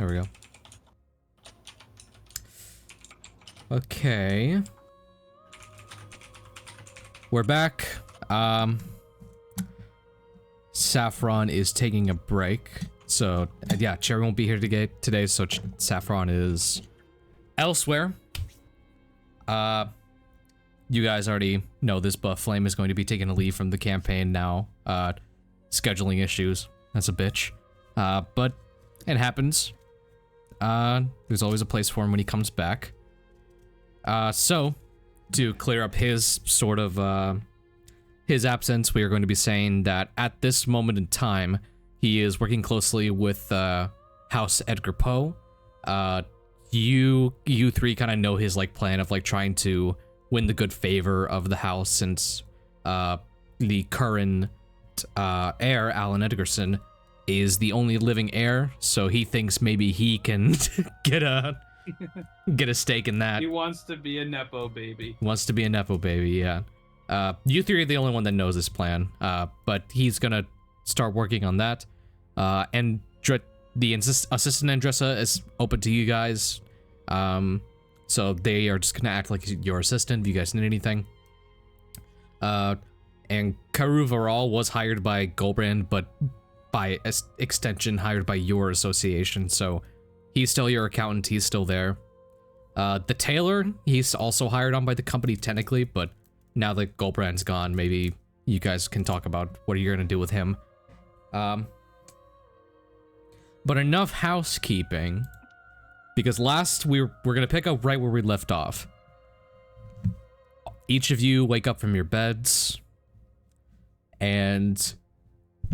There we go. Okay. We're back. Saffron is taking a break. So, yeah, Cherry won't be here today, so Saffron is elsewhere. You guys already know this, but Flame is going to be taking a leave from the campaign now. Scheduling issues. That's a bitch. But it happens. There's always a place for him when he comes back. So, to clear up his sort of, his absence, we are going to be saying that at this moment in time, he is working closely with, House Edgar Poe. You three kind of know his, like, plan of, like, trying to win the good favor of the house since, the current, heir, Alan Edgerson, is the only living heir, so he thinks maybe he can get a stake in that. He wants to be a Nepo baby. Wants to be a Nepo baby, yeah. You three are the only one that knows this plan, but he's gonna start working on that. And the assistant Andressa is open to you guys. So they are just gonna act like your assistant if you guys need anything. And Karu Varal was hired by Gulbrand, but by extension hired by your association, so he's still your accountant, he's still there. The tailor, he's also hired on by the company technically, but now that Gulbrand's gone, maybe you guys can talk about what you're gonna do with him. But enough housekeeping, because last we're gonna pick up right where we left off. Each of you wake up from your beds, and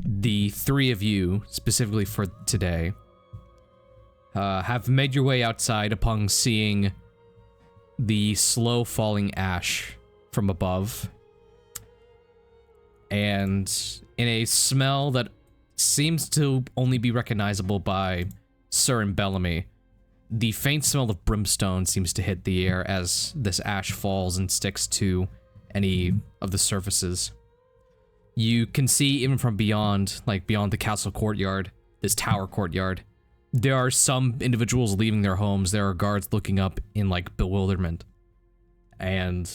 the three of you, specifically for today, have made your way outside upon seeing the slow falling ash from above. And in a smell that seems to only be recognizable by Sir and Bellamy, the faint smell of brimstone seems to hit the air as this ash falls and sticks to any of the surfaces. You can see even from beyond, like beyond the castle courtyard, this tower courtyard, there are some individuals leaving their homes. There are guards looking up in like bewilderment. And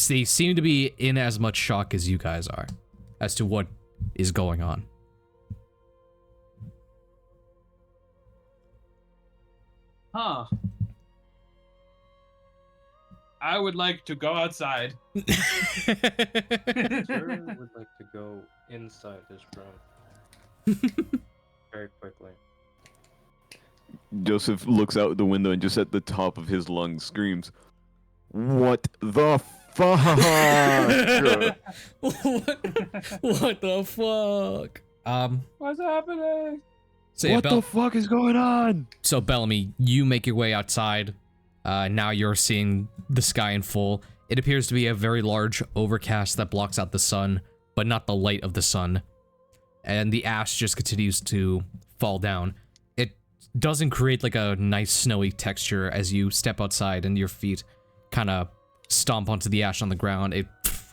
they seem to be in as much shock as you guys are as to what is going on. Huh. I would like to go outside. Sure would like to go inside this room. Very quickly. Joseph looks out the window and just at the top of his lungs screams, "What the fuck?" What the fuck? What's happening? So yeah, what the fuck is going on? So Bellamy, you make your way outside. Now you're seeing the sky in full. It appears to be a very large overcast that blocks out the sun, but not the light of the sun. And the ash just continues to fall down. It doesn't create like a nice snowy texture as you step outside and your feet kind of stomp onto the ash on the ground. It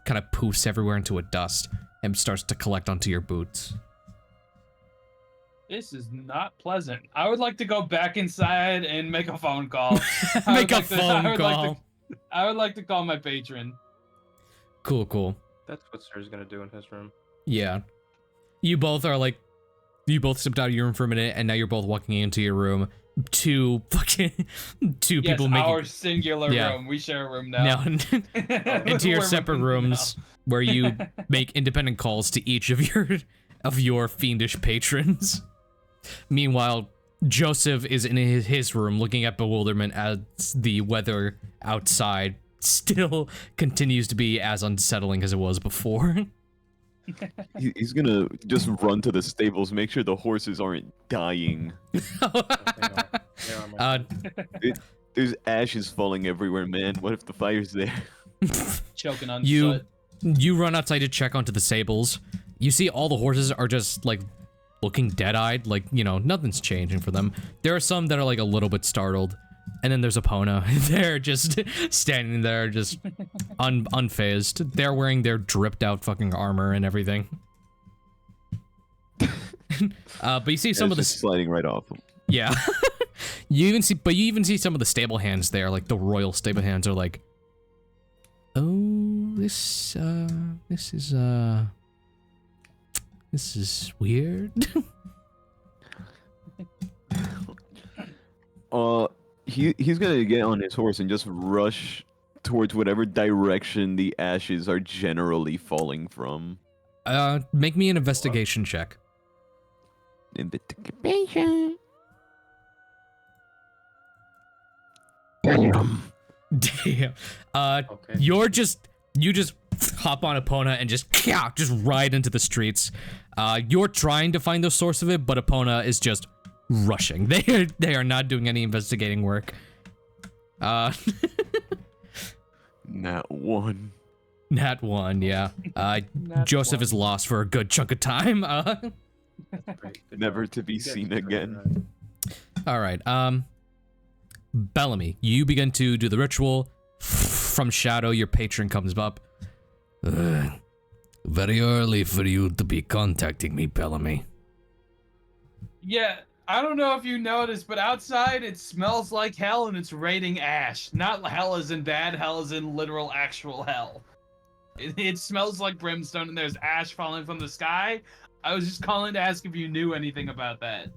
kind of poofs everywhere into a dust and starts to collect onto your boots. This is not pleasant. I would like to go back inside and make a phone call. Make a phone call. I would like to call my patron. Cool, cool. That's what Sir's gonna do in his room. Yeah. You both are like, you both stepped out of your room for a minute, and now you're both walking into your room. Two people making our singular room. We share a room now. Into your separate rooms where you make independent calls to each of your fiendish patrons. Meanwhile, Joseph is in his room looking at bewilderment as the weather outside still continues to be as unsettling as it was before. He's gonna just run to the stables, make sure the horses aren't dying. There's ashes falling everywhere, man. What if the fire's there? Choking on you soot. You run outside to check onto the stables. You see all the horses are just like looking dead-eyed, like, you know, nothing's changing for them. There are some that are like a little bit startled, and then there's Epona. They're just standing there, just unfazed. They're wearing their dripped out fucking armor and everything. But you see some of the sliding right off them. Yeah. You even see some of the stable hands there, like the royal stable hands are like, oh, this is weird. He's gonna get on his horse and just rush towards whatever direction the ashes are generally falling from. Make me an investigation check. Investigation. Damn. Okay. You just hop on Epona and just ride into the streets. You're trying to find the source of it, but Epona is just rushing. They are not doing any investigating work. Nat 1. Nat 1, yeah. Joseph is lost for a good chunk of time. Great, good Never job. to be You guys seen did great, again. All right. Bellamy, you begin to do the ritual. From shadow, your patron comes up. Very early for you to be contacting me, Bellamy. Yeah, I don't know if you noticed, but outside it smells like hell and it's raining ash. Not hell as in bad, hell as in literal actual hell. It smells like brimstone and there's ash falling from the sky. I was just calling to ask if you knew anything about that.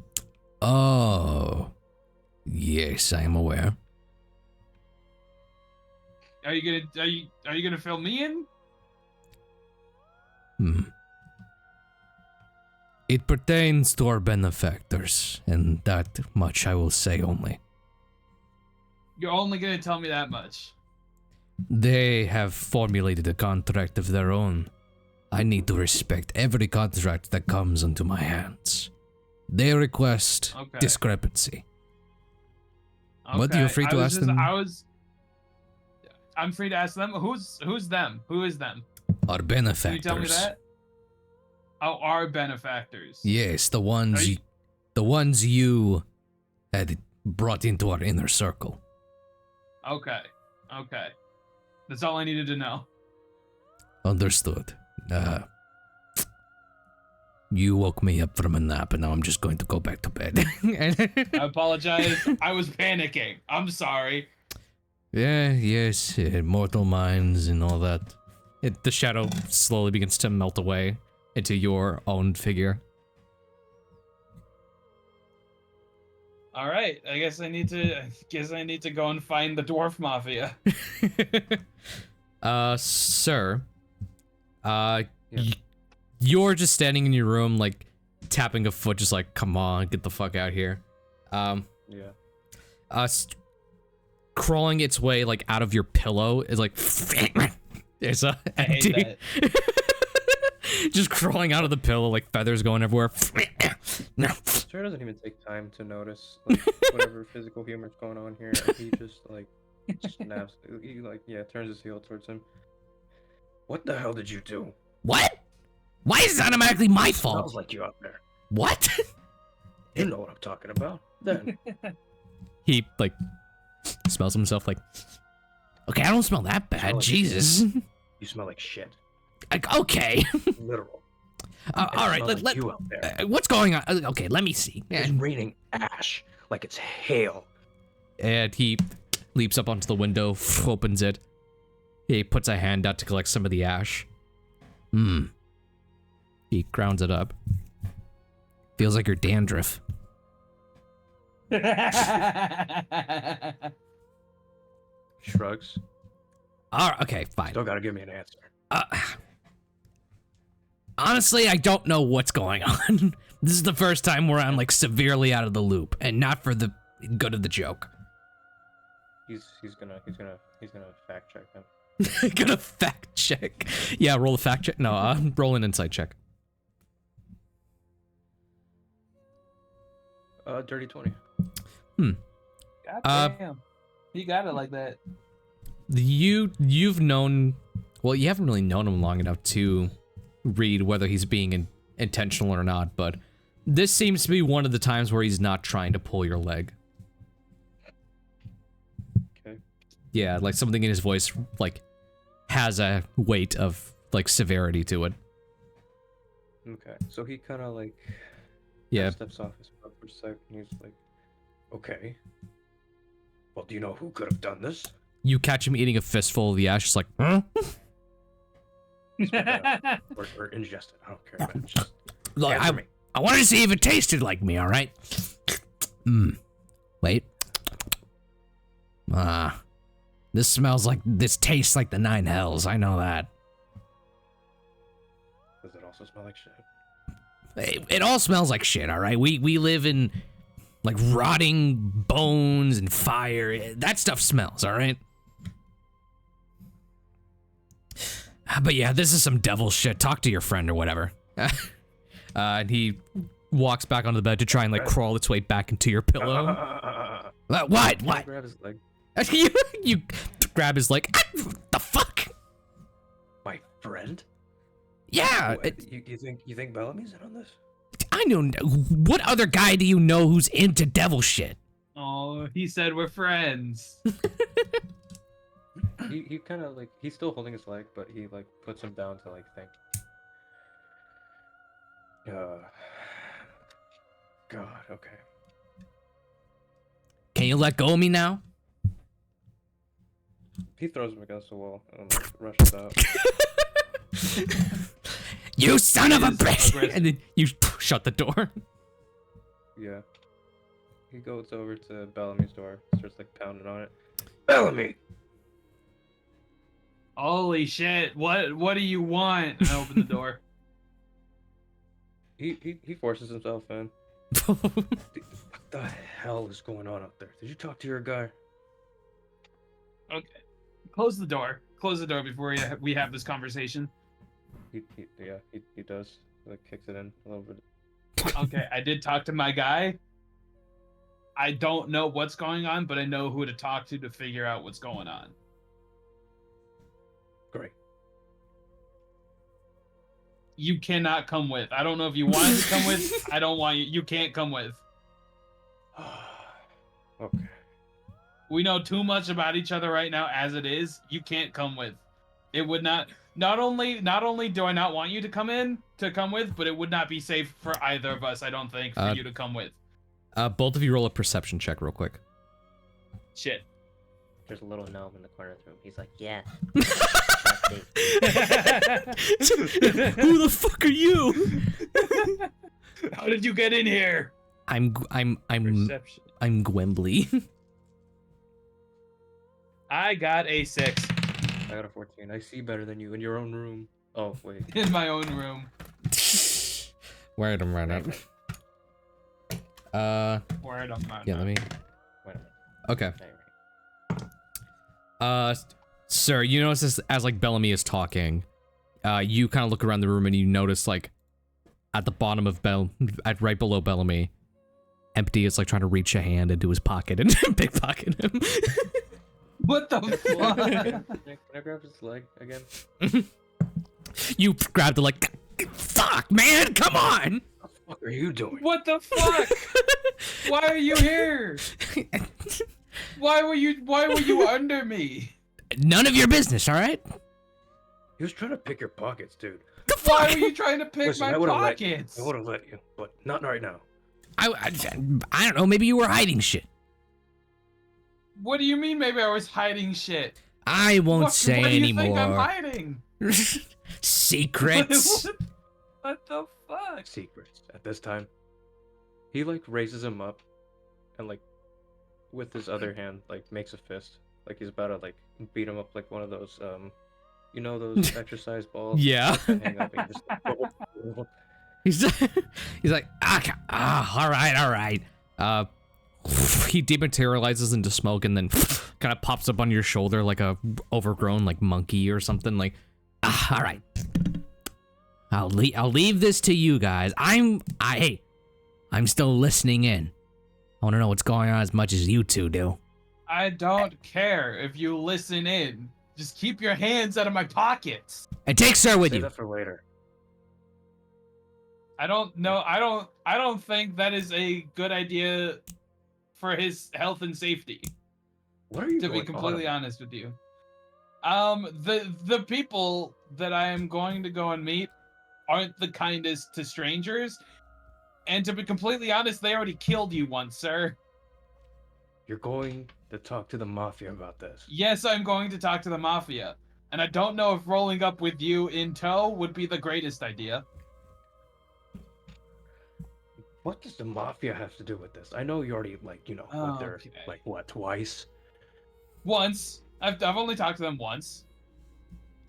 Oh. Yes, I am aware. Are you gonna fill me in? It pertains to our benefactors, and that much I will say only. You're only gonna tell me that much. They have formulated a contract of their own. I need to respect every contract that comes into my hands. They request discrepancy. Okay. What, you're free to ask them? I'm free to ask them. Who's them? Who is them? Our Can benefactors. you tell me that? Oh, our benefactors. Yes, the ones you had brought into our inner circle. Okay. That's all I needed to know. Understood. You woke me up from a nap, and now I'm just going to go back to bed. I apologize. I was panicking. I'm sorry. Yeah, yes, mortal minds and all that. The shadow slowly begins to melt away into your own figure. All right. I guess I need to go and find the dwarf mafia. Sir. You're just standing in your room, like, tapping a foot, just like, come on, get the fuck out here. Yeah. Crawling its way, like, out of your pillow is like, there's a empty. Just crawling out of the pillow, like feathers going everywhere. No. Sure doesn't even take time to notice like, whatever physical humor's going on here. He just like snaps. He turns his heel towards him. What the hell did you do? What? Why is it automatically my fault? Smells like you up there. What? You know what I'm talking about. Then He like smells himself like. Okay, I don't smell that bad. like Jesus. you smell like shit. Okay. Literal. All right. Smells like you out there. What's going on? Okay, let me see. It's raining ash like it's hail. And he leaps up onto the window, opens it. He puts a hand out to collect some of the ash. He grounds it up. Feels like your dandruff. Shrugs. Okay, fine. Still gotta give me an answer. Honestly, I don't know what's going on. This is the first time where I'm like severely out of the loop, and not for the good of the joke. He's gonna fact check him. Gonna fact check. Yeah, roll a fact check. No, roll an insight check. Dirty 20. God damn. He got it like that. You've known, well, you haven't really known him long enough to read whether he's being intentional or not, but this seems to be one of the times where he's not trying to pull your leg. Okay. Yeah, like something in his voice, like, has a weight of, like, severity to it. Okay. So he kind of like Yeah. steps off his foot for a sec, and he's like, Okay. Well, do you know who could have done this? You catch him eating a fistful of the ash, just like, huh? Or ingest it. I don't care. Man. Just Look, answer me. I wanted to see if it tasted like me, all right? Wait. This tastes like the nine hells. I know that. Does it also smell like shit? It all smells like shit, all right? We live in, like, rotting bones and fire. That stuff smells, all right? But yeah, this is some devil shit. Talk to your friend or whatever. And he walks back onto the bed to try and, like, crawl its way back into your pillow. What? I grab his leg. You grab his leg. The fuck? My friend? Yeah. You think Bellamy's in on this? I know. What other guy do you know who's into devil shit? Oh, he said we're friends. He kind of like, he's still holding his leg, but he like puts him down to like think. God, okay. Can you let go of me now? He throws him against the wall and like, rushes out. You son of a bitch! aggressive. And then you shut the door. Yeah. He goes over to Bellamy's door, starts like pounding on it. Bellamy! Holy shit! What do you want? I open the door. He forces himself in. Dude, what the hell is going on up there? Did you talk to your guy? Okay, close the door. Close the door before we have this conversation. He does. Like kicks it in a little bit. Okay, I did talk to my guy. I don't know what's going on, but I know who to talk to figure out what's going on. Great. You cannot come with. I don't know if you wanted to come with. I don't want you. You can't come with. Okay. We know too much about each other right now as it is. You can't come with. It would not. Not only do I not want you to come with, but it would not be safe for either of us. I don't think for you to come with. Both of you roll a perception check real quick. Shit. There's a little gnome in the corner of the room. He's like, yeah. Who the fuck are you? How did you get in here? I'm Perception. Gwembly. I got a 6 I got a 14. I see better than you in your own room. Oh, wait. in my own room. Wait a minute. Word of mouth. Yeah, let me. Wait a minute. Okay. Right. Sir, you notice this as like Bellamy is talking. You kind of look around the room and you notice like at the bottom of right below Bellamy, Empty is like trying to reach a hand into his pocket and pickpocket him. What the fuck? Can I grab his leg again? You grabbed it like, fuck, man, come on! What the fuck are you doing? What the fuck? Why are you here? Why were you under me? None of your business, all right? He was trying to pick your pockets, dude. The Why fuck? were you trying to pick Listen, my I would've pockets? I would have let you, but not right now. I don't know, maybe you were hiding shit. What do you mean maybe I was hiding shit? I won't What say do you anymore. think I'm hiding? Secrets. What the fuck? Secrets. At this time, he like raises him up, and like, with his other hand, like makes a fist, like he's about to like beat him up like one of those you know those exercise balls. Yeah. that hang up and you just, He's like, all right. He dematerializes into smoke and then kind of pops up on your shoulder like a overgrown like monkey or something. Like, all right. I'll leave this to you guys. I'm still listening in. I want to know what's going on as much as you two do. I don't care if you listen in. Just keep your hands out of my pockets. And take Sir with save you. that for later. I don't know. I don't think that is a good idea for his health and safety. What are you To be going completely on? honest with you. The people that I am going to go and meet aren't the kindest to strangers. And to be completely honest, they already killed you once, sir. You're going to talk to the mafia about this. Yes, I'm going to talk to the mafia. And I don't know if rolling up with you in tow would be the greatest idea. What does the mafia have to do with this? I know you already, like, you know, went there, Okay. like, what, twice? Once. I've only talked to them once.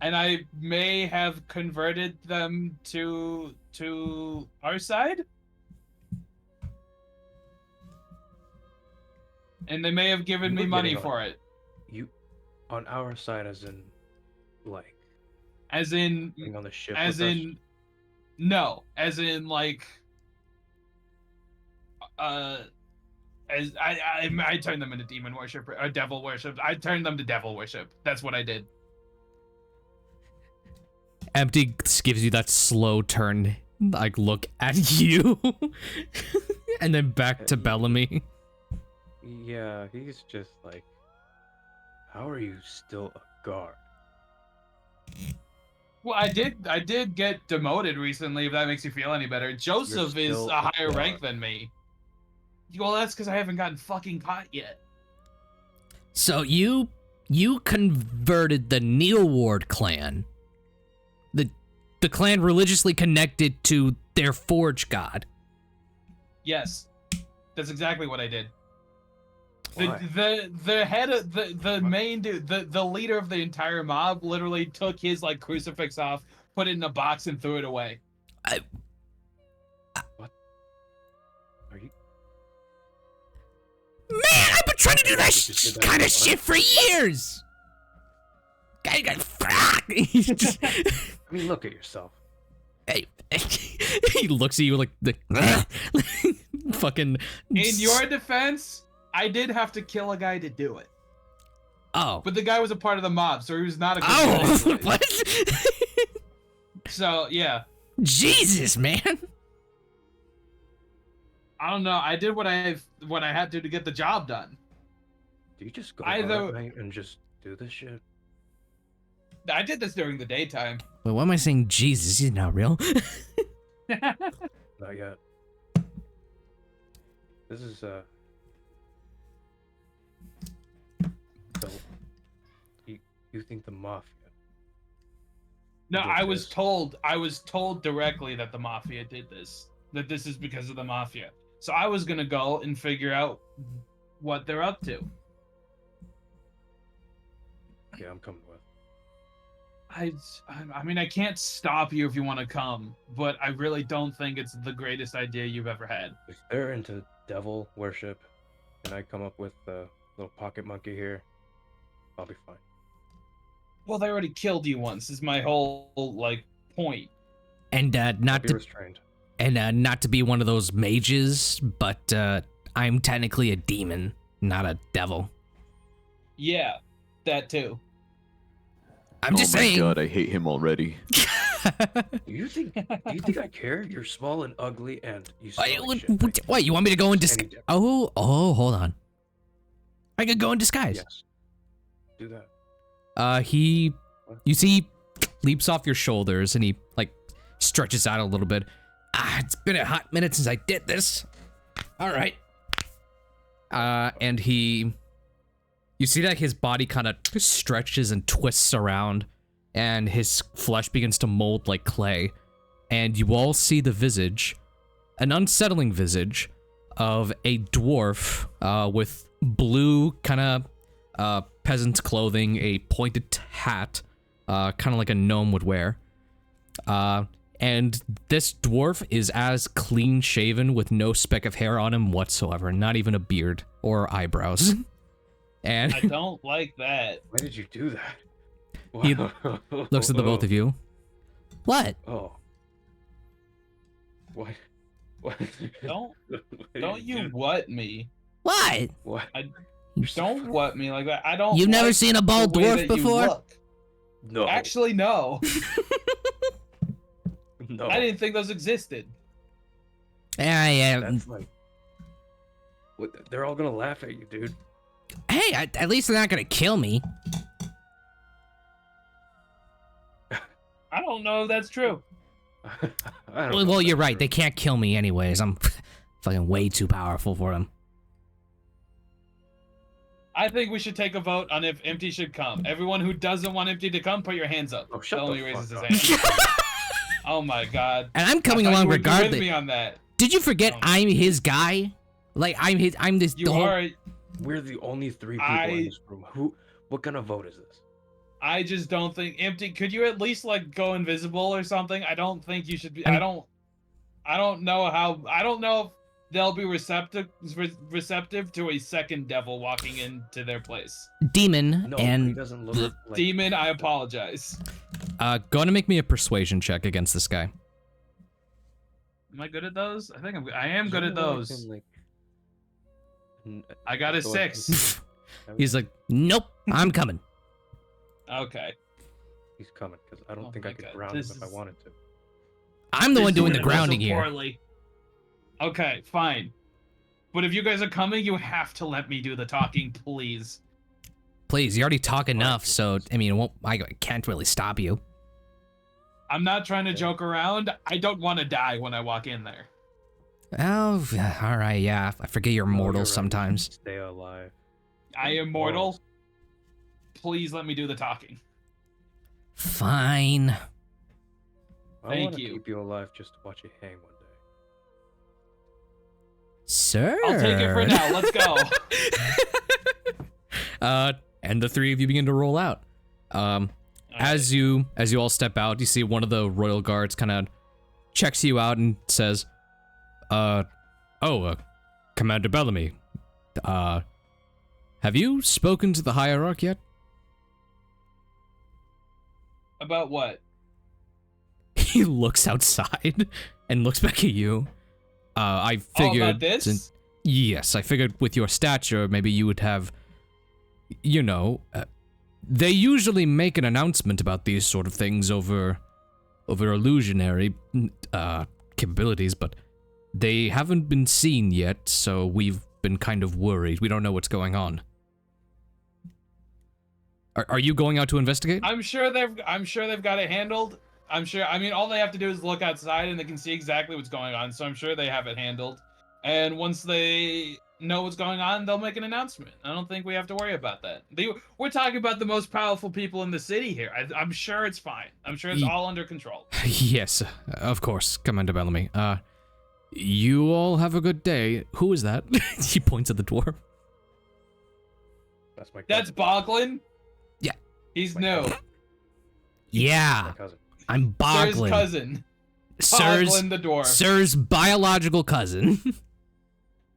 And I may have converted them to our side. And they may have given You me were money getting for it. You, on our side, as in, like, As in, being on the ship as with us? in, no. As in, like, as I turned them into demon worship or devil worship. I turned them to devil worship. That's what I did. Empty gives you that slow turn, like look at you, and then back to Bellamy. Yeah, he's just like, how are you still a guard? Well, I did get demoted recently. If that makes you feel any better, Joseph is still a a higher rank guard. than me. Well, that's because I haven't gotten fucking caught yet. So you converted the Neyland clan, the clan religiously connected to their forge god. Yes, that's exactly what I did. Why? The head of the main dude, the leader of the entire mob, literally took his like crucifix off, put it in a box, and threw it away. Are you? Man, I've been trying to do that Did you do that kind of once? shit for years. Guy got He's just, I mean, look at yourself. hey, he looks at you like the fucking. In your defense, I did have to kill a guy to do it, Oh. but the guy was a part of the mob, so he was not a good guy Oh, anyways. what? So yeah, Jesus, man. I don't know. I did what I had to get the job done. Do you just go Either- out at night and just do this shit? I did this during the daytime. Wait, why am I saying Jesus? He's not real. Not yet. This is So you think the mafia? No, did I was this? told directly that the mafia did this. That this is because of the mafia. So I was gonna go and figure out what they're up to. Yeah, I'm coming with. I mean, I can't stop you if you want to come, but I really don't think it's the greatest idea you've ever had. If they're into devil worship, and I come up with a little pocket monkey here, I'll be fine. Well, they already killed you once. Is my whole like point. And I'll not be to restrained. not to be one of those mages, but I'm technically a demon, not a devil. Yeah, that too. I'm just oh my saying. god, I hate him already. Do you think I care? You're small and ugly, and you smell Wait, like shit. what, you want me to go in Any disguise? different? Oh, hold on. I could go in disguise. Yes. Do that. You see, leaps off your shoulders and he like stretches out a little bit. It's been a hot minute since I did this. All right. And you see that his body kind of stretches and twists around, and his flesh begins to mold like clay. And you all see the visage, an unsettling visage, of a dwarf with blue kind of peasant clothing, a pointed hat, kind of like a gnome would wear. And this dwarf is as clean shaven with no speck of hair on him whatsoever, not even a beard or eyebrows. And I don't like that. Why did you do that? He looks at the both of you. What? Oh. Why? Why? Don't why did don't you do- what me? What? Why? I- You're so Don't fucking- what me like that. I don't. You've never like seen a the bald way dwarf that you before? look. No. Actually, no. no. I didn't think those existed. Yeah. That's like. What, they're all gonna laugh at you, dude. Hey, at least they're not gonna kill me. I don't know if that's true. I don't know Well, if you're that's right. true. They can't kill me anyways. I'm fucking way too powerful for them. I think we should take a vote on if Empty should come. Everyone who doesn't want Empty to come, put your hands up. Oh, shut Bellamy the raises fuck his up. hand. Oh my god. And I'm coming I thought along you would be with regardless. me on that. Did you forget Oh. I'm his guy? Like I'm this. You the whole- are. We're the only 3 people in this room. What kind of vote is this? I just don't think Empty. Could you at least like go invisible or something? I don't think you should be. I don't know how. I don't know if they'll be receptive to a second devil walking into their place. Demon No, and he doesn't look like... Demon, I apologize. going to make me a persuasion check against this guy. Am I good at those? I think I am good at Doesn't he look those. like I got a 6. He's like, nope, I'm coming. Okay. He's coming, because I don't Oh think my I could God, ground him this if I is- wanted to. I'm the one doing the This is grounding so here. poorly. Okay, fine. But if you guys are coming, you have to let me do the talking, please. Please, you already talk enough, so I mean, I can't really stop you. I'm not trying to joke around. I don't want to die when I walk in there. Oh, all right, yeah. I forget you're No, mortal you're right. sometimes. Stay alive. I am mortal. Please let me do the talking. Fine. I Thank want to you. keep you alive just to watch you hang one day. Sir. I'll take it for now. Let's go. And the 3 of you begin to roll out. As you all step out, you see one of the royal guards kind of checks you out and says, Commander Bellamy, have you spoken to the hierarch yet? About what? He looks outside and looks back at you. I figured... about this? Yes, I figured with your stature, maybe you would have, they usually make an announcement about these sort of things over illusionary capabilities, but they haven't been seen yet, so we've been kind of worried. We don't know what's going on. Are you going out to investigate? I'm sure they've got it handled. I mean, all they have to do is look outside and they can see exactly what's going on. So I'm sure they have it handled. And once they know what's going on, they'll make an announcement. I don't think we have to worry about that. We're talking about the most powerful people in the city here. I'm sure it's fine. I'm sure it's all under control. Yes, of course, Commander Bellamy. You all have a good day. Who is that? He points at the dwarf. That's my cousin. That's Boglin. Yeah. He's My new. cousin. Yeah, My cousin. I'm Sir's Boglin. cousin. Sir's Boglin the dwarf. Sir's biological cousin.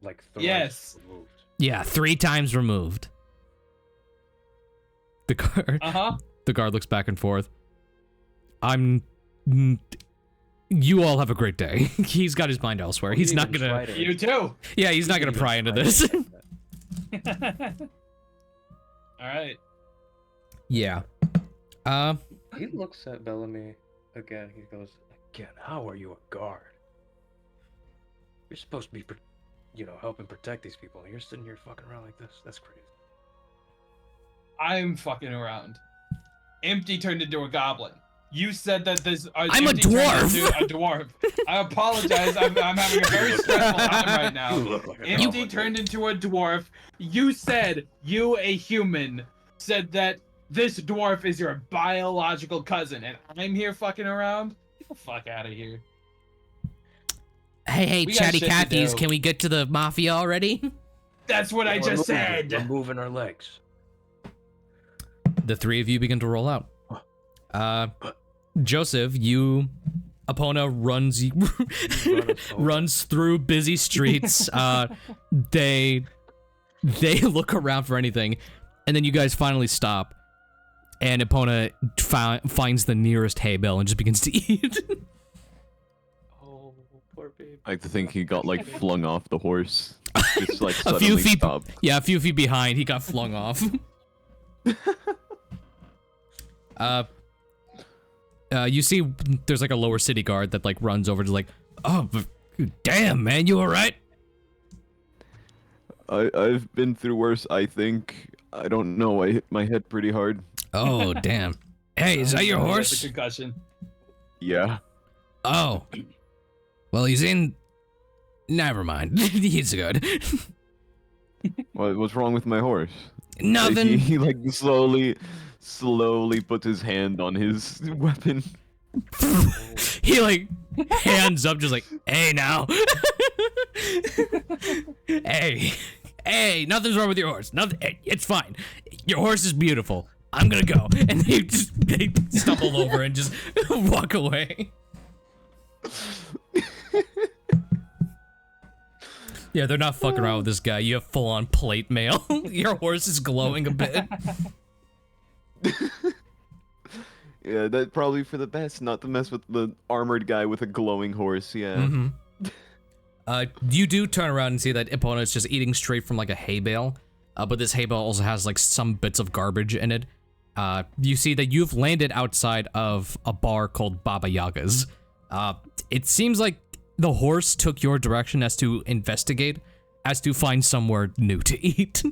Like Yes. removed. Yeah, 3 times removed. The guard looks back and forth. You all have a great day. He's got his mind elsewhere. He's not gonna. You too. Yeah, he's not gonna pry into this. All right. Yeah. He looks at Bellamy again. He goes, "Again, how are you a guard? You're supposed to be, helping protect these people. And you're sitting here fucking around like this. That's crazy." I'm fucking around. Empty turned into a goblin. You said that this. I'm a Empty turned dwarf. into a dwarf. I apologize. I'm having a very stressful time right now. You look like a Empty goblin. turned into a dwarf. You said you, a human, said that this dwarf is your biological cousin, and I'm here fucking around. Get the fuck out of here. Hey, We got chatty shit to Cathy's, do. can we get to the mafia already? That's what I We're just moving. said. We're moving our legs. The 3 of you begin to roll out. Joseph, Epona runs through busy streets. They look around for anything, and then you guys finally stop. And Epona finds the nearest hay bale and just begins to eat. Oh, poor baby. I like to think he got like flung off the horse. Just like A few suddenly feet. stopped. Yeah, a few feet behind, he got flung off. You see, there's like a lower city guard that like runs over to like, oh, damn, man, you all right? I've been through worse. I think. I don't know. I hit my head pretty hard. Oh, damn. Hey, is that your That's a horse? concussion. Yeah. Oh. Well, he's in. Never mind. He's good. What's wrong with my horse? Nothing. He like slowly puts his hand on his weapon. He like hands up, just like, hey now. hey, nothing's wrong with your horse. Nothing. It's fine. Your horse is beautiful. I'm gonna go. And they stumble over and just walk away. Yeah, they're not fucking around with this guy. You have full-on plate mail. Your horse is glowing a bit. Yeah, that's probably for the best, not to mess with the armored guy with a glowing horse, yeah. Mm-hmm. You do turn around and see that Ipona is just eating straight from like a hay bale, but this hay bale also has like some bits of garbage in it. You see that you've landed outside of a bar called Baba Yaga's. It seems like the horse took your direction as to investigate, as to find somewhere new to eat.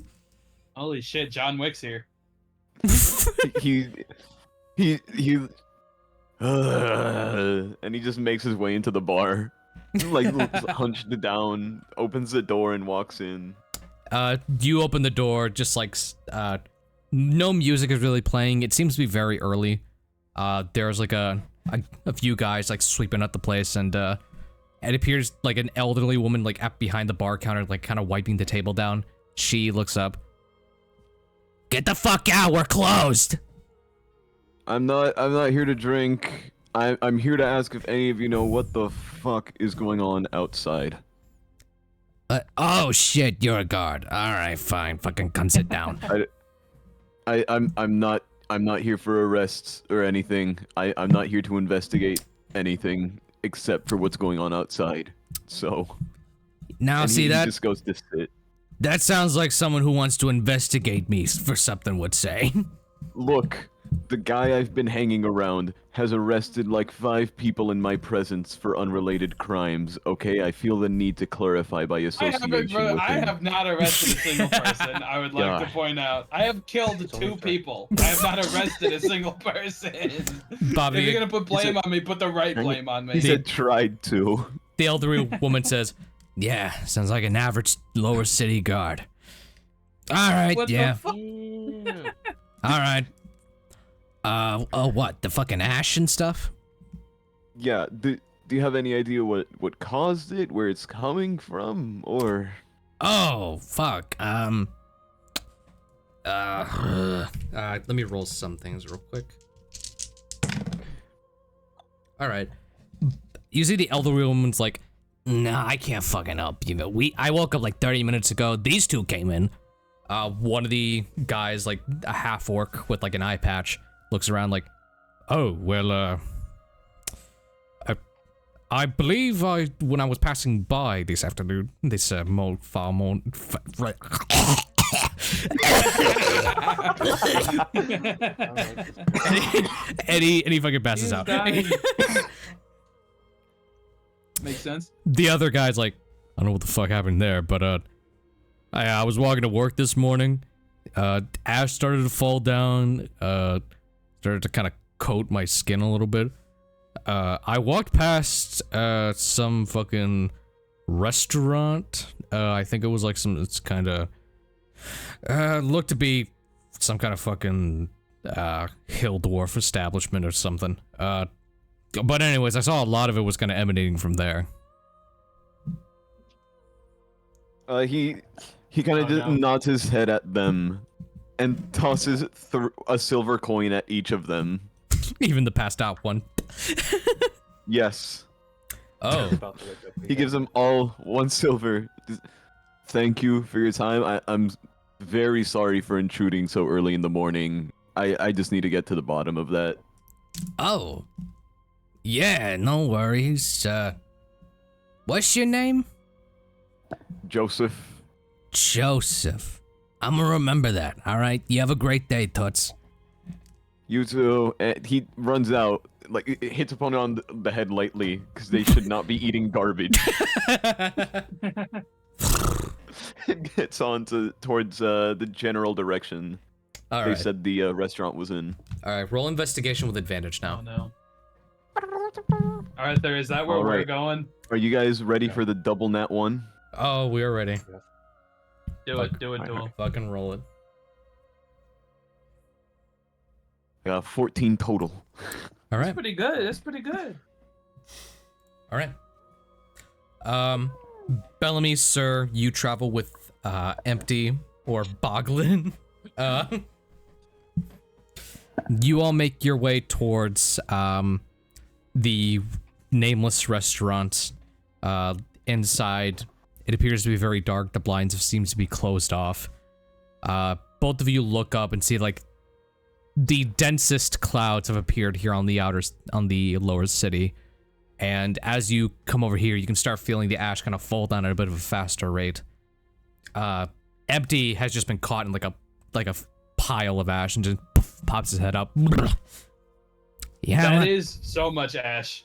Holy shit, John Wick's here. he and he just makes his way into the bar, like hunched down, opens the door and walks in. You open the door, just like no music is really playing. It seems to be very early. There's like a few guys like sweeping up the place, and it appears like an elderly woman like up behind the bar counter, like kind of wiping the table down. She looks up. Get the fuck out, we're closed! I'm not here to drink. I'm here to ask if any of you know what the fuck is going on outside. Oh shit, you're a guard. Alright, fine, fucking come sit down. I'm not here for arrests or anything. I'm not here to investigate anything except for what's going on outside. So Now and see he that? just goes to sit. That sounds like someone who wants to investigate me for something would say. Look, the guy I've been hanging around has arrested like 5 people in my presence for unrelated crimes, okay? I feel the need to clarify by association with him. I have not arrested a single person, I would like to point out. I have killed 2 people. I have not arrested a single person. Bobby, if you're gonna put blame on me, put the right blame on me. He said tried to. The elderly woman says, yeah, sounds like an average lower city guard. Alright, What yeah. the fuck? Alright. What? The fucking ash and stuff? Yeah, do you have any idea what caused it, where it's coming from, or? Oh, fuck. Let me roll some things real quick. Alright. You see the elderly woman's like, nah, I can't fucking help you. I woke up like 30 minutes ago. These 2 came in. One of the guys, like a half orc with like an eye patch, looks around like, oh, well, I believe when I was passing by this afternoon, this any fucking passes out. Makes sense. The other guy's like, I don't know what the fuck happened there, but I was walking to work this morning. Ash started to fall down. Started to kind of coat my skin a little bit. I walked past some fucking restaurant. I think it was like it's kind of looked to be some kind of fucking hill dwarf establishment or something. But anyways, I saw a lot of it was kind of emanating from there. He kind of just nods his head at them and tosses a silver coin at each of them. Even the passed out one. Yes. Oh. He gives them all 1 silver. Thank you for your time. I'm very sorry for intruding so early in the morning. I just need to get to the bottom of that. Oh. Yeah, no worries. What's your name? Joseph. Joseph. I'm gonna remember that, alright? You have a great day, Toots. You too. He runs out, like, it hits upon it on the head lightly, because they should not be eating garbage. It gets on towards the general direction they said the restaurant was in. Alright, roll investigation with advantage now. Oh no. Arthur, is that where we're going? Are you guys ready for the double nat 1? Oh, we're ready. Do it, do it. Fucking roll it. Got 14 total. All right. That's pretty good. That's pretty good. All right. Bellamy, sir, you travel with Empty or Boglin. You all make your way towards the nameless restaurant. Inside, it appears to be very dark. The blinds seems to be closed off. Both of you look up and see like the densest clouds have appeared here on the lower city. And as you come over here, you can start feeling the ash kind of fall down at a bit of a faster rate. Empty has just been caught in like a pile of ash and just pops his head up. Yeah, That is so much ash.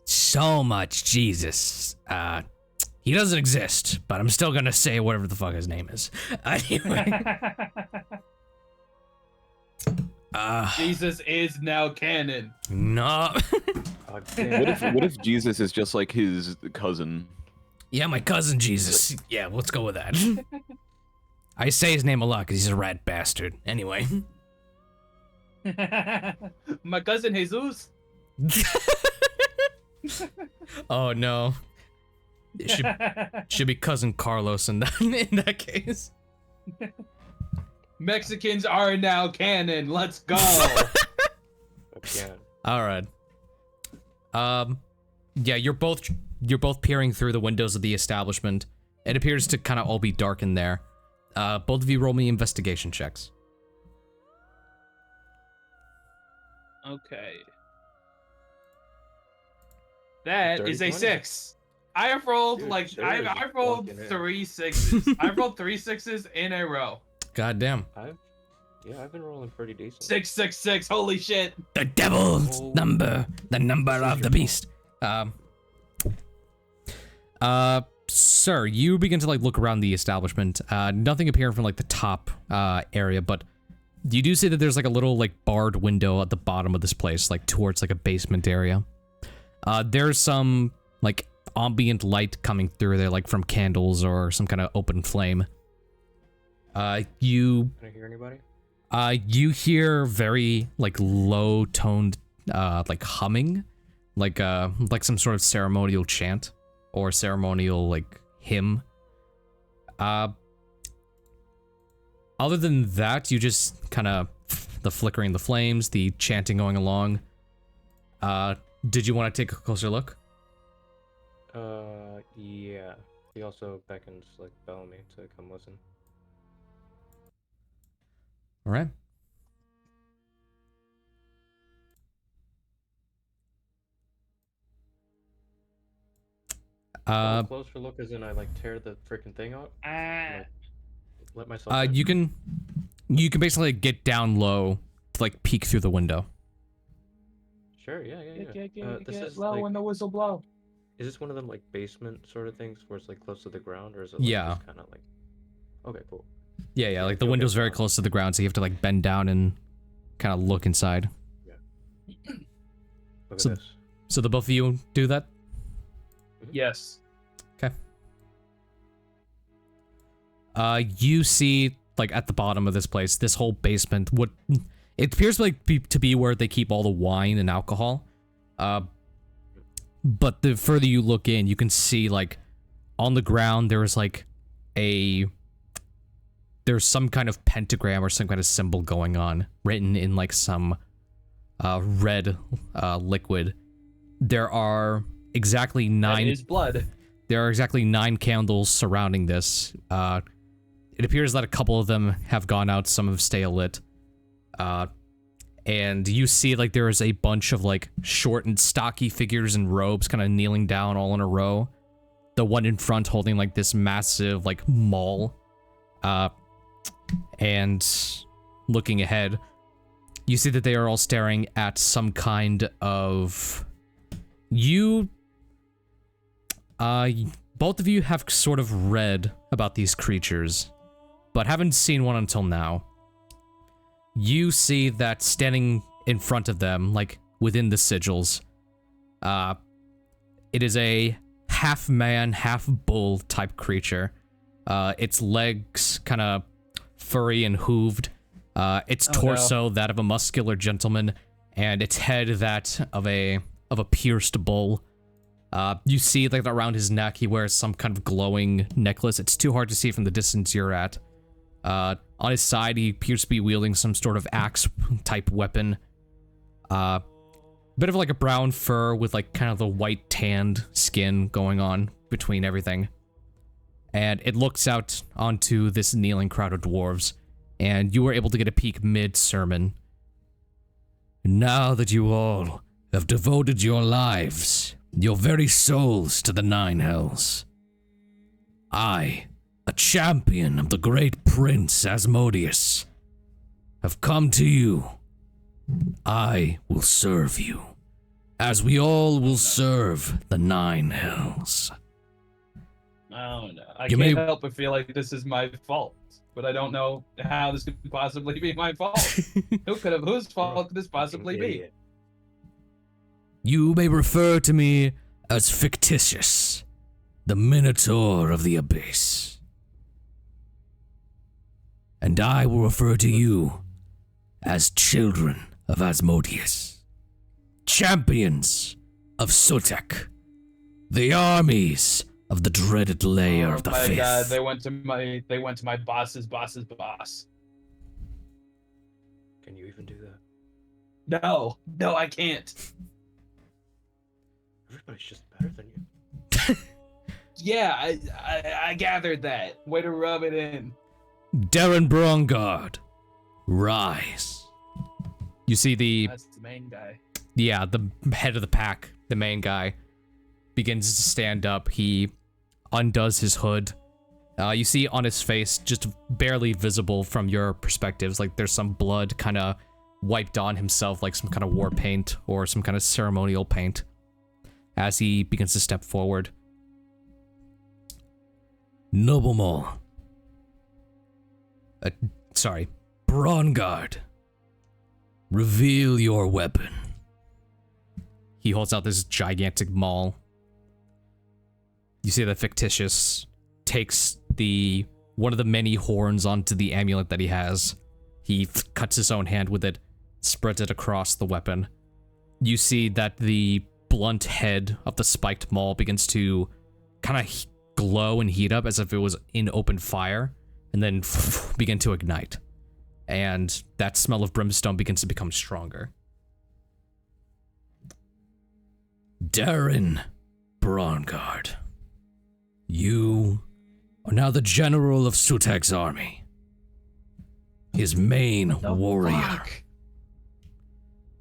so much, Jesus. He doesn't exist, but I'm still gonna say whatever the fuck his name is. Anyway. Jesus is now canon. No. God damn. What if Jesus is just like his cousin? Yeah, my cousin Jesus. Yeah, let's go with that. I say his name a lot because he's a rat bastard. Anyway. My cousin Jesus. Oh no. It should be cousin Carlos in that case. Mexicans are now canon. Let's go. Again. All right. Yeah, you're both peering through the windows of the establishment. It appears to kind of all be dark in there. Both of you roll me investigation checks. Okay. That Dirty is a 20. 6. I have rolled Dude, like there I is I rolled fucking 3 6s. I rolled 3 6s in a row. God damn. I've been rolling pretty decent. 666. Holy shit. The devil's Oh. number, the number of the beast. Sir, you begin to like look around the establishment. Nothing appearing from like the top area, but you do see that there's like a little like barred window at the bottom of this place, like towards like a basement area. There's some like ambient light coming through there, like from candles or some kind of open flame. You Can I hear anybody? You hear very like low toned like humming, like some sort of ceremonial chant or ceremonial like hymn. Other than that, you just kind of the flickering the flames, the chanting going along. Did you want to take a closer look? Yeah. He also beckons like Bellamy to come listen. All right. Closer look as in I like tear the freaking thing out. Like, let myself. in. You can basically get down low to like peek through the window. Sure. Yeah. This Get is low like, when the whistle blow. is this one of them like basement sort of things where it's like close to the ground, or is it Yeah. just kind of like? Okay, cool. Yeah, like the You'll window's get very down. close to the ground, so you have to like bend down and kind of look inside. Look So- at this. So the both of you do that? Yes. You see, like, at the bottom of this place, this whole basement, what it appears like to be where they keep all the wine and alcohol. But the further you look in, you can see, like, on the ground, there's some kind of pentagram or some kind of symbol going on, written in, like, some red liquid. There are exactly That 9... is blood. There are exactly 9 candles surrounding this. It appears that a couple of them have gone out, some have stay lit. And you see, like, there is a bunch of, like, short and stocky figures in robes kind of kneeling down all in a row. The one in front holding, like, this massive, like, maul. And looking ahead, you see that they are all staring at some kind of... both of you have sort of read about these creatures, but haven't seen one until now. You see that standing in front of them, like within the sigils, it is a half man, half bull type creature. Its legs kind of furry and hooved, Its Oh, torso that of a muscular gentleman, and its head that of a pierced bull. You see like around his neck he wears some kind of glowing necklace. It's too hard to see from the distance you're at. On his side he appears to be wielding some sort of axe type weapon. Bit of like a brown fur with like kind of the white tanned skin going on between everything. And it looks out onto this kneeling crowd of dwarves, and you were able to get a peek mid-sermon. Now that you all have devoted your lives, your very souls to the Nine Hells, I, a champion of the great Prince Asmodeus, have come to you. I will serve you, as we all will serve the Nine Hells. Oh no, I You can't may- help but feel like this is my fault, but I don't know how this could possibly be my fault. Whose fault could this possibly be? Idiot. You may refer to me as fictitious, the Minotaur of the Abyss. And I will refer to you as children of Asmodeus, champions of Sutek, the armies of the dreaded layer of the my Fifth. God, they went to my boss's boss's boss. Can you even do that? No, I can't. Everybody's just better than you. Yeah, I gathered that. Way to rub it in. Darren Brongard, rise. You see That's the main guy. the head of the pack, the main guy, begins to stand up. He undoes his hood. You see on his face, just barely visible from your perspectives, like there's some blood kind of wiped on himself, like some kind of war paint or some kind of ceremonial paint, as he begins to step forward. Noblemal. Brongard. Reveal your weapon. He holds out this gigantic maul. You see that Fictitious takes one of the many horns onto the amulet that he has. He cuts his own hand with it, spreads it across the weapon. You see that the blunt head of the spiked maul begins to kind of glow and heat up as if it was in open fire, and then begin to ignite. And that smell of brimstone begins to become stronger. Darren Brongard, you are now the general of Sutek's army. His main warrior. Fuck.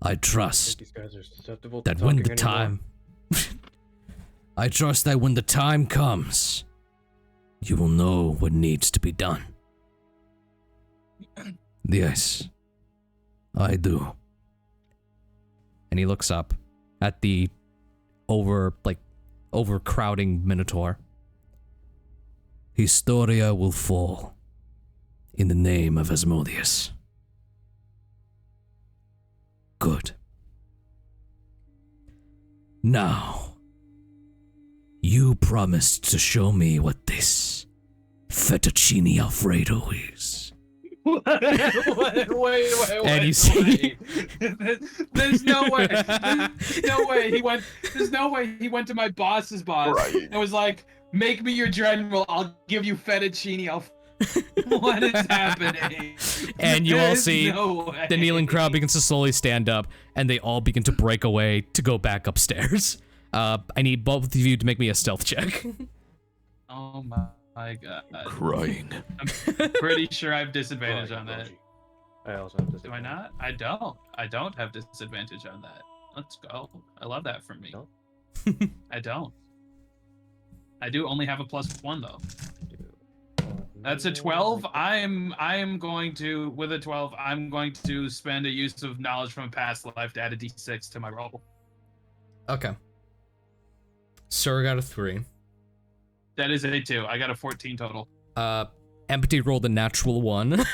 I I trust think these guys are susceptible to that when the talking anymore. time... I trust that when the time comes, you will know what needs to be done. Yes, I do. And he looks up at the overcrowding Minotaur. Historia will fall in the name of Asmodeus. Good. Now, you promised to show me what this fettuccine Alfredo is. wait. And you see- There's no way. There's no way he went to my boss's boss Right. and was like, "Make me your general. I'll give you fettuccine Alfredo." What is happening? And you all There's see no way. the kneeling crowd begins to slowly stand up, and they all begin to break away to go back upstairs. I need both of you to make me a stealth check. Oh my God. Crying. I'm pretty sure I have Oh, disadvantage you on that. dodgy. I also have this. Do I not? I don't. I don't have disadvantage on that. Let's go. I love that from me. Don't? I don't. I do only have a +1 though. That's a 12. I am going to, with a 12, I'm going to spend a use of knowledge from a past life to add a d6 to my roll. Okay. Sir got a 3. That is a 2. I got a 14 total. Empty rolled a natural 1.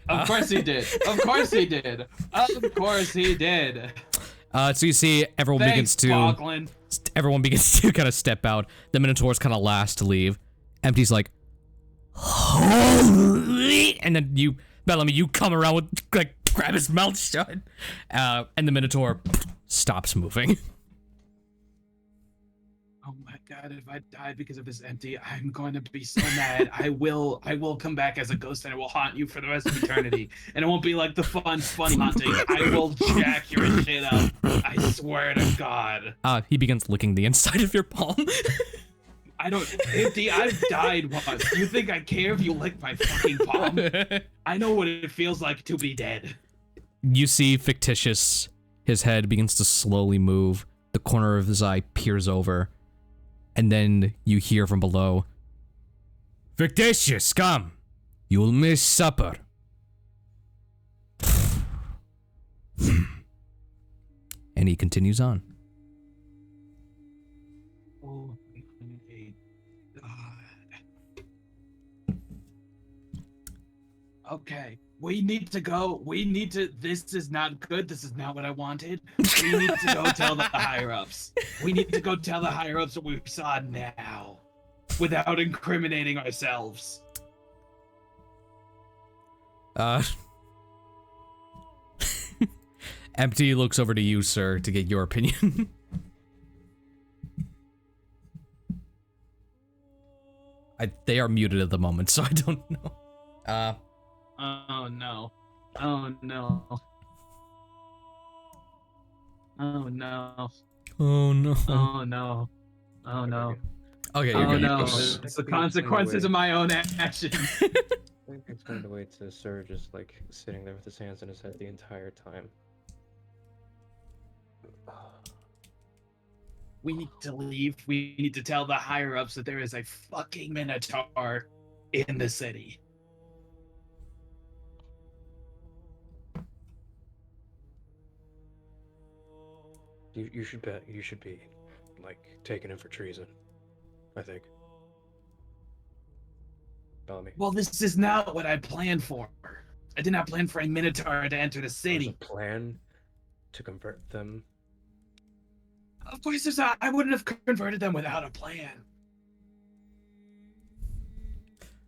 Of course he did. Of course he did. Of course he did. So you see everyone Thanks, Bogland. begins to kind of step out. The Minotaur's kind of last to leave. Empty's like, and then you, Bellamy, you come around with, like, grab his mouth shut, and the Minotaur stops moving. Oh my god, if I die because of this empty, I'm going to be so mad. I will come back as a ghost and I will haunt you for the rest of eternity. And it won't be like the fun haunting. I will jack your shit up. I swear to God. He begins licking the inside of your palm. I don't, empty, I've died once. Do you think I care if you lick my fucking palm? I know what it feels like to be dead. You see Fictitious, his head begins to slowly move. The corner of his eye peers over. And then you hear from below, Fictitious, come. You'll miss supper. And he continues on. Oh my God. Okay. We need to go. This is not good. This is not what I wanted. We need to go tell the higher-ups. We need to go tell the higher-ups what we saw now. Without incriminating ourselves. Empty looks over to you, sir, to get your opinion. They are muted at the moment, so I don't know. Oh no. Oh no. Oh no. Oh no. Oh no. Oh no. Okay, you're Oh good. no. It's the consequences of my own actions. I think it's going to wait to Sir just like sitting there with his hands in his head the entire time. We need to leave. We need to tell the higher-ups that there is a fucking Minotaur in the city. You should bet. You should be, like, taken in for treason. I think. Bellamy. Well, this is not what I planned for. I did not plan for a Minotaur to enter the There's city. a plan to convert them. Of course, there's not. I wouldn't have converted them without a plan.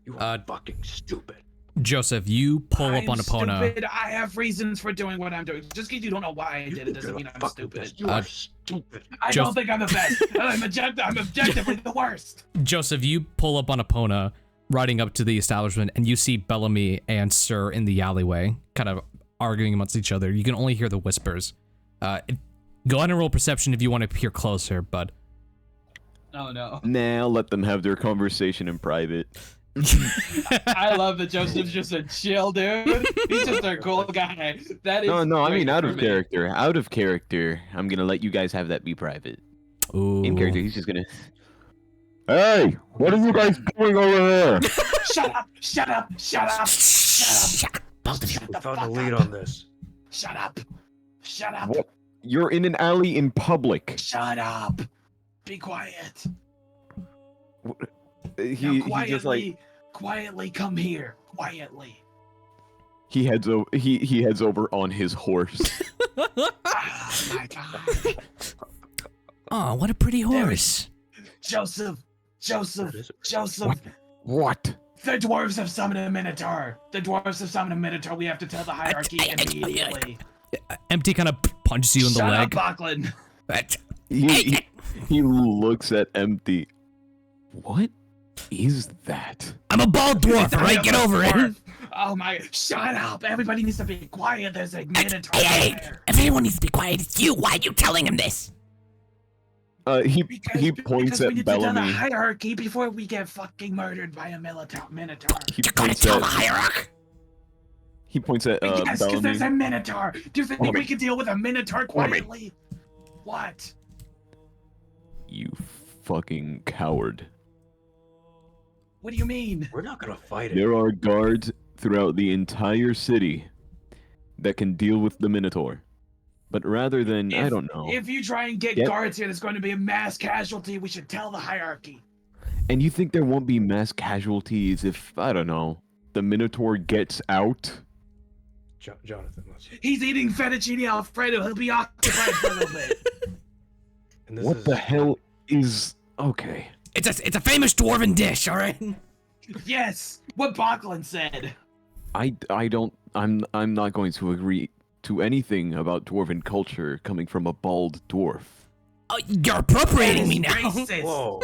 You are fucking stupid. Joseph, you pull up on Epona. Stupid. I have reasons for doing what I'm doing. Just because you don't know why I did it doesn't mean I'm stupid. You are stupid. I don't think I'm the best. I'm objectively the worst. Joseph, you pull up on Epona, riding up to the establishment, and you see Bellamy and Sir in the alleyway, kind of arguing amongst each other. You can only hear the whispers. Go on and roll perception if you want to peer closer, but... Oh no. Nah, let them have their conversation in private. I love that Joseph's just a chill dude. He's just a cool guy. That is No, I great mean out for of me. character. Out of character. I'm gonna let you guys have that be private. Ooh. In character, he's just gonna... Hey, what are you guys doing over there? Shut up! Shut up! Shut up! Shut up! Both of you. We found a lead on this. Shut up! Shut up! What? You're in an alley in public. Shut up! Be quiet. He Now, just like quietly come here. Quietly. he heads over on his horse. Oh my god. Oh, what a pretty horse. Joseph. What? The dwarves have summoned a Minotaur. We have to tell the hierarchy immediately. Empty kind of punches you in the Shut leg. up, Bachlan. He looks at Empty. What is that? I'm a bald dwarf, alright? Get over it. Oh my, shut up. Everybody needs to be quiet. There's a Minotaur there. If anyone needs to be quiet, it's you. Why are you telling him this? He because points we at need to tell the Bellamy. hierarchy before we get fucking murdered by a Minotaur. He You're gonna points tell at the hierarchy? he points at Yes, because Bellamy. there's a Minotaur. Do you think we can deal with a Minotaur quietly? What? You fucking coward. What do you mean? We're not gonna fight it. There are guards throughout the entire city that can deal with the Minotaur. But rather than, I don't know. If you try and get Yep. guards here, there's going to be a mass casualty. We should tell the hierarchy. And you think there won't be mass casualties if, I don't know, the Minotaur gets out? Jonathan, let's. He's eating fettuccine alfredo. He'll be occupied for a little bit. And this What is, the hell is... Okay. It's a famous dwarven dish, alright? Yes, what Bachlan said. I don't. I'm not going to agree to anything about dwarven culture coming from a bald dwarf. Oh, you're appropriating me That now. is racist. Whoa.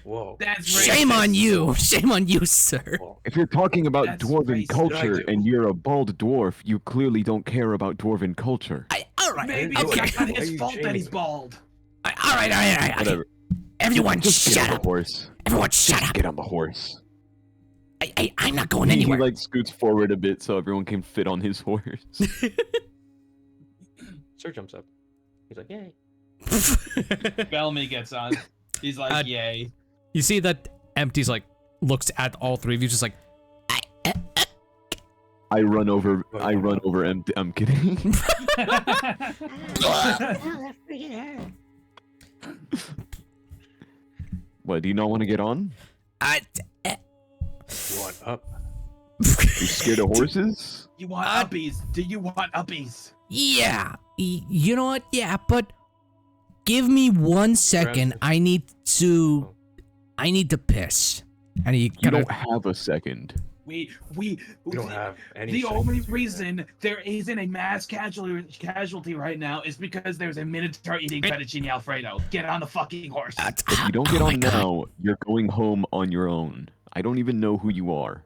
Whoa. That's Shame racist. on you. Shame on you, sir. Whoa. If you're talking about That's dwarven racist. culture I do. and you're a bald dwarf, you clearly don't care about dwarven culture. All right. Maybe didn't it's do not it. Why are his you fault that he's shaming me? bald. All right. Okay. Whatever. Everyone, Just get shut on up. the horse. Everyone, shut Just up. get on the horse. I'm not going He anywhere. like scoots forward a bit so everyone can fit on his horse. Sir jumps up. He's like, yay. Bellamy gets on. He's like, yay. You see that Empty's like looks at all three of you, just like. I run over. Empty. I'm kidding. What? Do you not want to get on? You want up? You scared of horses? You want uppies? Do you want uppies? Yeah. You know what? Yeah, but give me 1 second. I need to piss. And he You kind of. don't have a second. We don't have any The seconds only to do that. reason there isn't a mass casualty right now is because there's a minotaur eating fettuccine alfredo. Get on the fucking horse. If you don't get on now, you're going home on your own. I don't even know who you are.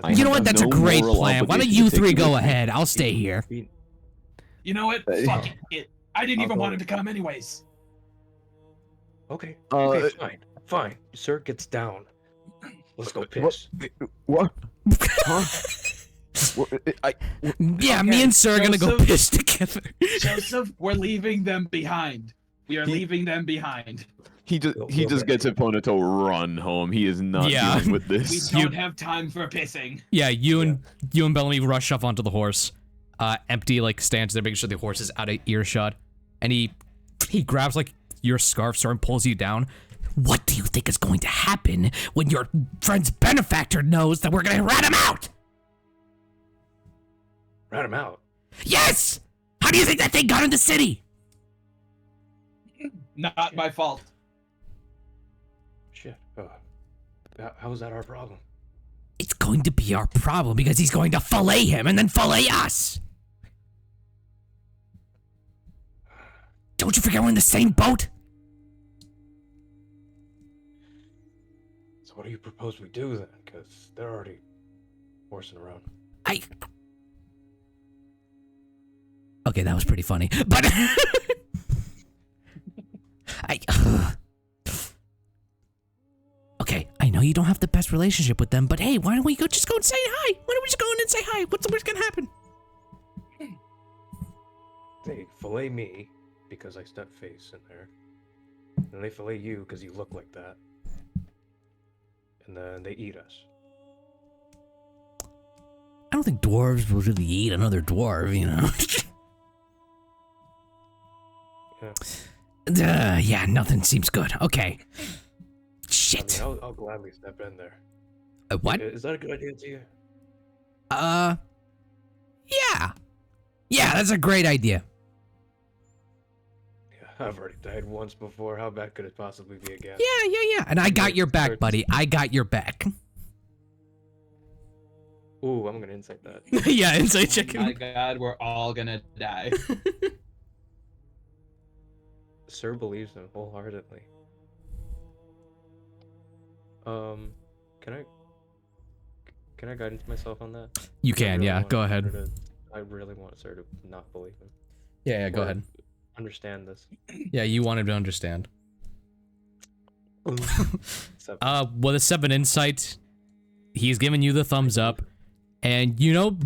I You know have what? That's a no great moral plan. Why don't obligation you to take three you go with me. ahead? I'll stay here. You know what? Fuck it. I didn't I'll even go. want him to come anyways. Okay. Uh, Okay, fine. Sir gets down. Let's go piss. What? Huh? Yeah, me Okay, and Sir are gonna go Joseph. piss together. Joseph, we're leaving them behind. We are leaving them behind. He just Go gets Epona to run home. He is not Yeah. dealing with We this. don't have time for pissing. Yeah, you and Bellamy rush up onto the horse. Empty like stands there, making sure the horse is out of earshot, and he grabs like your scarf, Sir, and pulls you down. What do you think is going to happen when your friend's benefactor knows that we're gonna rat him out? Rat him out. Yes! How do you think that thing got in the city? Not my fault. Shit. How is that our problem? It's going to be our problem because he's going to fillet him and then fillet us. Don't you figure we're in the same boat? So what do you propose we do then? Because they're already horsing around. Okay, that was pretty funny, but okay, I know you don't have the best relationship with them, but hey, why don't we just go and say hi? Why don't we just go in and say hi? What's gonna happen? They fillet me because I step face in there. And they fillet you because you look like that. And then they eat us. I don't think dwarves will really eat another dwarf, you know. Yeah, nothing seems good. Okay. Shit. I mean, I'll gladly step in there. What? Is that a good idea to you? Yeah. Yeah, that's a great idea. Yeah, I've already died once before. How bad could it possibly be again? Yeah. And I got your back, buddy. I got your back. Ooh, I'm gonna insight that. Yeah, insight check. Oh my god, we're all gonna die. Sir believes him wholeheartedly. Can I guidance myself on that? You I can, really yeah. want Go Sir ahead. I really want Sir to not believe him. Yeah, go Or ahead. Understand this. Yeah, you want him to understand. 7. With a 7 insight, he's giving you the thumbs up, and you know,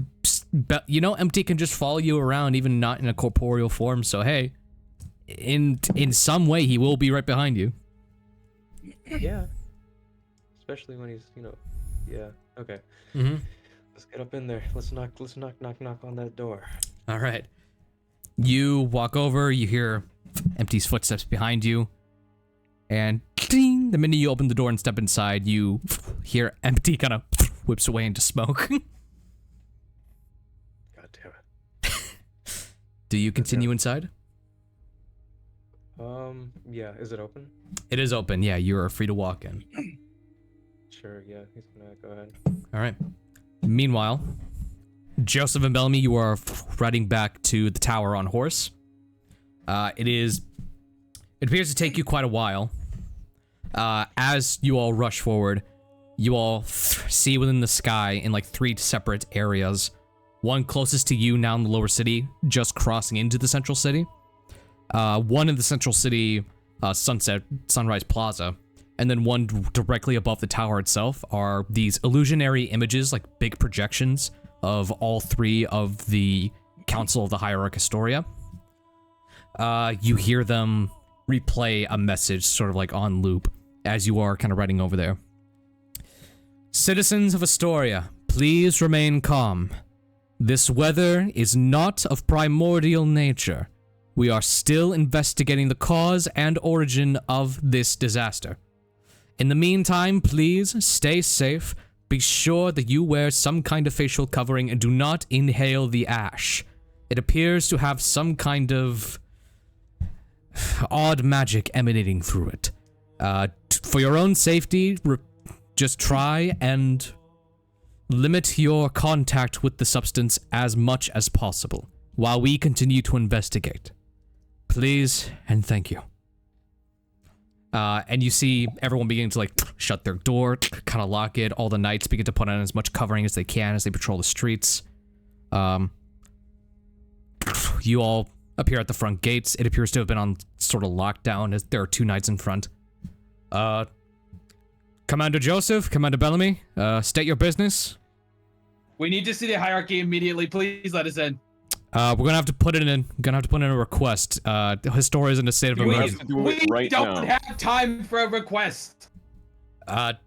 Empty can just follow you around, even not in a corporeal form. So hey, in some way, he will be right behind you. Yeah. Especially when he's, yeah. Okay. Mm-hmm. Let's get up in there. Let's knock on that door. All right. You walk over. You hear Empty's footsteps behind you, and ding, the minute you open the door and step inside, you hear Empty kind of whips away into smoke. God damn it. Do you continue inside? Yeah. Is it open? It is open. Yeah, you are free to walk in. Sure, yeah, he's gonna go ahead. All right. Meanwhile, Joseph and Bellamy, you are riding back to the tower on horse. It appears to take you quite a while. As you all rush forward, you all see within the sky in like 3 separate areas. One closest to you now in the lower city, just crossing into the central city. One in the central city, Sunrise Plaza. And then one directly above the tower itself are these illusionary images, like big projections of all 3 of the Council of the Hierarch Historia. You hear them replay a message sort of like on loop as you are kind of riding over there. Citizens of Astoria, please remain calm. This weather is not of primordial nature. We are still investigating the cause and origin of this disaster. In the meantime, please stay safe. Be sure that you wear some kind of facial covering and do not inhale the ash. It appears to have some kind of odd magic emanating through it. For your own safety, just try and limit your contact with the substance as much as possible while we continue to investigate. Please and thank you. And you see everyone beginning to like shut their door, kind of lock it. All the knights begin to put on as much covering as they can as they patrol the streets. You all appear at the front gates. It appears to have been on sort of lockdown as there are 2 knights in front. Commander Joseph, Commander Bellamy, state your business. We need to see the hierarchy immediately. Please let us in. We're gonna have to put it in. Gonna have to put in a request. Historia is in a state of emergency. We don't have time for a request.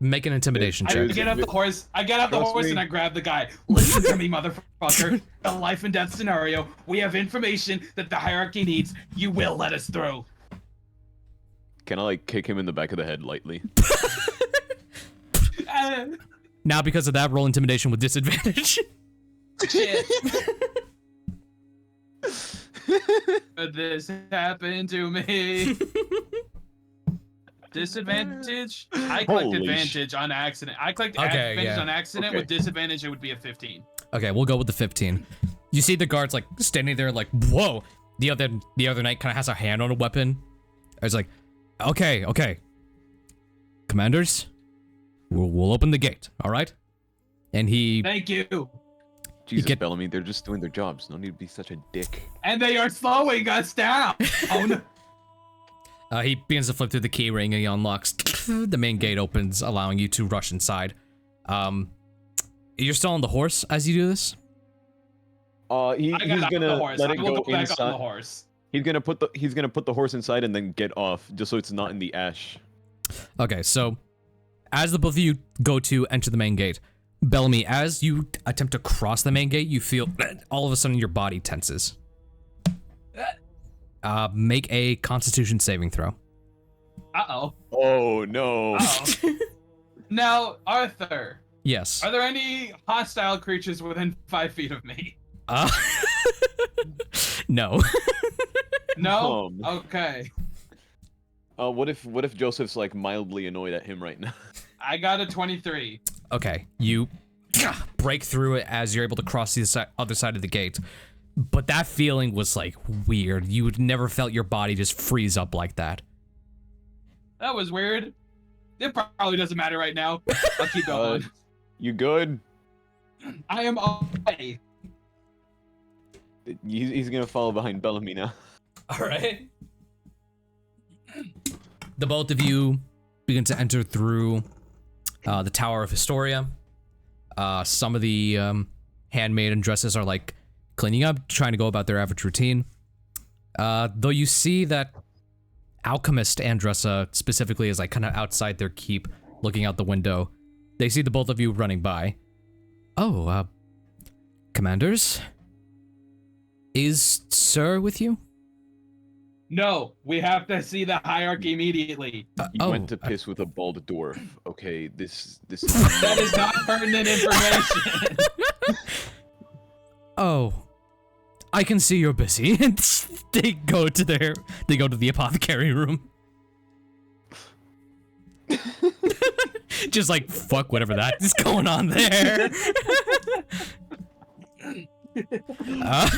Make an intimidation check. I get off the horse. I get off the horse and I grab the guy. Listen to me, motherfucker. A life and death scenario. We have information that the hierarchy needs. You will let us through. Can I like kick him in the back of the head lightly? Now, because of that, roll intimidation with disadvantage. Shit. Could this happen to me? Disadvantage? I clicked advantage on accident. I clicked advantage on accident. With disadvantage, it would be a 15. Okay, we'll go with the 15. You see the guards like standing there like, whoa. The other knight kind of has a hand on a weapon. It's like, okay. Commanders, we'll open the gate, all right? And he... Thank you. Jesus, Bellamy, they're just doing their jobs. No need to be such a dick. And they are slowing us down. He begins to flip through the key ring and he unlocks. The main gate opens, allowing you to rush inside. You're still on the horse as you do this? He's gonna let it go inside. On the horse. He's gonna put the horse inside and then get off, just so it's not in the ash. Okay, so as the both of you go to enter the main gate, Bellamy, as you attempt to cross the main gate, you feel all of a sudden your body tenses. Make a Constitution saving throw. Uh-oh. Oh, no. Uh-oh. Now, Arthur. Yes. Are there any hostile creatures within 5 feet of me? No. No? Okay. What if Joseph's like mildly annoyed at him right now? I got a 23. Okay, you break through it as you're able to cross the other side of the gate. But that feeling was like weird. You had never felt your body just freeze up like that. That was weird. It probably doesn't matter right now. I'll keep going. You good? I am okay. He's gonna follow behind Bellamy now. Alright. The both of you begin to enter through the Tower of Historia. Some of the handmaiden dresses are like cleaning up, trying to go about their average routine. Though you see that Alchemist Andressa specifically is like kind of outside their keep, looking out the window. They see the both of you running by. Oh, Commanders? Is Sir with you? No, we have to see the hierarchy immediately. You went to piss with a bald dwarf. Okay, this is... That is not pertinent information. Oh, I can see you're busy. They go to the apothecary room. Just like, fuck whatever that is going on there. uh,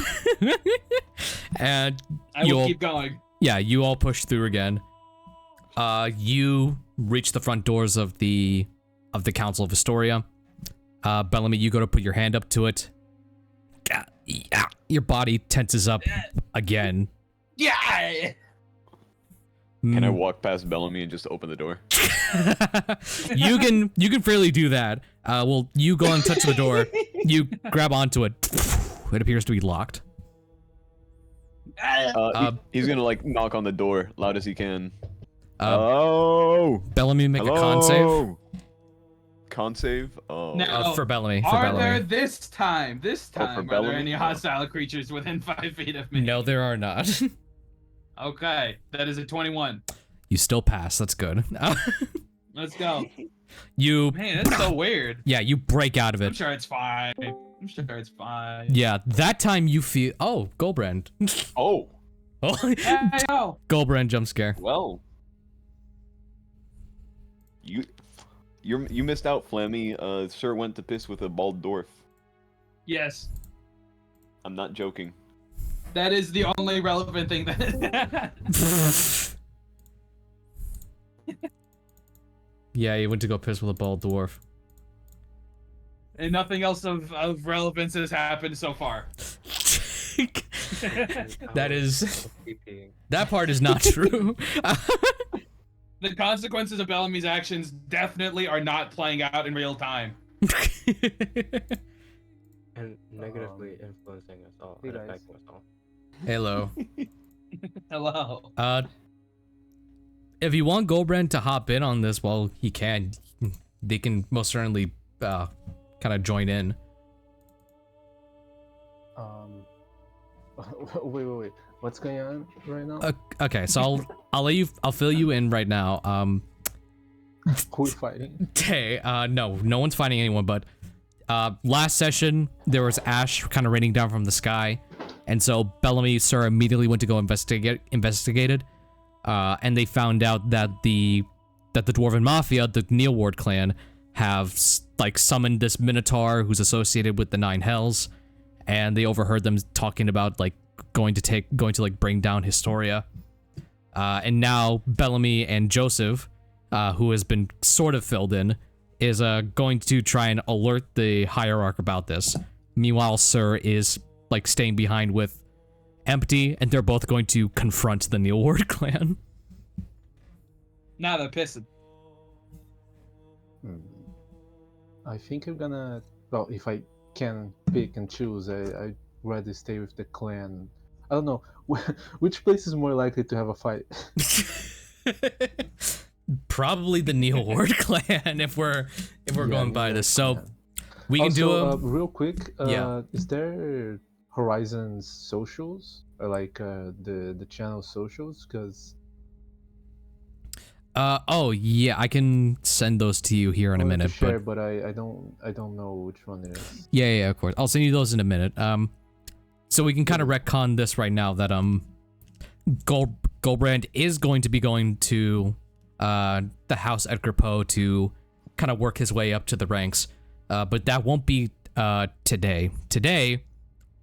and I will keep going. yeah, you all push through again. You reach the front doors of the Council of Historia. Bellamy, you go to put your hand up to it. Yeah, your body tenses up again. Yeah. Can I walk past Bellamy and just open the door? You can freely do that. Well, you go and touch the door. You grab onto it. It appears to be locked. He's gonna like knock on the door loud as he can. Bellamy, make a con save. Con save? Oh. Now, For Bellamy. Are there this time, for are there Bellamy? any No. hostile creatures within 5 feet of me? No, there are not. Okay, that is a 21. You still pass. That's good. Let's go. You. Man, that's so weird. Yeah, you break out of I'm it. sure it's fine. I'm sure it's fine. Yeah, that time you feel. Oh, Gulbrand. Oh. Oh, Hey, yo. Gulbrand jump scare. Well. You missed out, Flammy. Sir went to piss with a bald dwarf. Yes, I'm not joking. that is the only relevant thing that. Yeah, you went to go piss with a bald dwarf. And nothing else of relevance has happened so far. That is. Peeing. That part is not true. The consequences of Bellamy's actions definitely are not playing out in real time. And negatively influencing us all Hey, and guys. affecting us all. Hello. Hello. If you want Gulbrand to hop in on this, well, he can. They can most certainly kind of join in. Wait. What's going on right now? Okay, so I'll fill you in right now. Who's fighting? Hey, no one's fighting anyone, but last session there was ash kind of raining down from the sky, and so Bellamy Sir immediately went to go investigated, and they found out that the Dwarven Mafia, the Neyland clan, have like summoned this Minotaur who's associated with the Nine Hells, and they overheard them talking about like going to like bring down Historia, and now Bellamy and Joseph, who has been sort of filled in, is going to try and alert the hierarch about this. Meanwhile, Sir is like staying behind with Empty, and they're both going to confront the Neyland clan. Now they're pissing. I think I'm gonna. Well, if I can pick and choose, I'd rather stay with the clan. I don't know which place is more likely to have a fight. Probably the Neyland clan if we're going by this. So we can also, do real quick. Yeah. Is there Horizon's socials or like the channel socials? Because oh yeah, I can send those to you here in a minute. share, But but I don't know which one it is. yeah, of course. I'll send you those in a minute. So we can kind of retcon this right now that Gulbrand is going to be going to the House Edgar Poe to kind of work his way up to the ranks. But that won't be today. Today,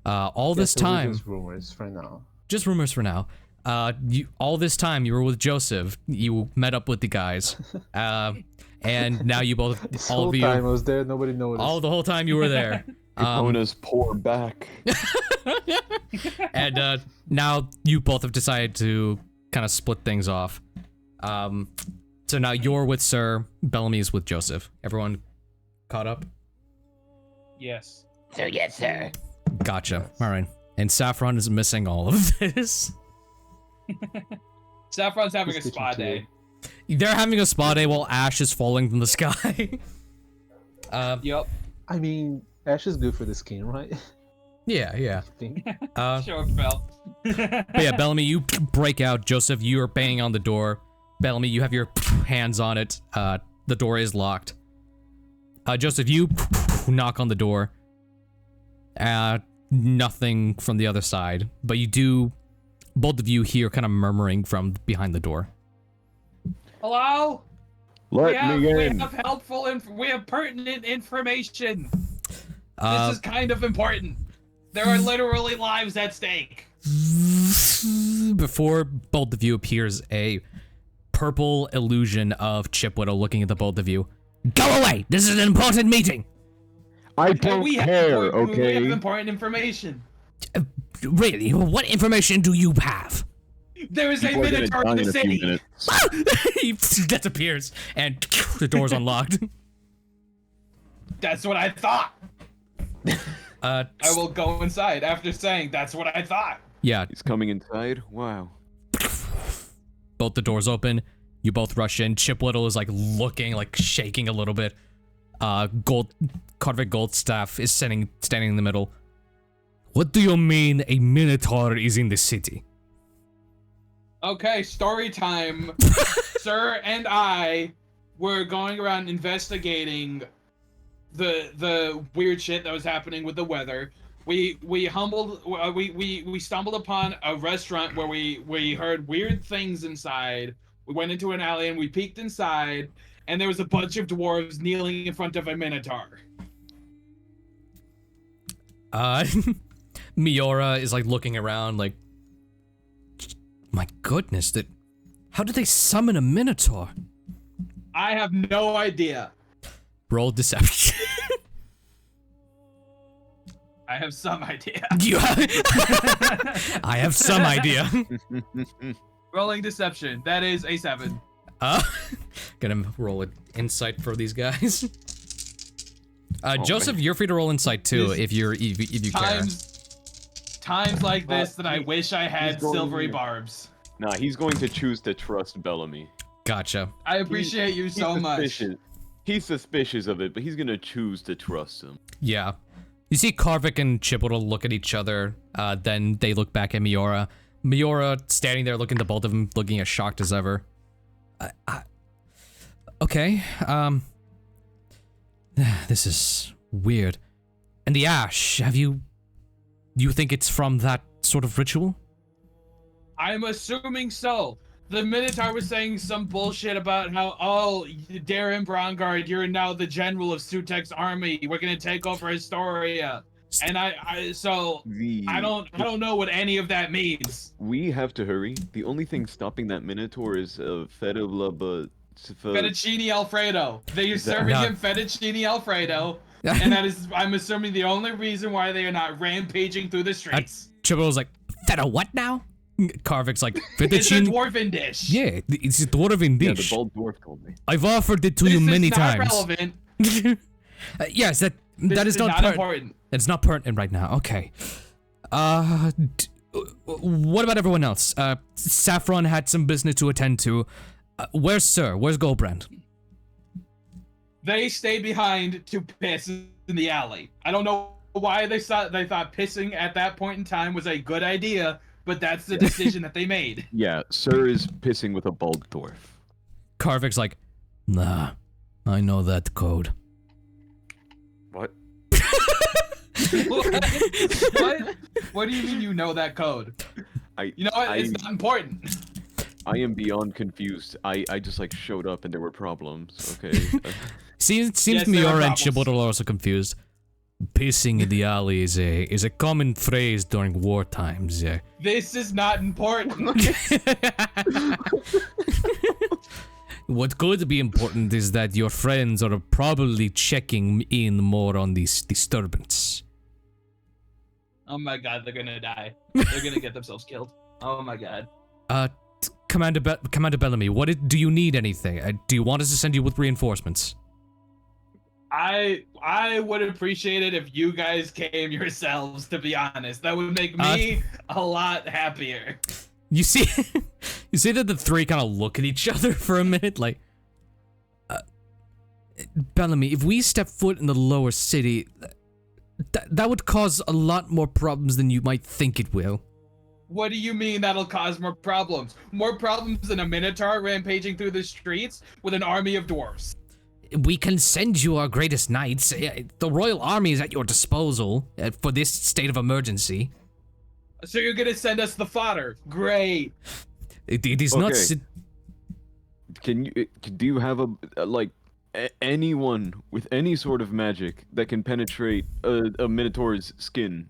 all this time, Just rumors for now. just rumors for now. All this time you were with Joseph. You met up with the guys, and now you both, This all whole of you, time I was there, nobody noticed. the whole time you were there. Epona's poor back. And now you both have decided to kind of split things off. So now you're with Sir, Bellamy's with Joseph. Everyone caught up? Yes. So yes, sir. Gotcha. All right. And Saffron is missing all of this. Saffron's having a Just spa stitching day. They're having a spa day while ash is falling from the sky. Yup. I mean, Ash is good for the skin, right? Yeah. I think. Sure, Phil. But yeah, Bellamy, you break out. Joseph, you are banging on the door. Bellamy, you have your hands on it. The door is locked. Joseph, you knock on the door. Nothing from the other side, but you do, both of you hear kind of murmuring from behind the door. Hello? Let me we in. have we have pertinent information. Uh, This is kind of important. There are literally lives at stake. Before both of you appears a purple illusion of Chipwiddle looking at the both of you. Go away! This is an important meeting! I don't care, We have okay? important information. Really? What information do you have? There is a People are gonna minotaur die in the in a few city. minutes. He disappears, and the door's unlocked. That's what I thought. I I will go inside after saying that's what I thought. Yeah, He's coming inside? Wow. both the doors open. You both rush in. Chipwiddle is like looking, like shaking a little bit. Carved Goldstaff is standing in the middle. What do you mean a minotaur is in the city? Okay, story time. Sir and I were going around investigating the weird shit that was happening with the weather. We stumbled upon a restaurant where we heard weird things inside. We went into an alley and we peeked inside, and there was a bunch of dwarves kneeling in front of a minotaur. Miora is like looking around like, my goodness, how did they summon a minotaur? I have no idea. Roll deception. I have some idea. I have some idea. Rolling deception. That is a 7. Gonna roll an insight for these guys. Joseph, you're free to roll insight too if you care. Times like this that I wish I had going silvery here. barbs. Nah, he's going to choose to trust Bellamy. Gotcha. I appreciate you so much. He's suspicious of it, but he's gonna choose to trust him. Yeah. You see Karvik and Chipwiddle look at each other, then they look back at Miora. Miora standing there looking at the both of them, looking as shocked as ever. Okay, this is weird. And the ash, do you think it's from that sort of ritual? I'm assuming so. The Minotaur was saying some bullshit about how, oh, Darren Brongard, you're now the general of Sutek's army. We're gonna take over Historia. And I don't know what any of that means. We have to hurry. The only thing stopping that Minotaur is Fettuccine Alfredo. They're serving him fettuccine Alfredo. And that is, I'm assuming, the only reason why they are not rampaging through the streets. Chipwiddle's like, feta what now? Karvik's like, It's a fettuccine. dwarven dish. Yeah, it's a dwarven Yeah, the dish. bald dwarf told me. I've offered it to you many This is not times. relevant. Yes, that This is not important. It's not pertinent right now. Okay. What about everyone else? Saffron had some business to attend to. Where's Sir? Where's Gulbrand? They stay behind to piss in the alley. I don't know why they thought pissing at that point in time was a good idea, but that's the decision that they made. Yeah, Sir is pissing with a bald dwarf. Karvik's like, nah, I know that code. What? What? What do you mean you know that code? You know what? It's not important. I am beyond confused. I just like showed up and there were problems. Okay. Seems Yes, there are Miora and problems. Chipwiddle are also confused. Pissing in the alley is a common phrase during war times. Yeah. This is not important. What could be important is that your friends are probably checking in more on this disturbance. Oh my god, they're gonna die. They're gonna get themselves killed. Oh my god. Commander Bellamy, do you need anything? Do you want us to send you with reinforcements? I would appreciate it if you guys came yourselves, to be honest. That would make me a lot happier. You see, you see that the three kind of look at each other for a minute, like, Bellamy, if we step foot in the lower city, that would cause a lot more problems than you might think it will. What do you mean that'll cause more problems? More problems than a Minotaur rampaging through the streets with an army of dwarves. We can send you our greatest knights. The royal army is at your disposal for this state of emergency. So you're gonna send us the fodder? Great. It is Okay. not. Do you have anyone with any sort of magic that can penetrate a minotaur's skin,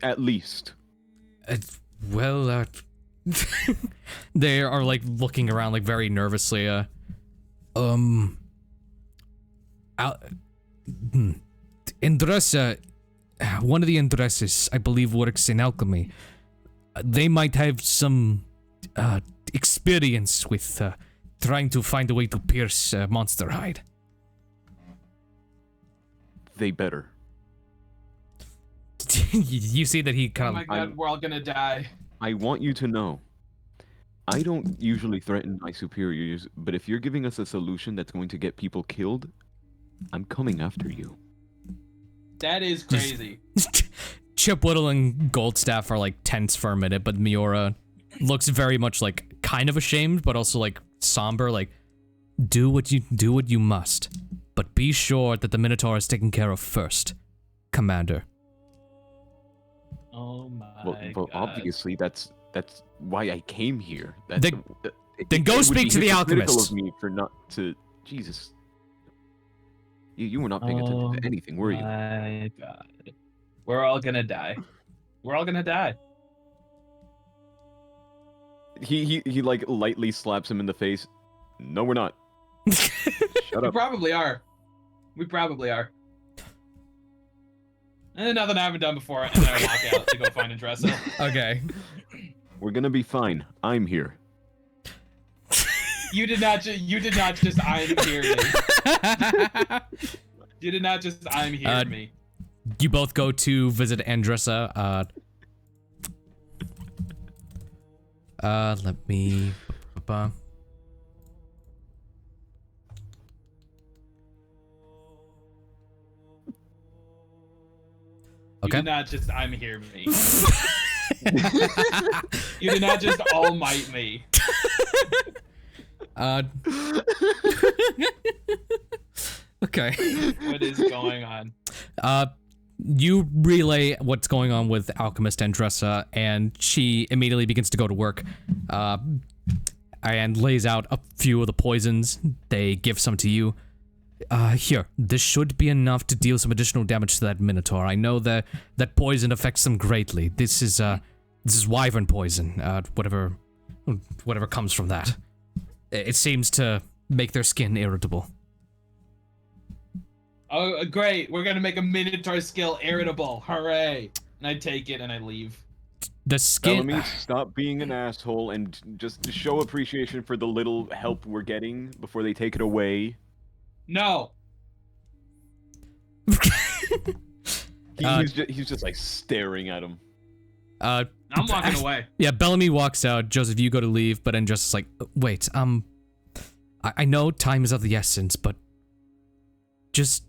at least? Well, they are like looking around like very nervously. Andressa, one of the Andresses, I believe, works in alchemy. They might have some experience with trying to find a way to pierce monster hide. They better. You see that he Oh kind my of. god, we're all gonna die. I want you to know, I don't usually threaten my superiors, but if you're giving us a solution that's going to get people killed, I'm coming after you. That is crazy. Chipwhittle and Goldstaff are like tense for a minute, but Miura looks very much like kind of ashamed, but also like somber. Like, do what you must, but be sure that the Minotaur is taken care of first, Commander. Oh my Well, god. obviously that's why I came here. Then go it would speak be to the hypocritical alchemist. Of me for not to, Jesus. You were not paying attention to anything, were you? My god. We're all gonna die. We're all gonna die. He like lightly slaps him in the face. No, we're not. Shut We up. probably are. We probably are. And nothing I haven't done before, and then I walk out to go find Andressa. Okay. We're gonna be fine. I'm here. You did not just I'm here me. You did not just I'm here me. You both go to visit Andressa. Let me. You Okay. did not just I'm here me. You did not just all might me. Okay. What is going on? You relay what's going on with Alchemist Andressa, and she immediately begins to go to work, and lays out a few of the poisons. They give some to you. Here, this should be enough to deal some additional damage to that Minotaur. I know that poison affects them greatly. This is wyvern poison, whatever comes from that. It seems to make their skin irritable. Oh, great. We're going to make a Minotaur skill irritable. Hooray. And I take it and I leave. The skin... Bellamy, stop being an asshole and just show appreciation for the little help we're getting before they take it away. No. He's just like staring at him. I'm walking away. Yeah, Bellamy walks out. Joseph, you go to leave, but then just like, wait, I know time is of the essence, but just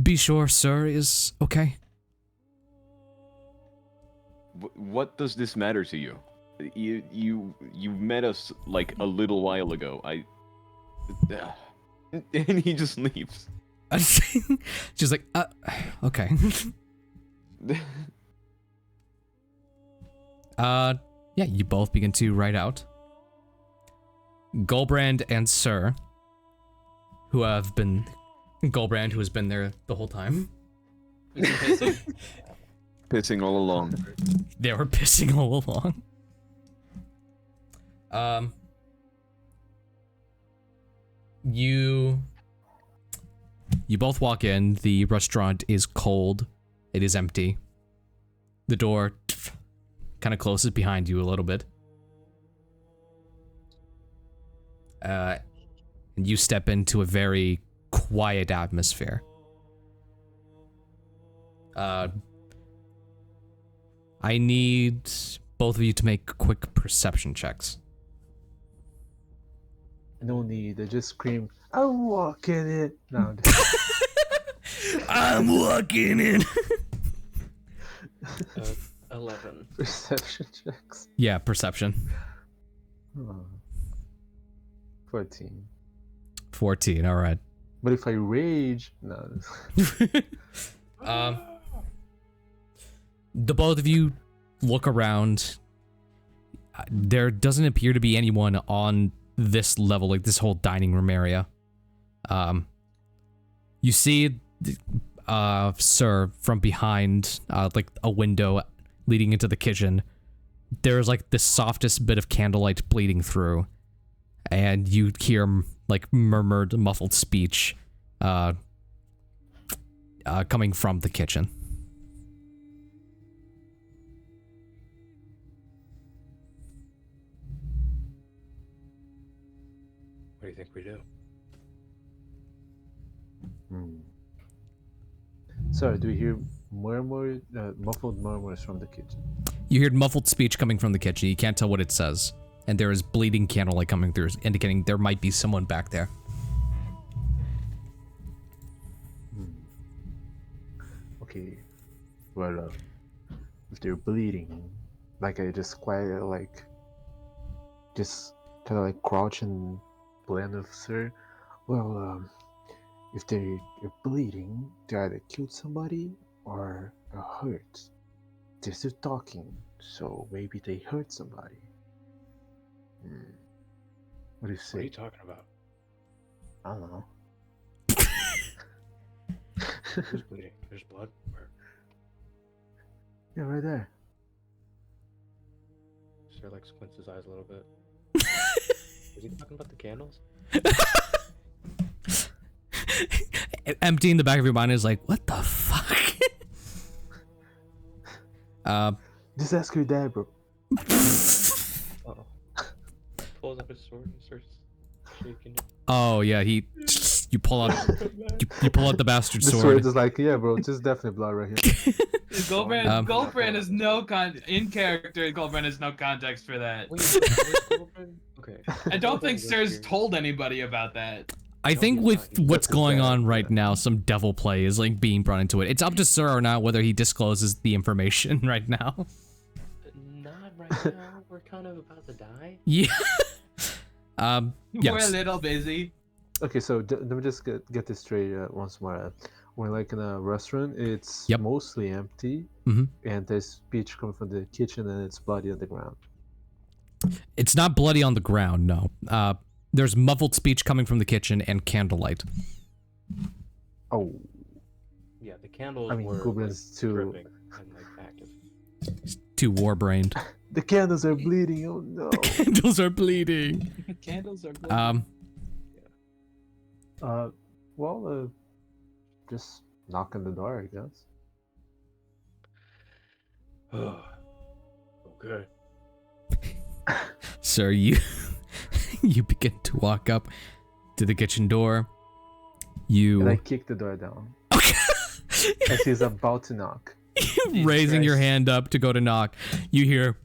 be sure Sir is okay. What does this matter to you? You met us like a little while ago. And he just leaves. She's like, okay. Yeah, you both begin to write out. Gulbrand and Sir, who has been there the whole time. Pissing all along. They were pissing all along. You both walk in. The restaurant is cold. It is empty. The door kind of closes behind you a little bit. And you step into a very quiet atmosphere. I need both of you to make quick perception checks. No need. I just scream, I'm walking it. No, I'm walking in. 11. perception checks. Yeah, perception. Oh. 14. 14, all right. But if I rage, no. The both of you look around. There doesn't appear to be anyone on this level, like this whole dining room area. You see, sir, from behind, like a window leading into the kitchen, there's like the softest bit of candlelight bleeding through, and you hear like murmured, muffled speech, coming from the kitchen. What do you think we do? Sorry, do we hear muffled murmurs from the kitchen? You hear muffled speech coming from the kitchen. You can't tell what it says. And there is bleeding candlelight coming through, indicating there might be someone back there. Okay. Well, if they're bleeding, like I just quietly, like, just kind of like crouch and blend with sir. Well, if they're bleeding, they either killed somebody or are hurt. They're still talking, so maybe they hurt somebody. What do you say? What are you talking about? I don't know. Who's bleeding? There's blood? Where? Yeah, right there. Sir like squints his eyes a little bit. Is he talking about the candles? Empty in the back of your mind is like, what the fuck? Just ask your dad, bro. Uh-oh. Pulls up his sword and starts shaking it. Oh yeah, you pull out the bastard The sword. sword is like, yeah, bro, just definitely blood right here. Gulbrand has no in character. Gulbrand has no context for that. Okay. I don't think Sir's told anybody about that. I think with what's going on right now, some devil play is like being brought into it. It's up to Sir or not whether he discloses the information right now. Not right now. We're kind of about to die. Yeah. We're a Yes. little busy. Okay, so let me just get this straight once more. We're like in a restaurant. It's Yep. mostly empty, Mhm. and there's speech coming from the kitchen, and it's bloody on the ground. It's not bloody on the ground, no. There's muffled speech coming from the kitchen and candlelight. Oh, Yeah, the candles I mean, were Gulbrand's like, too. dripping and like active. Too war-brained. The candles are bleeding. Oh no. The candles are bleeding. Candles are. Well, just knock on the door, I guess. Okay. Sir, you begin to walk up to the kitchen door. And I You kick the door down as he's about to knock. raising your hand up to go to knock. You hear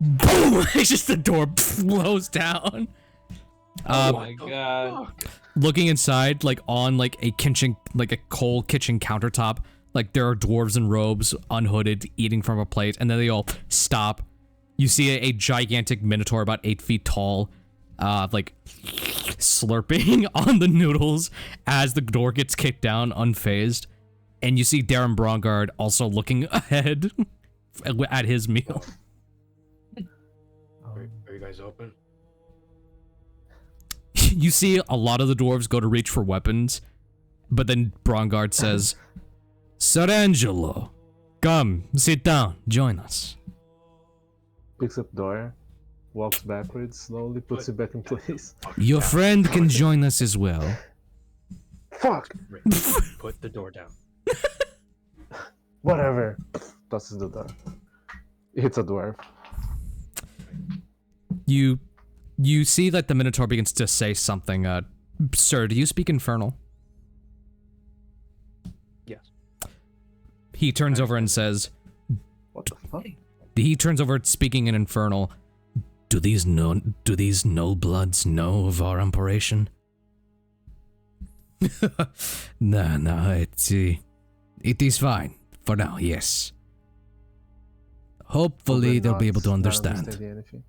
boom! It's just the door blows down. Oh my god. Looking inside, like on like a kitchen, like a cold kitchen countertop, like there are dwarves in robes, unhooded, eating from a plate, and then they all stop. You see a gigantic minotaur about 8 feet tall, like slurping on the noodles as the door gets kicked down, unfazed. And you see Darren Brongard also looking ahead at his meal. Are you guys open? You see a lot of the dwarves go to reach for weapons, but then Brongard says, Serangelo, come, sit down, join us. Picks up door, walks backwards slowly, puts it back in place. Your friend can join us as well. Fuck! Rick, put the door down. Whatever. Tosses the door. Hits a dwarf. You see that the Minotaur begins to say something. Sir, do you speak Infernal? Yes. He turns over and says, What the fuck? he turns over speaking in Infernal. Do these null bloods know of our operation? No, it is fine. For now, yes. Hopefully they'll be able to understand. Anything.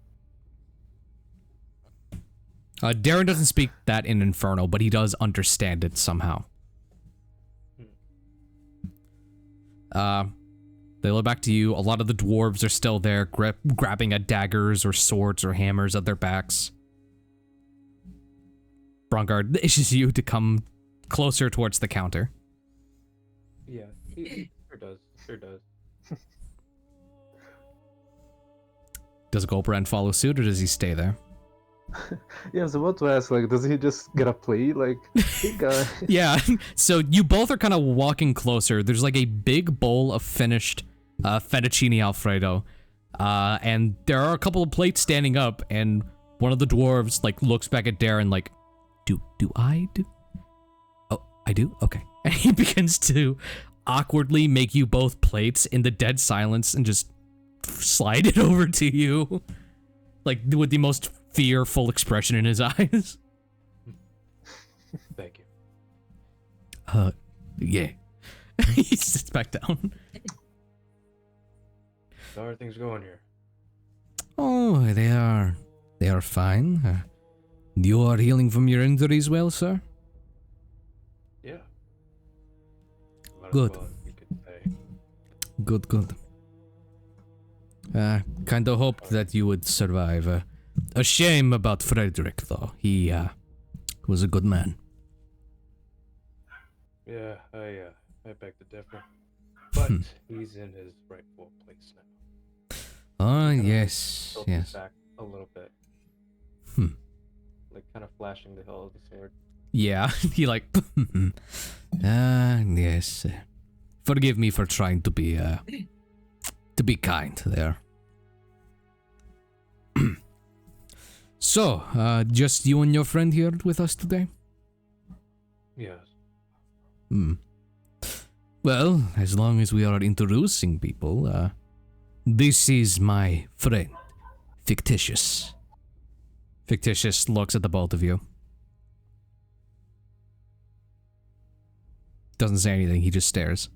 Darren doesn't speak that in Infernal, but he does understand it somehow. They look back to you. A lot of the dwarves are still there, grabbing at daggers or swords or hammers at their backs. Brongard issues you to come closer towards the counter. Yeah, he sure does. Sure does. Does Gulbrand follow suit, or does he stay there? Yeah, I was about to ask, like, does he just get a plate? Like, hey guy. Yeah, so you both are kind of walking closer. There's like a big bowl of finished fettuccine Alfredo, and there are a couple of plates standing up, and one of the dwarves like looks back at Darren like, do I do? Oh, I do? Okay. And he begins to awkwardly make you both plates in the dead silence and just slide it over to you, like with the most fearful expression in his eyes. Thank you. Yeah. He sits back down. How are things going here? Oh, they are fine. You are healing from your injuries well, sir? Yeah. Might as Good. well, you could say. Good. Kinda hoped that you would survive. A shame about Frederick, though. He, was a good man. Yeah, I beg to differ. But he's in his rightful place now. Oh, Kinda yes, tilted yes. back a little bit. Like kind of flashing the hilt of the sword. Yeah, he like, yes. Forgive me for trying to be kind there. So, just you and your friend here with us today? Yes. Well, as long as we are introducing people, this is my friend, Fictitious. Fictitious looks at the both of you. Doesn't say anything, he just stares.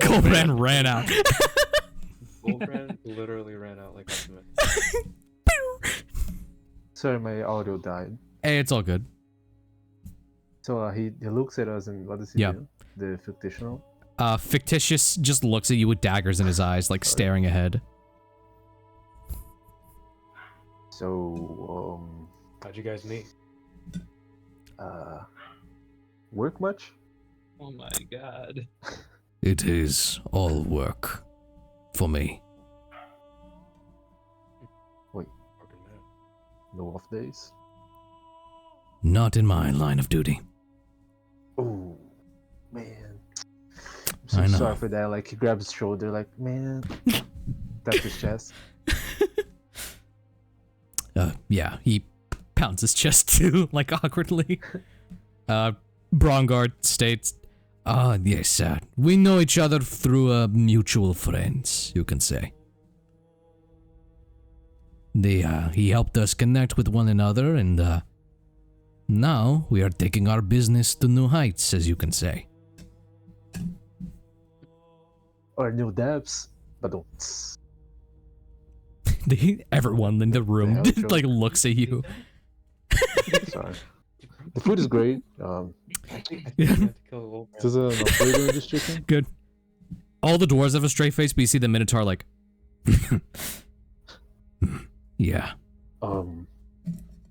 Gulbrand ran out. Gulbrand literally ran out like a minute. Sorry, my audio died. Hey, it's all good. So he looks at us and what does he Yeah. do? The fictional? Fictitious just looks at you with daggers in his eyes, like staring ahead. So, How'd you guys meet? work much? Oh my god. It is all work for me. Working man. No off days? Not in my line of duty. Oh, man. I'm so I know. sorry for that. Like, he grabs his shoulder, like, man. Taps his chest. Yeah, he pounds his chest too, like awkwardly. Brongard states, yes, we know each other through mutual friends, you can say. He helped us connect with one another, and now we are taking our business to new heights, as you can say. Or new depths, but don't. Everyone in the room The hell, like looks at you. Sorry. The food is great. I think you have to kill Gulbrand. There's an Alfredo in this chicken. Good. All the dwarves have a straight face, but you see the Minotaur like, yeah.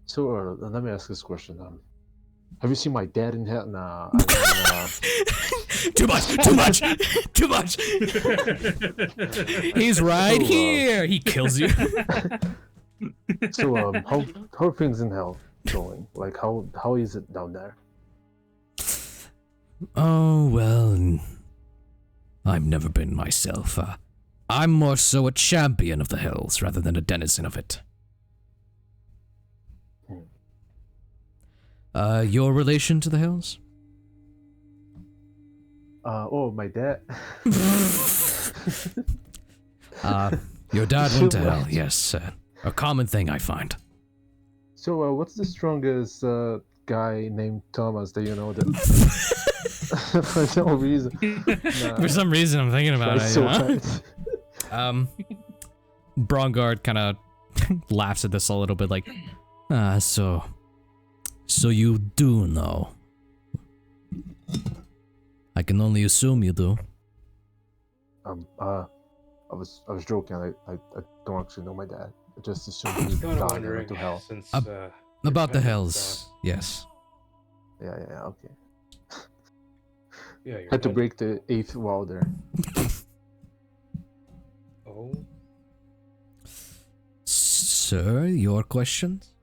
So let me ask this question. Have you seen my dad in hell? Nah. Too much. He's right here. He kills you. So how are things in hell going? Like how is it down there? Oh, well, I've never been myself. I'm more so a champion of the hills rather than a denizen of it. Your relation to the hills? Oh, my dad. Your dad went to hell, yes. A common thing I find. So what's the strongest guy named Thomas that you know that? For no reason. Nah, For some reason, I'm thinking about it. tries so Yeah? hard. Brongard kind of laughs at this a little bit, like, so you do know. I can only assume you do. I was joking. I don't actually know my dad. just assumed he Got died and wondering went to hell. since Up- your About the pendant's hells, yes. Yeah, okay. yeah, your Had to head. break the 8th wall there. Oh, Sir, your questions?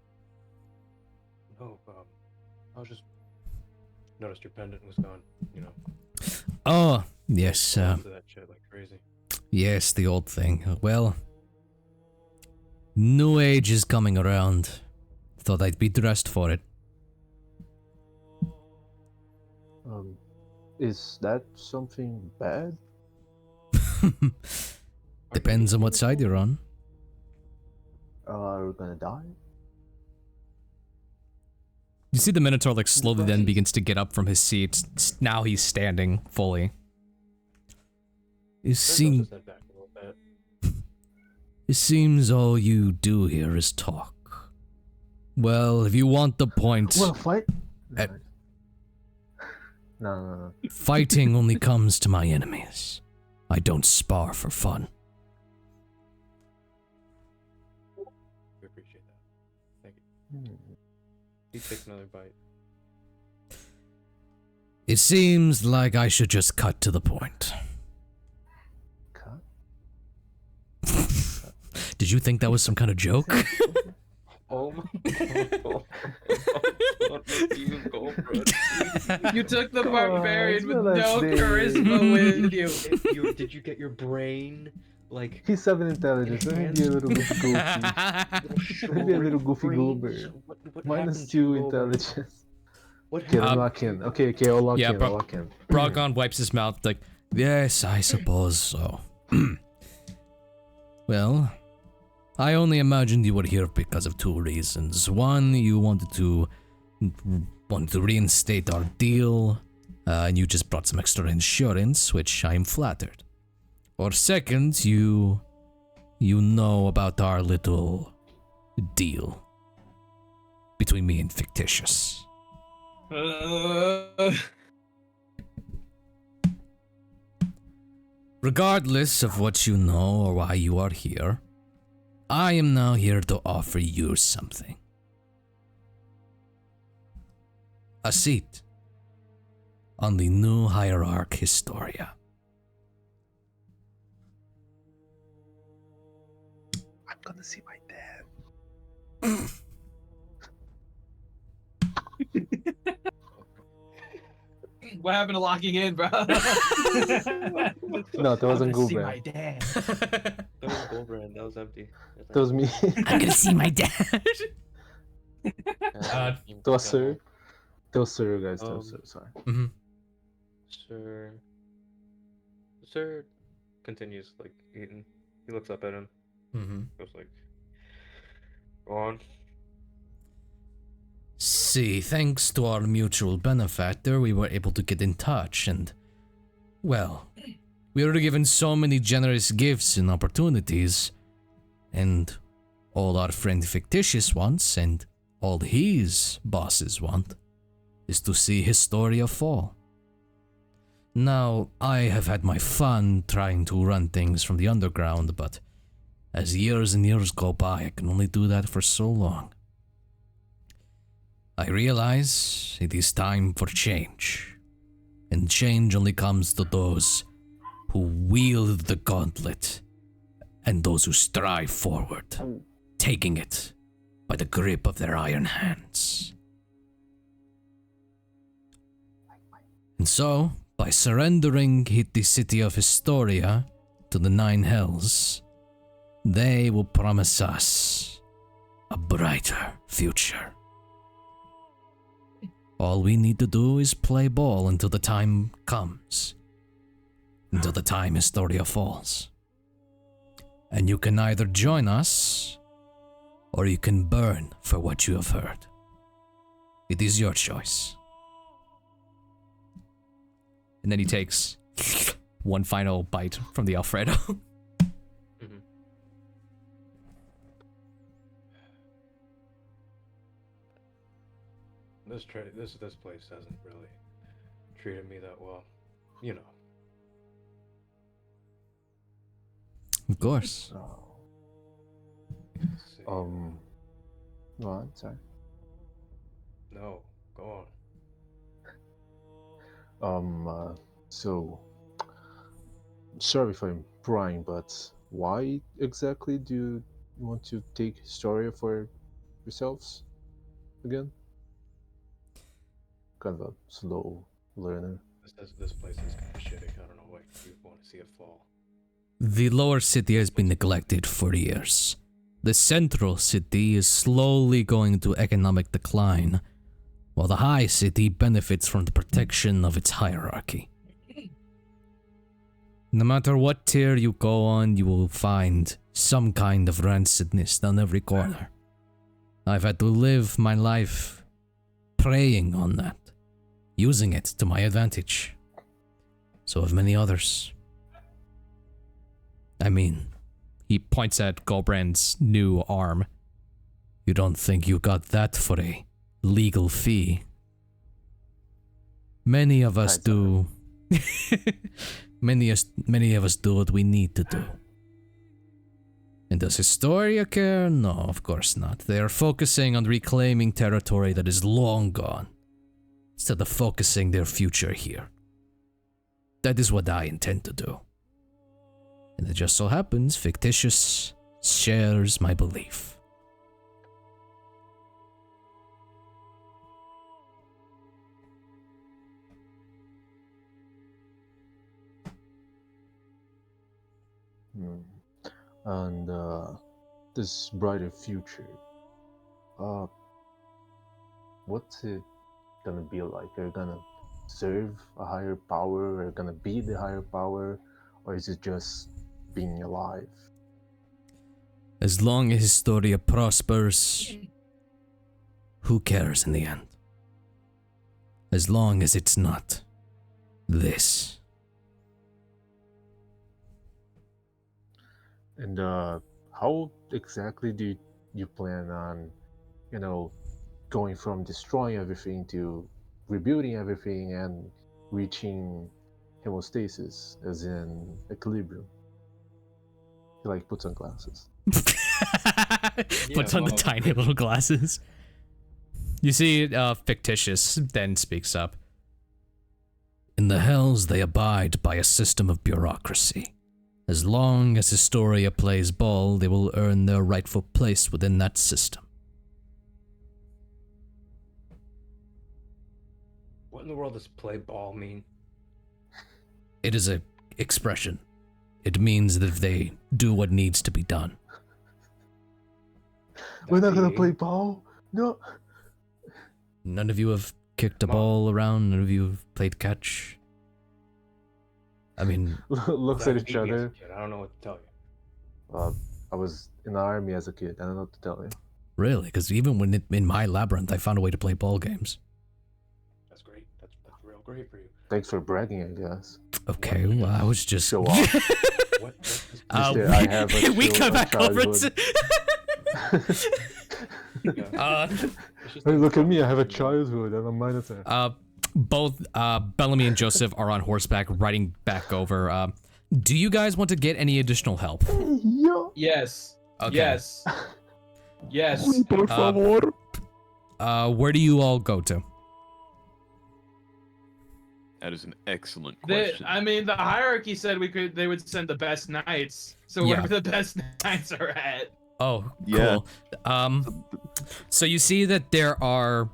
no, I was just noticed your pendant was gone. You know, Oh, yes, hold onto that shit like crazy. yes, the old thing. Well, new age is coming around. Thought I'd be dressed for it. Is that something bad? Depends on what side you're on. Are we gonna die? You see the Minotaur like slowly then begins to get up from his seat. Now he's standing fully. His head back a little bit. It seems all you do here is talk. Well, if you want the point, Well, fight. Eh. No. fighting only comes to my enemies. I don't spar for fun. We appreciate that. Thank you. Hmm. He takes another bite. It seems like I should just cut to the point. Cut? Did you think that was some kind of joke? Oh my god. You took the Come barbarian on, with it's no not charisma with you. Did you get your brain like He's 7 intelligence. Let me be a little bit goofy. Let me be a little goofy goober. Minus 2 intelligence. What Okay, let me happened? lock in. Okay, I'll lock yeah, in. bro- I'll lock in. Brogon wipes his mouth like, yes, I suppose so. Well, I only imagined you were here because of 2 reasons. One, you wanted to reinstate our deal, and you just brought some extra insurance, which I'm flattered. Or second, you know about our little deal between me and Fictitious. Regardless of what you know or why you are here, I am now here to offer you something. A seat on the new Hierarch Historia. I'm gonna see my dad. What happened to locking in, bro? No, that wasn't See my Gulbrand. dad. That was Gulbrand. That was empty. That was me. I'm gonna see my dad. That was Sir. That was Sir, guys. That was Sir. Sorry. Mm-hmm. Sir continues like eating. He looks up at him. Mm-hmm. Goes like, go on. See, thanks to our mutual benefactor, we were able to get in touch and, well, we were given so many generous gifts and opportunities, and all our friend Fictitious wants, and all his bosses want, is to see Historia fall. Now, I have had my fun trying to run things from the underground, but as years and years go by, I can only do that for so long. I realize it is time for change, and change only comes to those who wield the gauntlet and those who strive forward, taking it by the grip of their iron hands. And so, by surrendering the city of Historia to the 9 Hells, they will promise us a brighter future. All we need to do is play ball until the time comes. Until the time Historia falls. And you can either join us, or you can burn for what you have heard. It is your choice. And then he takes one final bite from the Alfredo. Mm-hmm. This place hasn't really treated me that well, you know. Of course. Oh. Let's see. Go on, sorry. No, go on. So, sorry if I'm prying, but why exactly do you want to take Historia for yourselves again? Kind of a slow learner. This place is kind of shitty. I don't know why you want to see it fall. The lower city has been neglected for years. The central city is slowly going into economic decline, while the high city benefits from the protection of its hierarchy. No matter what tier you go on, you will find some kind of rancidness on every corner. I've had to live my life preying on that, using it to my advantage. So have many others. I mean, he points at Gulbrand's new arm. You don't think you got that for a legal fee? Many of us do. Many of us do what we need to do. And does Historia care? No, of course not. They are focusing on reclaiming territory that is long gone, instead of focusing their future here. That is what I intend to do. And it just so happens Fictitious shares my belief. And this brighter future, what's it gonna be like? Are you gonna serve a higher power? Are you gonna be the higher power? Or is it just being alive? As long as Historia prospers, who cares in the end? As long as it's not this. And how exactly do you plan on, going from destroying everything to rebuilding everything and reaching hemostasis, as in equilibrium? He puts on glasses. Puts on the tiny little glasses. You see, Fictitious then speaks up. In the Hells, they abide by a system of bureaucracy. As long as Historia plays ball, they will earn their rightful place within that system. What in the world does play ball mean? It is an expression. It means that they do what needs to be done. We're not gonna play ball? No. None of you have kicked a ball around? None of you have played catch? I mean... Looks at each other. I don't know what to tell you. I was in the army as a kid. I don't know what to tell you. Really? Because even when in my labyrinth, I found a way to play ball games. That's great. That's real great for you. Thanks for bragging, I guess. Okay, well, I was just... Show off. What I have a we come back over to... Hey, look at me, I have a childhood and a Minotaur. Both Bellamy and Joseph are on horseback riding back over. Do you guys want to get any additional help? Yes. Okay. Yes. Yes. Por favor. Where do you all go to? That is an excellent question. The hierarchy said they would send the best knights. So wherever the best knights are at. Oh, Yeah. cool. So you see that there are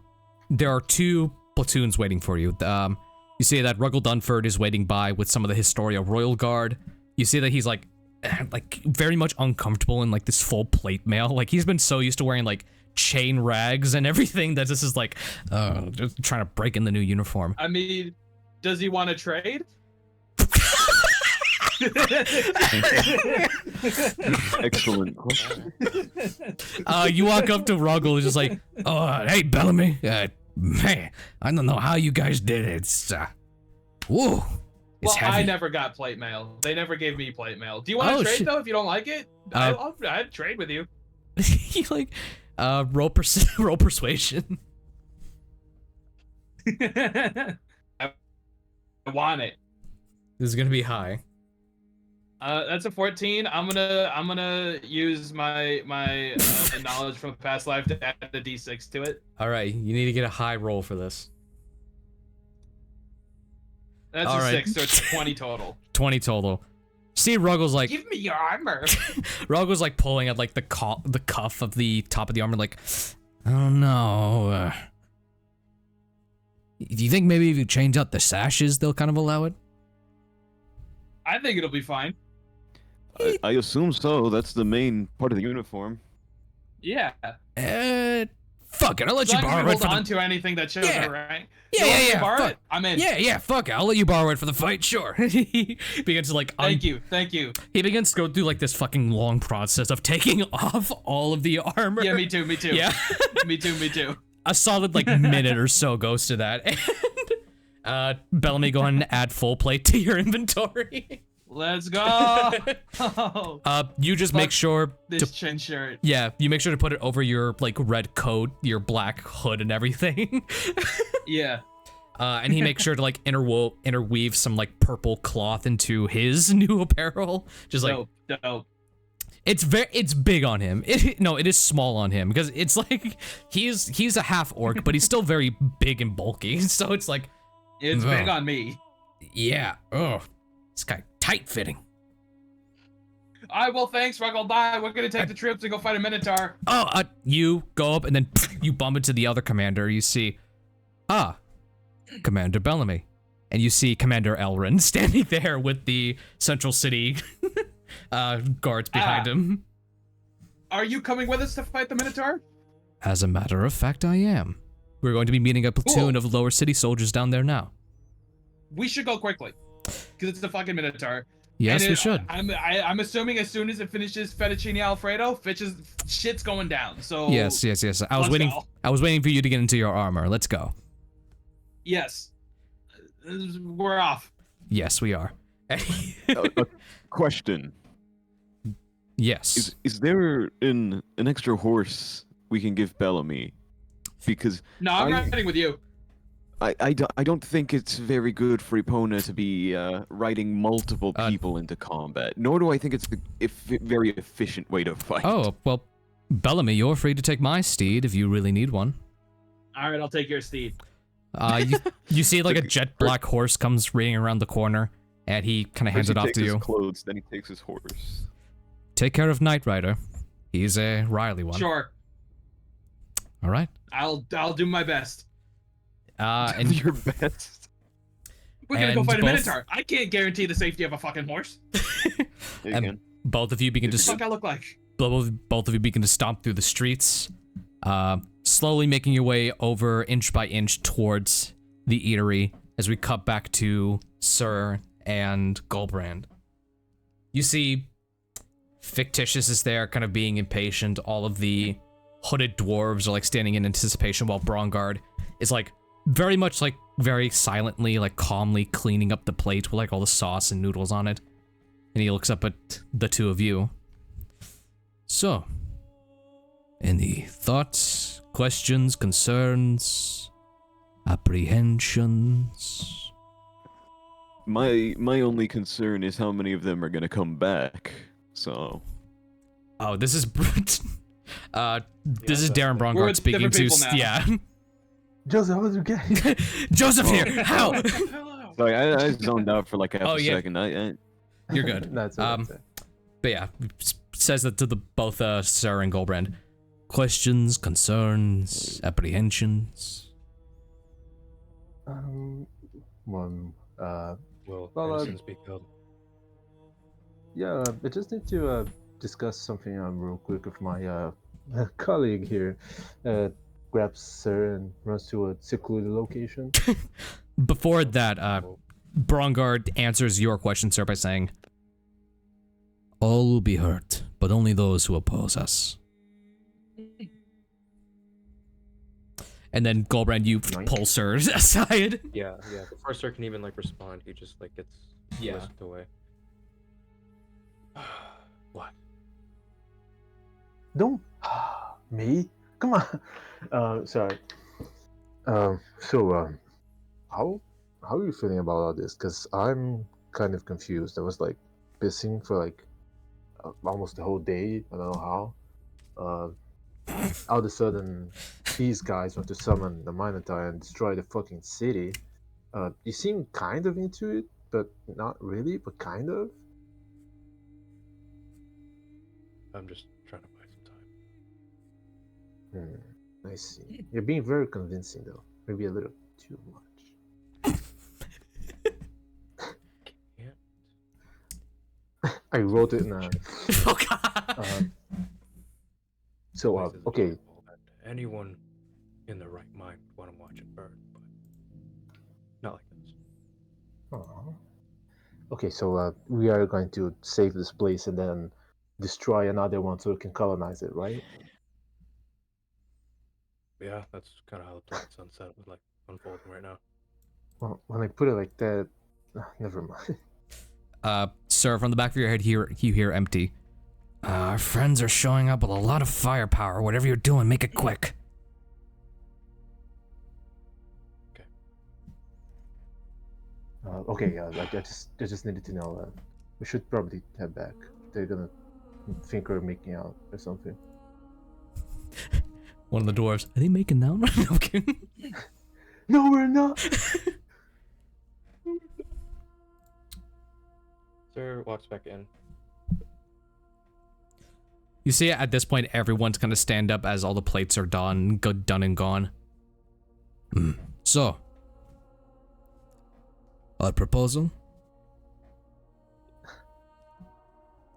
two platoons waiting for you. You see that Ruggles Dunford is waiting by with some of the Historia Royal Guard. You see that he's like very much uncomfortable in this full plate mail. Like he's been so used to wearing chain rags and everything that this is just trying to break in the new uniform. I mean, does he want to trade? Excellent question. You walk up to Ruggles, just like, oh, hey, Bellamy. Man, I don't know how you guys did it. It's, whoa. It's heavy. I never got plate mail. They never gave me plate mail. Do you want to trade, though, if you don't like it? I'd trade with you. You roll persuasion. I want it. This is going to be high. That's a 14. I'm gonna use my knowledge from past life to add the d6 to it. All right, you need to get a high roll for this. That's All a right. 6, so it's 20 total. 20 total. See, Ruggles like Give me your armor. Ruggles like pulling at like the cuff of the top of the armor, like, I don't know. Do you think maybe if you change out the sashes, they'll kind of allow it? I think it'll be fine. I assume so. That's the main part of the uniform. Yeah. Fuck it, I'll let So you I borrow can it hold for on the... to anything that shows Yeah. her rank. Yeah, You want yeah, me to yeah, borrow fuck. it? I'm in. Yeah, fuck it, I'll let you borrow it for the fight, sure. He begins to like... Thank you. He begins to go through like this fucking long process of taking off all of the armor. Yeah, me too. Yeah. me too. A solid like minute or so goes to that. And Bellamy, go ahead and add full plate to your inventory. Let's go. You just make sure This to, chin shirt. yeah, you make sure to put it over your like red coat, your black hood and everything. Yeah. And he makes sure to like interweave some like purple cloth into his new apparel. Just like Dope. it's big on him. It is small on him because it's like he's a half orc, but he's still very big and bulky. So it's like It's Ugh. big on me. yeah, oh, this guy tight fitting. Well, thanks, Ruggle. Bye. We're gonna take the troops and go fight a Minotaur. Oh, you go up and then you bump into the other commander. You see, Commander Bellamy, and you see Commander Elrin standing there with the Central City guards behind him. Are you coming with us to fight the Minotaur? As a matter of fact, I am. We're going to be meeting a platoon of lower city soldiers down there now. We should go quickly, because it's the fucking Minotaur. Yes, And we should. I'm assuming as soon as it finishes fettuccine alfredo, shit's going down. So Yes. I was let's waiting. go. I was waiting for you to get into your armor. Let's go. Yes, we're off. Yes, we are. A question: Yes. Is there an extra horse we can give Bellamy? Because No, I'm riding with you. I don't think it's very good for Epona to be riding multiple people into combat. Nor do I think it's a very efficient way to fight. Oh, well, Bellamy, you're free to take my steed if you really need one. All right, I'll take your steed. You see like a jet black horse comes ringing around the corner, and he kind of hands it off to you. He takes his clothes, then he takes his horse. Take care of Knight Rider. He's a Riley one. Sure, All right. I'll do my best. And Your best. We're gonna go and fight a both- Minotaur. I can't guarantee the safety of a fucking horse. You And can. both of you begin What the to fuck I look like? both of you begin to stomp through the streets, slowly making your way over inch by inch towards the eatery as we cut back to Sir and Gulbrand. You see Fictitious is there, kind of being impatient. All of the hooded dwarves are like standing in anticipation while Brongard is like very much like very silently, like calmly cleaning up the plate with like all the sauce and noodles on it. And he looks up at the two of you. So, any thoughts, questions, concerns, apprehensions? My only concern is how many of them are gonna come back. So. Oh, this is this is that's Darren good. Brongard We're with speaking to different people now. yeah. Joseph, how was your game? Joseph here. How? Sorry, I zoned out for like half Oh, a yeah. second. You're good. That's what I'm saying. But yeah, says that to the both Sir and Gulbrand. Questions, concerns, apprehensions. Well, Will Well, innocence be killed? yeah, I just need to discuss something real quick with my colleague here. Grabs Sir and runs to a secluded location. Before that, Brongard answers your question, sir, by saying, "All will be hurt, but only those who oppose us." And then Gulbrand, you pull Sir aside. Yeah. Before Sir can even like respond, he just like gets whisked away. What? Don't me. Come on. Sorry. How are you feeling about all this? Because I'm kind of confused. I was like pissing for like almost the whole day. I don't know how. All of a sudden, these guys want to summon the Minotaur and destroy the fucking city. You seem kind of into it, but not really, but kind of. I'm just trying to buy some time. I see. You're being very convincing, though. Maybe a little too much. Yeah. I wrote it in a. Oh god. So, Places okay. available that anyone in their right mind would want to watch it burn, but not like this. Aw. Okay, so we are going to save this place and then destroy another one so we can colonize it, right? Yeah, that's kind of how the Black Sunset was like unfolding right now. Well, when I put it like that, never mind. Sir, from the back of your head, you hear empty. Our friends are showing up with a lot of firepower. Whatever you're doing, make it quick. Okay, like I just needed to know. We should probably head back. They're gonna think we're making out or something. One of the dwarves. Are they making out? No, I'm kidding. No, we're not. Sir walks back in. You see, at this point, everyone's gonna stand up as all the plates are done and gone. So, our proposal?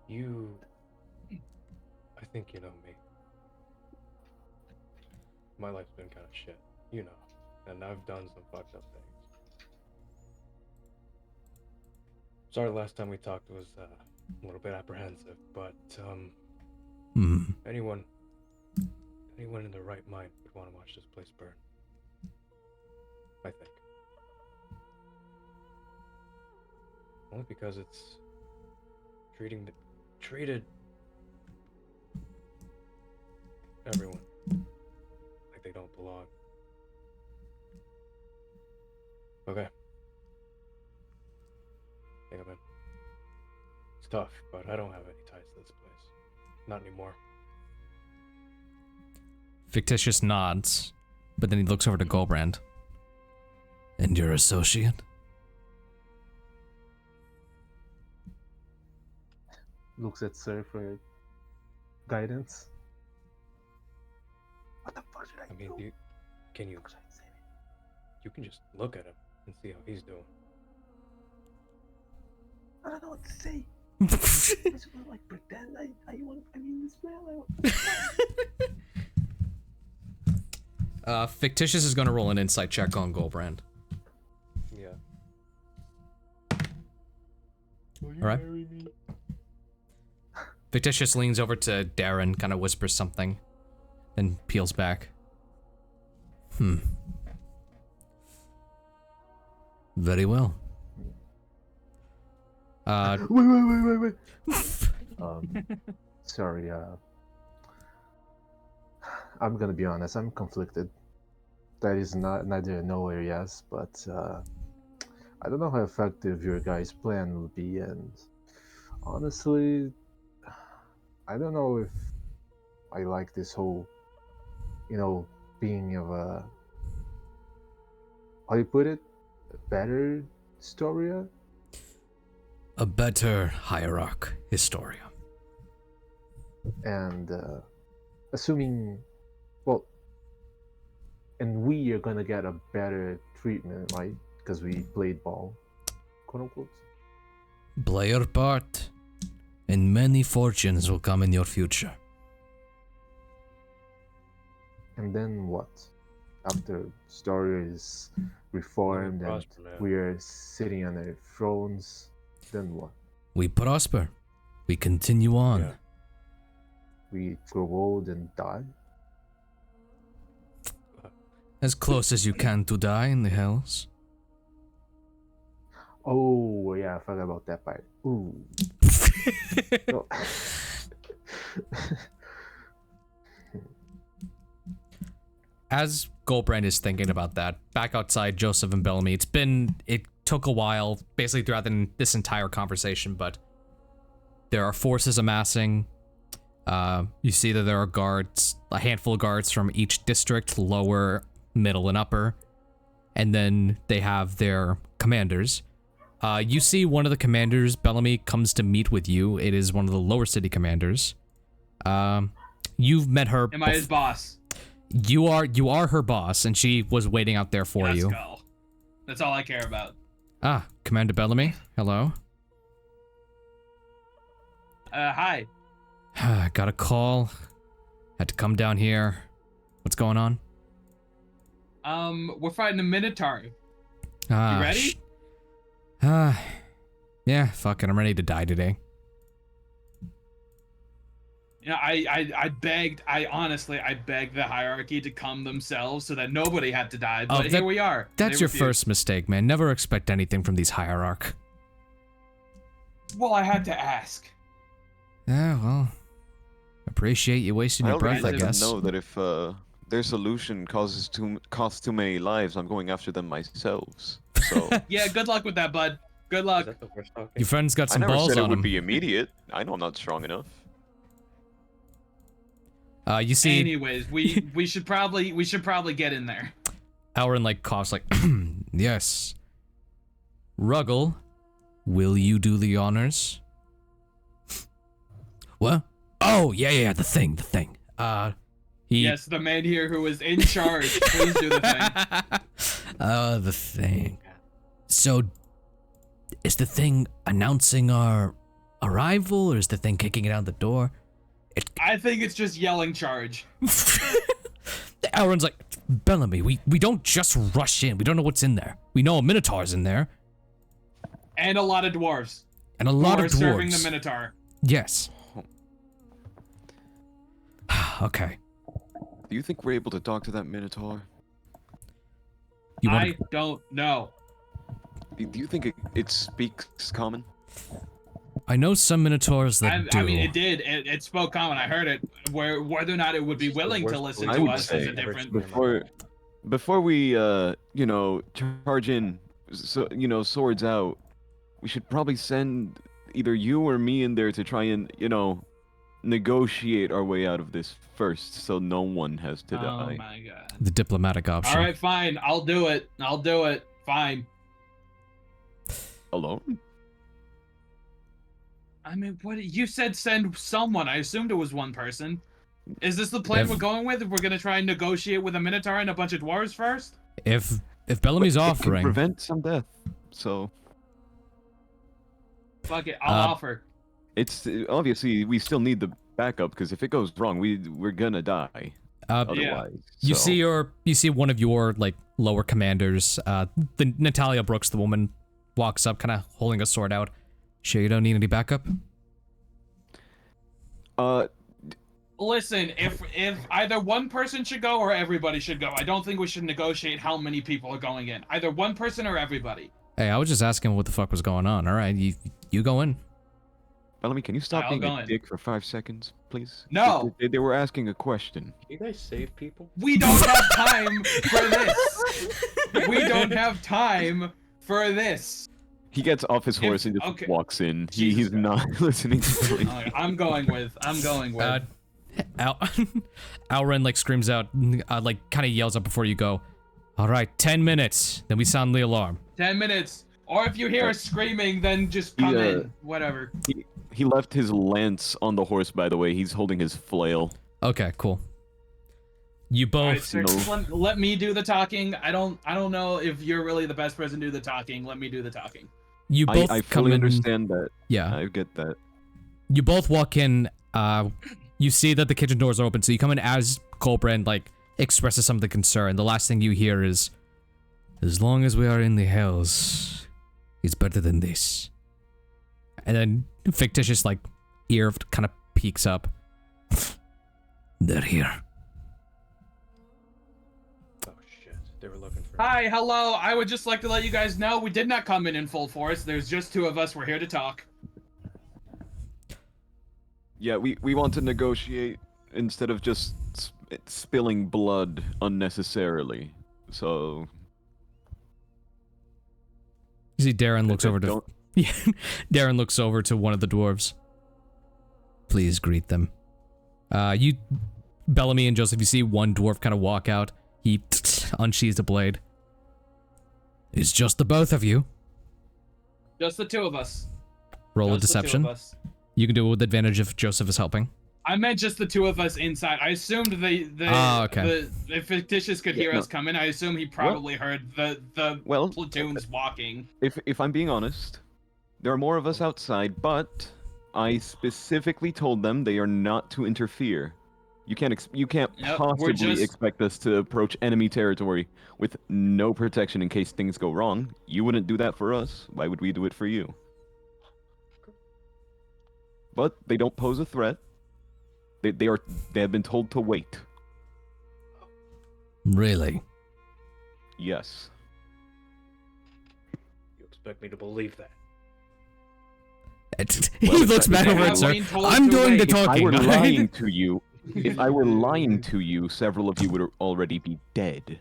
I think you know me. My life's been kind of shit, you know, and I've done some fucked up things. Sorry, last time we talked was a little bit apprehensive, but anyone in their right mind would want to watch this place burn. I think. Only because it's treated everyone like they don't belong. Okay. Think I'm in. It's tough, but I don't have any ties to this place. Not anymore. Fictitious nods, but then he looks over to Gulbrand. And your associate? Looks at Sir for guidance. What the fuck should I I mean, do? you can just look at him and see how he's doing. I don't know what to say. I just want to like pretend I mean this man. Fictitious is gonna roll an insight check on Gulbrand. Yeah. Alright. Fictitious leans over to Darren, kind of whispers something, then peels back. Very well. Wait. Sorry, I'm gonna be honest, I'm conflicted. That is neither a no or yes, but I don't know how effective your guys' plan will be, and honestly, I don't know if I like this whole, being of a, how do you put it, a better Historia? A better hierarch Historia. And assuming, well, and we are gonna get a better treatment, right? Because we played ball, quote unquote. Play your part, and many fortunes will come in your future. And then what? After Story is reformed and prosper, man. we are sitting on our thrones, then what? We prosper. We continue on. Yeah. We grow old and die? As close as you can to die in the hells. Oh, yeah, I forgot about that part. Ooh. No. As Gulbrand is thinking about that, back outside Joseph and Bellamy, it took a while, basically throughout this entire conversation, but there are forces amassing. You see that there are guards, a handful of guards from each district, lower, middle, and upper. And then they have their commanders. You see one of the commanders, Bellamy, comes to meet with you. It is one of the lower city commanders. You've met her. Am I his boss? You are her boss, and she was waiting out there for you. Let's go. That's all I care about. Ah, Commander Bellamy. Hello. Hi. Got a call. Had to come down here. What's going on? We're fighting a Minotaur. You You ready? Yeah, fuck it. I'm ready to die today. You know, I honestly begged the hierarchy to come themselves so that nobody had to die, but here we are. That's They your refused. first mistake, man. Never expect anything from these hierarch. Well, I had to ask. Yeah, well, appreciate you wasting I your already breath, I let them guess. know that if their solution costs too many lives, I'm going after them myself. So Yeah, good luck with that, bud. Good Is luck. that the worst talking? Your friend's got I some never balls said it on would him. be immediate. I know I'm not strong enough. You see, Anyways, we should probably get in there. Auron like coughs like, yes. Ruggle, will you do the honors? What? Oh, yeah, the thing. He... Yes, the man here who is in charge. Please do the thing. The thing. So, is the thing announcing our arrival, or is the thing kicking it out the door? I think it's just yelling charge. Auron's like, Bellamy, we don't just rush in. We don't know what's in there. We know a Minotaur's in there. And a lot of dwarves. And a lot who of are serving the dwarves. Minotaur. Yes. Okay. Do you think we're able to talk to that Minotaur? You want I don't know. Do you think it speaks common? I know some Minotaurs that do. I mean, it did. It spoke common. I heard it. Whether or not it would be It's the willing to worst listen I to would us say is a different. Before we charge in, swords out, we should probably send either you or me in there to try and negotiate our way out of this first, so no one has to Oh die. my god. The diplomatic option. All right, fine. I'll do it. Fine. Alone? I mean, what you said? Send someone. I assumed it was one person. Is this the plan we're going with? We're gonna try and negotiate with a Minotaur and a bunch of dwarves first? If Bellamy's It can offering, prevent some death. So Fuck it. I'll offer. it's obviously we still need the backup because if it goes wrong, we're gonna die otherwise. you so. see one of your like lower commanders, the Natalia Brooks, the woman, walks up, kind of holding a sword out. Sure, you don't need any backup? Listen, if either one person should go or everybody should go, I don't think we should negotiate how many people are going in. Either one person or everybody. Hey, I was just asking what the fuck was going on. All right, you go in. Bellamy, can you stop I'll being go a in. dick for 5 seconds, please? No. They were asking a question. You guys save people? We don't have time for this. We don't have time for this. He gets off his horse and just okay. walks in. Jesus He's Christ. not listening to me. Okay, I'm going with. Auron like screams out, like kind of yells up before you go. All right, 10 minutes. Then we sound the alarm. 10 minutes. Or if you hear us screaming, then just come in. Whatever. He left his lance on the horse, by the way. He's holding his flail. Okay, cool. You All right, both. sir, just let me do the talking. I don't know if you're really the best person to do the talking. Let me do the talking. You both I come fully in. understand that. Yeah. I get that. You both walk in. You see that the kitchen doors are open, so you come in as Gulbrand like expresses some of the concern. The last thing you hear is, "As long as we are in the hells, it's better than this." And then fictitious like ear kind of peeks up. They're here. Oh shit, they were looking for. Hi, hello. I would just like to let you guys know we did not come in full force. There's just 2 of us. We're here to talk. Yeah, we want to negotiate instead of just spilling blood unnecessarily. So You see Darren looks over to don't- yeah, Darren looks over to one of the dwarves. Please greet them. Bellamy and Joseph, you see one dwarf kind of walk out. He unsheathes the blade. It's just the both of you. Just the two of us. Roll a Just the two deception. of us. You can do it with advantage if Joseph is helping. I meant just the two of us inside. I assumed okay. if Fictitious could hear us come in, I assume he probably heard the platoons walking. If I'm being honest, there are more of us outside, but I specifically told them they are not to interfere. You can't Yep, we're possibly just- expect us to approach enemy territory with no protection in case things go wrong. You wouldn't do that for us. Why would we do it for you? But they don't pose a threat. They have been told to wait. Really? Yes. You expect me to believe that? He looks back they over at have Sir. been told I'm to doing the wait. If I talking. were alright? lying to you, if I were lying to you, several of you would already be dead.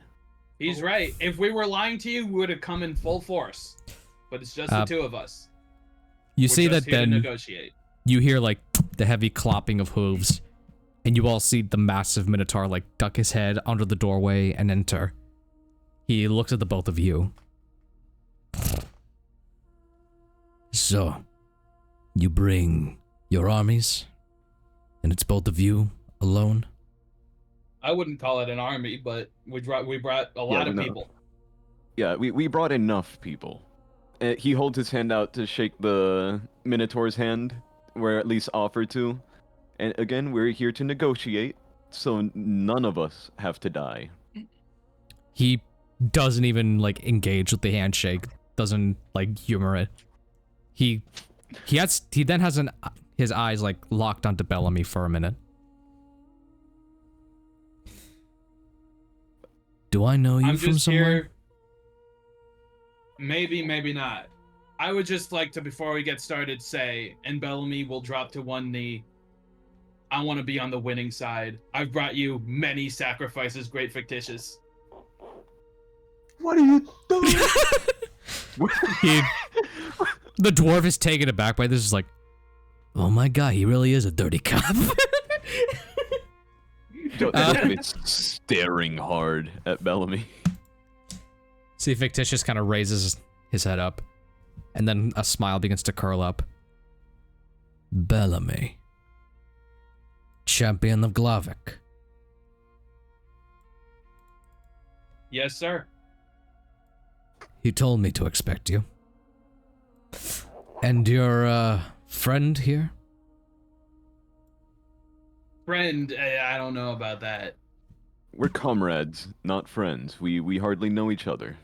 He's right. If we were lying to you, we would have come in full force. But it's just the two of us. You We're see just that here to then negotiate. you hear like the heavy clopping of hooves, and you all see the massive Minotaur like duck his head under the doorway and enter. He looks at the both of you. So, you bring your armies, and it's both of you alone? I wouldn't call it an army, but we brought a lot of no. people. Yeah, we brought enough people. He holds his hand out to shake the Minotaur's hand, where at least offered to. And again, we're here to negotiate, so none of us have to die. He doesn't even like engage with the handshake, doesn't like humor it. He then has his eyes like locked onto Bellamy for a minute. Do I know you I'm from just somewhere? here. Maybe, maybe not. I would just like to, before we get started, say, and Bellamy will drop to one knee, I want to be on the winning side. I've brought you many sacrifices, Great Fictitious. What are you doing? The dwarf is taken aback by this. Is like, oh my god, he really is a dirty cop. Joseph is staring hard at Bellamy. See, Fictitious kind of raises his head up, and then a smile begins to curl up. Bellamy, champion of Glavik. Yes, sir. He told me to expect you. And your friend here? Friend, I don't know about that. We're comrades, not friends. We hardly know each other.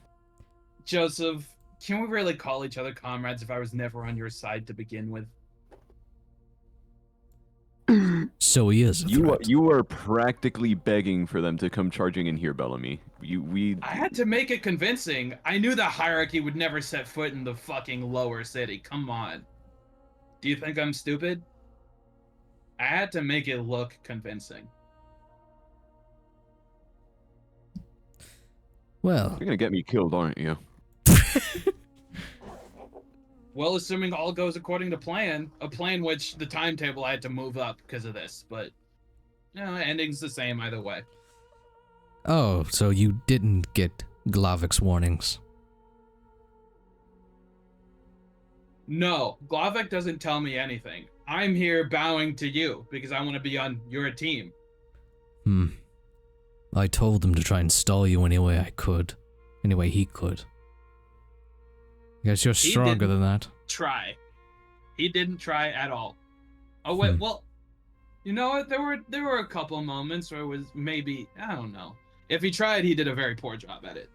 Joseph, can we really call each other comrades if I was never on your side to begin with? So he is a threat. You are practically begging for them to come charging in here, Bellamy. I had to make it convincing. I knew the hierarchy would never set foot in the fucking lower city. Come on. Do you think I'm stupid? I had to make it look convincing. Well, You're gonna get me killed, aren't you? Well, assuming all goes according to plan, a plan which the timetable I had to move up because of this, but ending's the same either way. oh, so you didn't get Glavik's warnings. No, Glavik doesn't tell me anything. I'm here bowing to you because I want to be on your team. I told him to try and stall you any way I could. Any way he could. Guess you're He stronger didn't than that. Try. He didn't try at all. Oh wait, well, you know what? There were a couple of moments where it was maybe, I don't know. If he tried, he did a very poor job at it.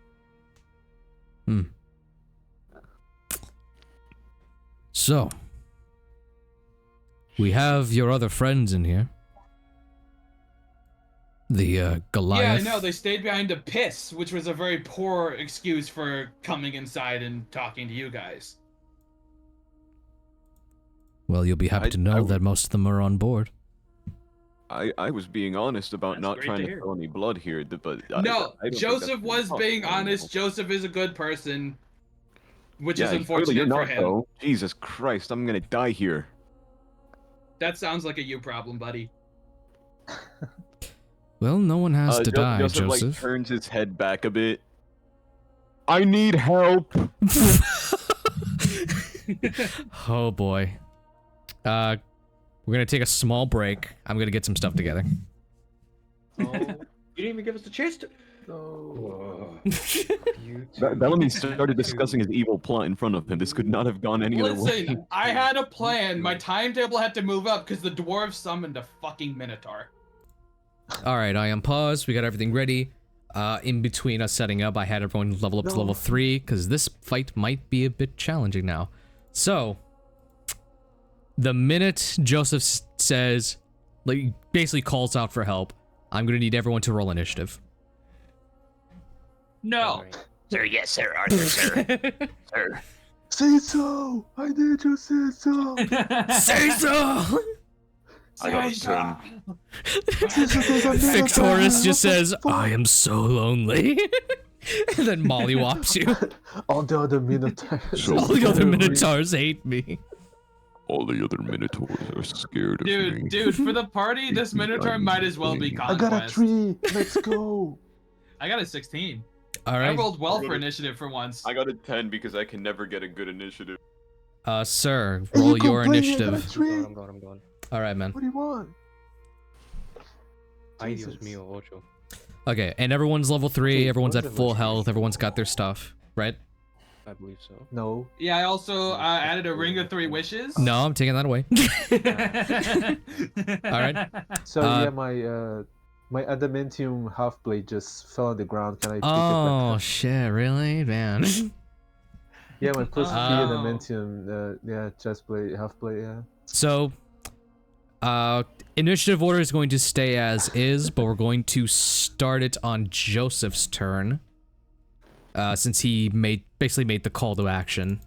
So, we have your other friends in here. The Goliath. Yeah, I know. They stayed behind to piss, which was a very poor excuse for coming inside and talking to you guys. Well, you'll be happy to know that most of them are on board. I was being honest about That's not great trying to to hear. throw any blood here, but No, I don't think Joseph that's was possible. being honest. Joseph is a good person, which Yeah, is clearly unfortunate you're for not, him. though. Jesus Christ, I'm gonna die here. That sounds like a you problem, buddy. Well, no one has to die, Joseph, like, Joseph. turns his head back a bit. I need help. Oh boy. We're gonna take a small break. I'm gonna get some stuff together. Oh, you didn't even give us a chance to. No. Bellamy started discussing his evil plot in front of him. This could not have gone any other way. Listen, I had a plan. My timetable had to move up because the dwarves summoned a fucking minotaur. All right, I am paused. We got everything ready. In between us setting up, I had everyone level up to level 3 because this fight might be a bit challenging now. So, the minute Joseph says, like, basically calls out for help, I'm gonna need everyone to roll initiative. No. Sir, yes, sir, Arthur, sir. Sir. Say so! I need you say so! Say so! I got a 10. Victoris just says, I am so lonely. And then mollywops you. All the other minotaurs. All the other minotaurs hate me. All the other minotaurs are scared of me. Dude, for the party, this minotaur might as well be I conquest. got a 3. Let's go. I got a 16. All I right. rolled well for initiative for once. I got a 10 because I can never get a good initiative. Sir, Hey, roll you your complaining, I got a initiative. 3. I'm going. All right, man. What do you want? Ay, Dios Jesus. mío, ocho. Okay, and everyone's level 3, Okay, everyone's at what was full it? health, everyone's got their stuff, right? I believe so. No. Yeah, I also added a ring of 3 wishes. No, I'm taking that away. All right. So yeah, my adamantium half blade just fell on the ground. Can I pick it Oh, back up? shit, really? Man. Yeah, my plus 3 Oh. adamantium. Yeah, chest blade, half blade. Yeah. So, initiative order is going to stay as is, but we're going to start it on Joseph's turn. Since he basically made the call to action.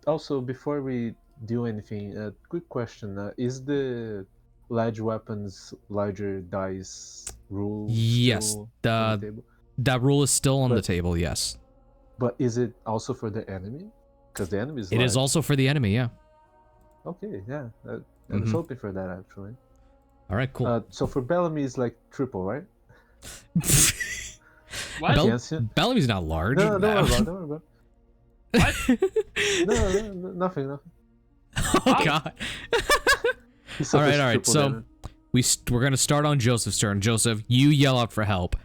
Also, before we do anything, quick question: is the large weapons larger dice rule? Yes, still on the table? that rule is still on the But- table, yes. But is it also for the enemy? Because the enemy is. It is large. also for the enemy, yeah. Okay, yeah. I was Mhm. hoping for that actually. Alright, cool. So for Bellamy is like triple, right? What? Bell- Yes, yeah. Bellamy's not large. No, don't worry about it. Don't worry about it. What? No, nothing. Oh god. He suffers Alright, alright, triple so damage. we're gonna start on Joseph's turn. Joseph, you yell out for help.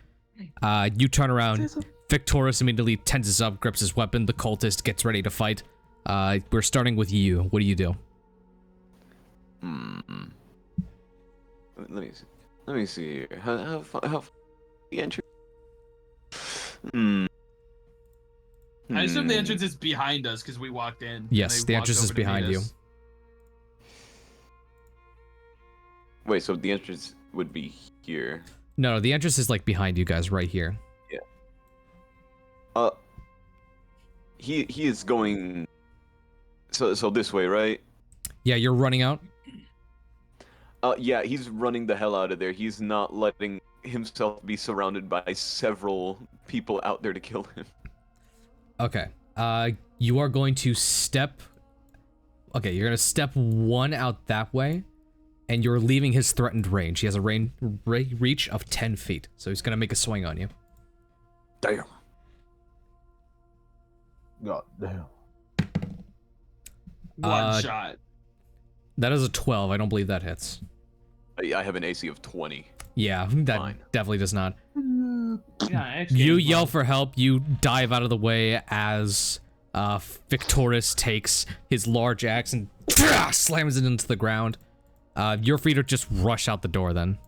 You turn around. Victoris immediately tenses up, grips his weapon. The cultist gets ready to fight. We're starting with you. What do you do? Let me see here. How the entry? I assume the entrance is behind us because we walked in. and Yes, they the walked entrance is over to meet behind you. us. Wait, so the entrance would be here. No, the entrance is like behind you guys, right here. He is going. So this way, right? Yeah, you're running out. Yeah, he's running the hell out of there. He's not letting himself be surrounded by several people out there to kill him. Okay. You are going to step. Okay, you're gonna step 1 out that way, and you're leaving his threatened range. He has a reach of 10 feet, so he's gonna make a swing on you. Damn. God damn. One shot. That is a 12. I don't believe that hits. I have an AC of 20. Yeah, that Fine. definitely does not. Yeah, actually, You yell for help. You dive out of the way as Victoris takes his large axe and slams it into the ground. You're free to just rush out the door then.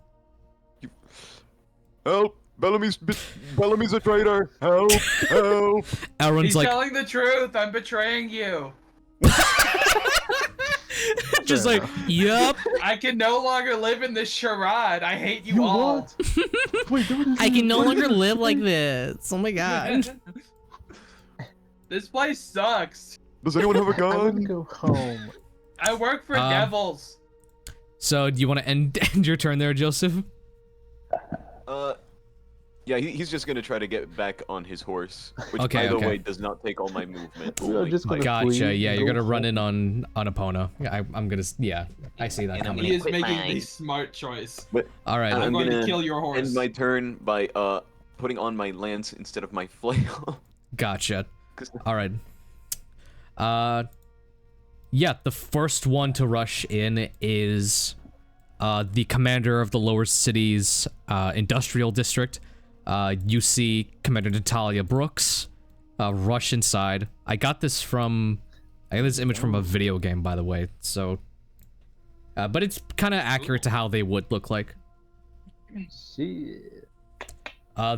Help! Bellamy's a traitor! Help! Help! Elrond's He's like, telling the truth. I'm betraying you. just like, yup. I can no longer live in this charade. I hate you all. What? Wait, what is I can no what longer is live this? like this. Oh my god. This place sucks. Does anyone have a I want to gun? go home. I work for devils. So, do you want to end your turn there, Joseph? Yeah, he's just gonna try to get back on his horse, which, Okay, by the okay. way, does not take all my movement. We are Only just my- gonna flee Gotcha. Yeah, and you're go gonna run home. in on Epona. I'm gonna. Yeah, I see that And I'm coming. He is quit making mine. the smart choice. But All right. I'm going to gonna kill your horse. end my turn by putting on my lance instead of my flail. Gotcha. 'Cause- All right. Yeah, the first one to rush in is the commander of the lower city's industrial district. You see Commander Natalia Brooks rush inside. I got this image from a video game, by the way, so but it's kind of accurate to how they would look like. Shit.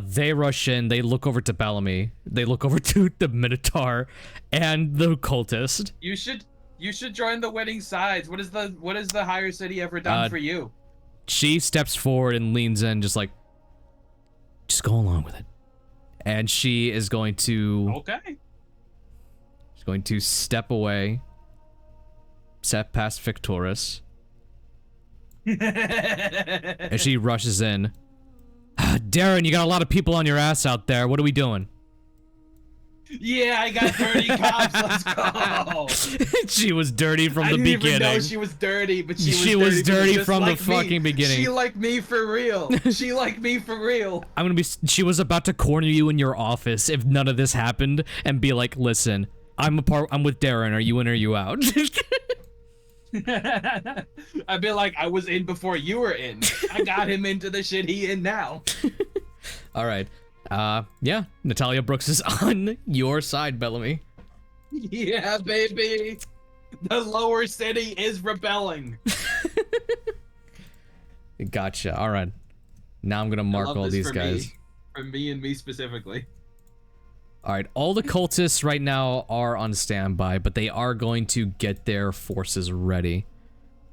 They rush in, they look over to Bellamy, they look over to the Minotaur and the cultist. You should join the winning sides. What is the higher city ever done for you? She steps forward and leans in, just go along with it. And she is going to Okay. step away, step past Victoris, and she rushes in. Darren, you got a lot of people on your ass out there. What are we doing? Yeah, I got dirty cops. Let's go. She was dirty from I the didn't even know beginning. she was dirty, but she She was was dirty, dirty just from the like me. fucking beginning. She liked me for real. She liked me for real. She was about to corner you in your office if none of this happened and be like, listen, I'm with Darren. Are you in or you out? I'd be like, I was in before you were in. I got him into the shit he in now. All right. Yeah, Natalia Brooks is on your side, Bellamy. Yeah, baby. The lower city is rebelling. Gotcha. All right. Now I'm gonna I mark love all this these for guys. Me. For me and me specifically. All right. All the cultists right now are on standby, but they are going to get their forces ready.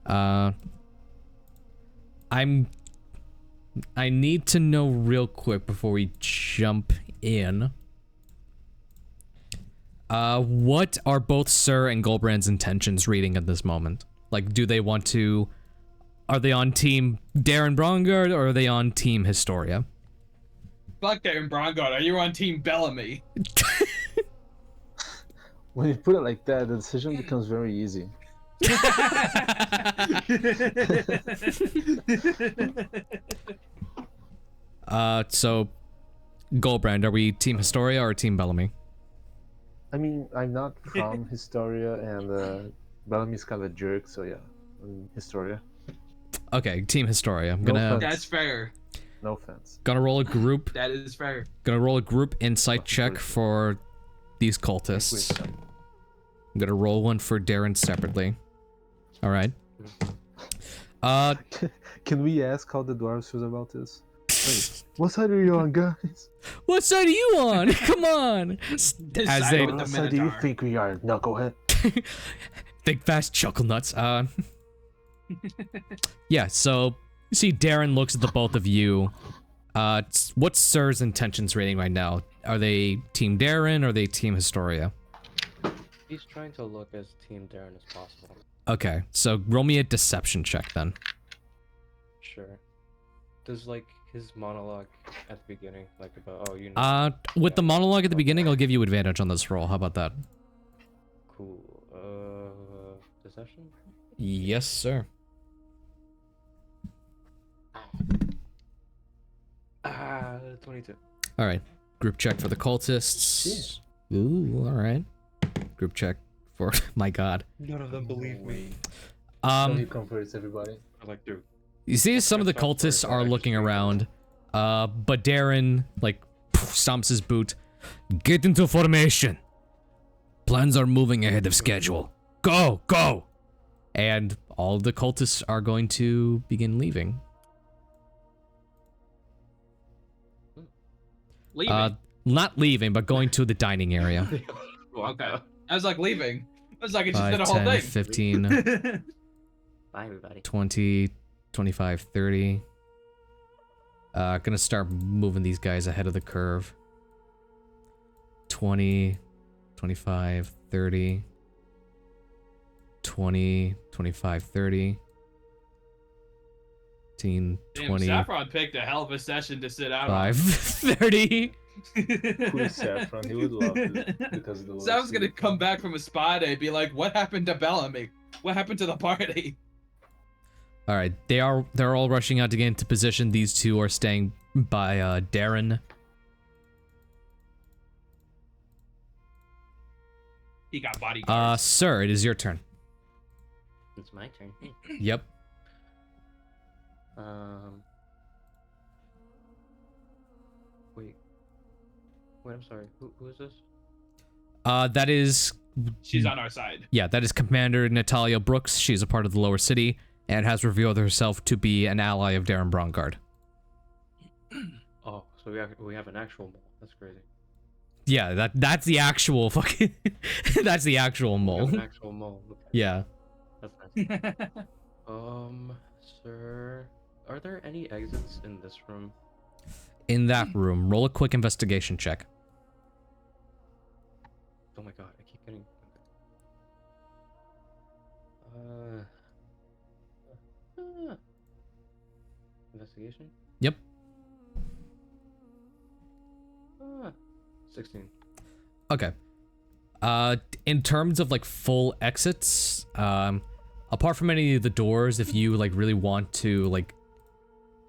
I need to know real quick before we jump in. What are both Sir and Gulbrand's intentions reading at this moment? Like, do they want to... Are they on Team Darren Brongard, or are they on Team Historia? Fuck Darren Brongard. Are you on Team Bellamy? When you put it like that, the decision becomes very easy. So, Gulbrand, are we Team Historia or Team Bellamy? I mean, I'm not from Historia, and Bellamy's kind of a jerk, so yeah, Historia. Okay, Team Historia. I'm No gonna offense. That's fair. No offense. gonna roll a group. That is fair. Gonna roll a group insight check for these cultists. I'm gonna roll one for Darren separately. All right. Can we ask how the dwarves feel about this? Wait, what side are you on, guys? What side are you on? Come on. As Side they with the What side do you Minotaur. think we are, knucklehead? think fast, chuckle nuts. Yeah. So you see, Darren looks at the both of you. What's Sir's intentions rating right now? Are they Team Darren or are they Team Historia? He's trying to look as Team Darren as possible. Okay, so roll me a deception check then. Sure. Does like his monologue at the beginning, like about oh you know. With the monologue at the beginning, I'll give you advantage on this roll. How about that? Cool. Deception. Yes, sir. 22. All right. Group check for the cultists. Ooh, all right. Group check for my God. None of them believe me. He comforts everybody. I'm like, dude. You see, some of the cultists are looking around, but Darren stomps his boot. Get into formation. Plans are moving ahead of schedule. Go, go. And all the cultists are going to begin leaving. Leaving. Not leaving, but going to the dining area. Okay. I was like leaving. I was like, it just 5, did a whole 10, thing. 15, Bye, everybody. 20, 25, 30. Gonna start moving these guys ahead of the curve. 20, 25, 30. 20, 25, 30. 15, Damn, 20, Saffron picked a hell of a session to sit out 5, 30. Who is Saffron? He would love it because of the Saffron's gonna come back from a spa day, be like, "What happened to Bellamy? What happened to the party?" All right, they're all rushing out to get into position. These two are staying by Darren. He got bodyguards. Sir, it is your turn. It's my turn. Yep. Wait, I'm sorry. Who is this? That is, She's on our side. yeah, that is Commander Natalia Brooks. She's a part of the lower city and has revealed herself to be an ally of Darren Brongard. Oh, so we have an actual mole. That's crazy. Yeah, that's the actual fucking that's the actual We mole. have an actual mole. Okay. Yeah. That's nice. Sir, are there any exits in this room? In that room, roll a quick investigation check. Oh my god, I keep getting. Investigation? Yep. 16. Okay. In terms of like full exits, apart from any of the doors, if you like really want to like,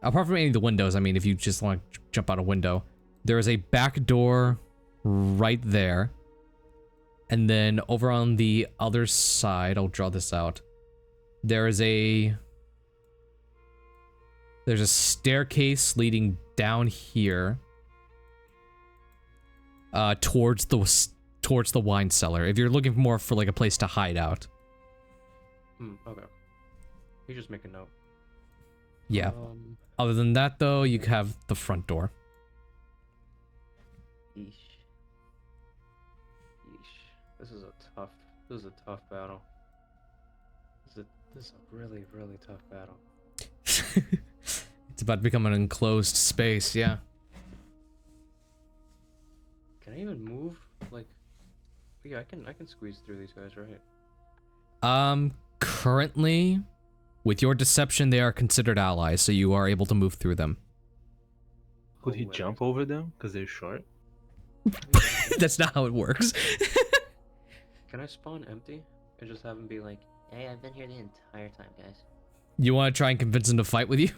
apart from any of the windows, I mean, if you just want to jump out a window, there is a back door right there. And then over on the other side, I'll draw this out. There's a staircase leading down here. Towards the wine cellar. If you're looking more for like a place to hide out. Okay. You just make a note. Yeah. Other than that, though, you have the front door. Yeesh. This is a tough battle. This is a really, really tough battle. It's about to become an enclosed space, yeah. Can I even move? Like, yeah, I can squeeze through these guys, right? Currently, with your deception, they are considered allies, so you are able to move through them. Could he jump over them because they're short? That's not how it works. Can I spawn empty and just have him be like, Hey, I've been here the entire time, guys. You want to try and convince them to fight with you?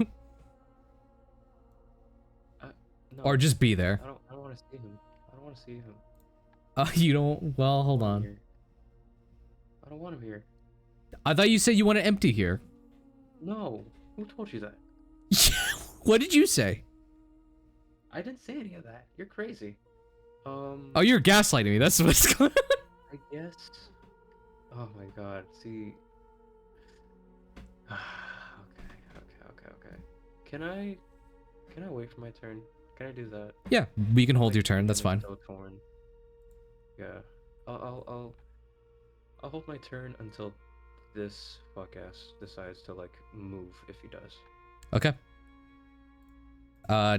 no, Or just be there? I don't want to see him. I don't want to see him. You don't? Well, hold on. Here. I don't want him here. I thought you said you want to empty here. No, who told you that? What did you say? I didn't say any of that. You're crazy. Oh, you're gaslighting me. That's what's going on. I guess. Oh my god. See. Okay. Can I wait for my turn? Can I do that? Yeah, we can hold your Like, turn. That's fine. so torn. Yeah. I'll hold my turn until this fuck-ass decides to like move if he does. Okay.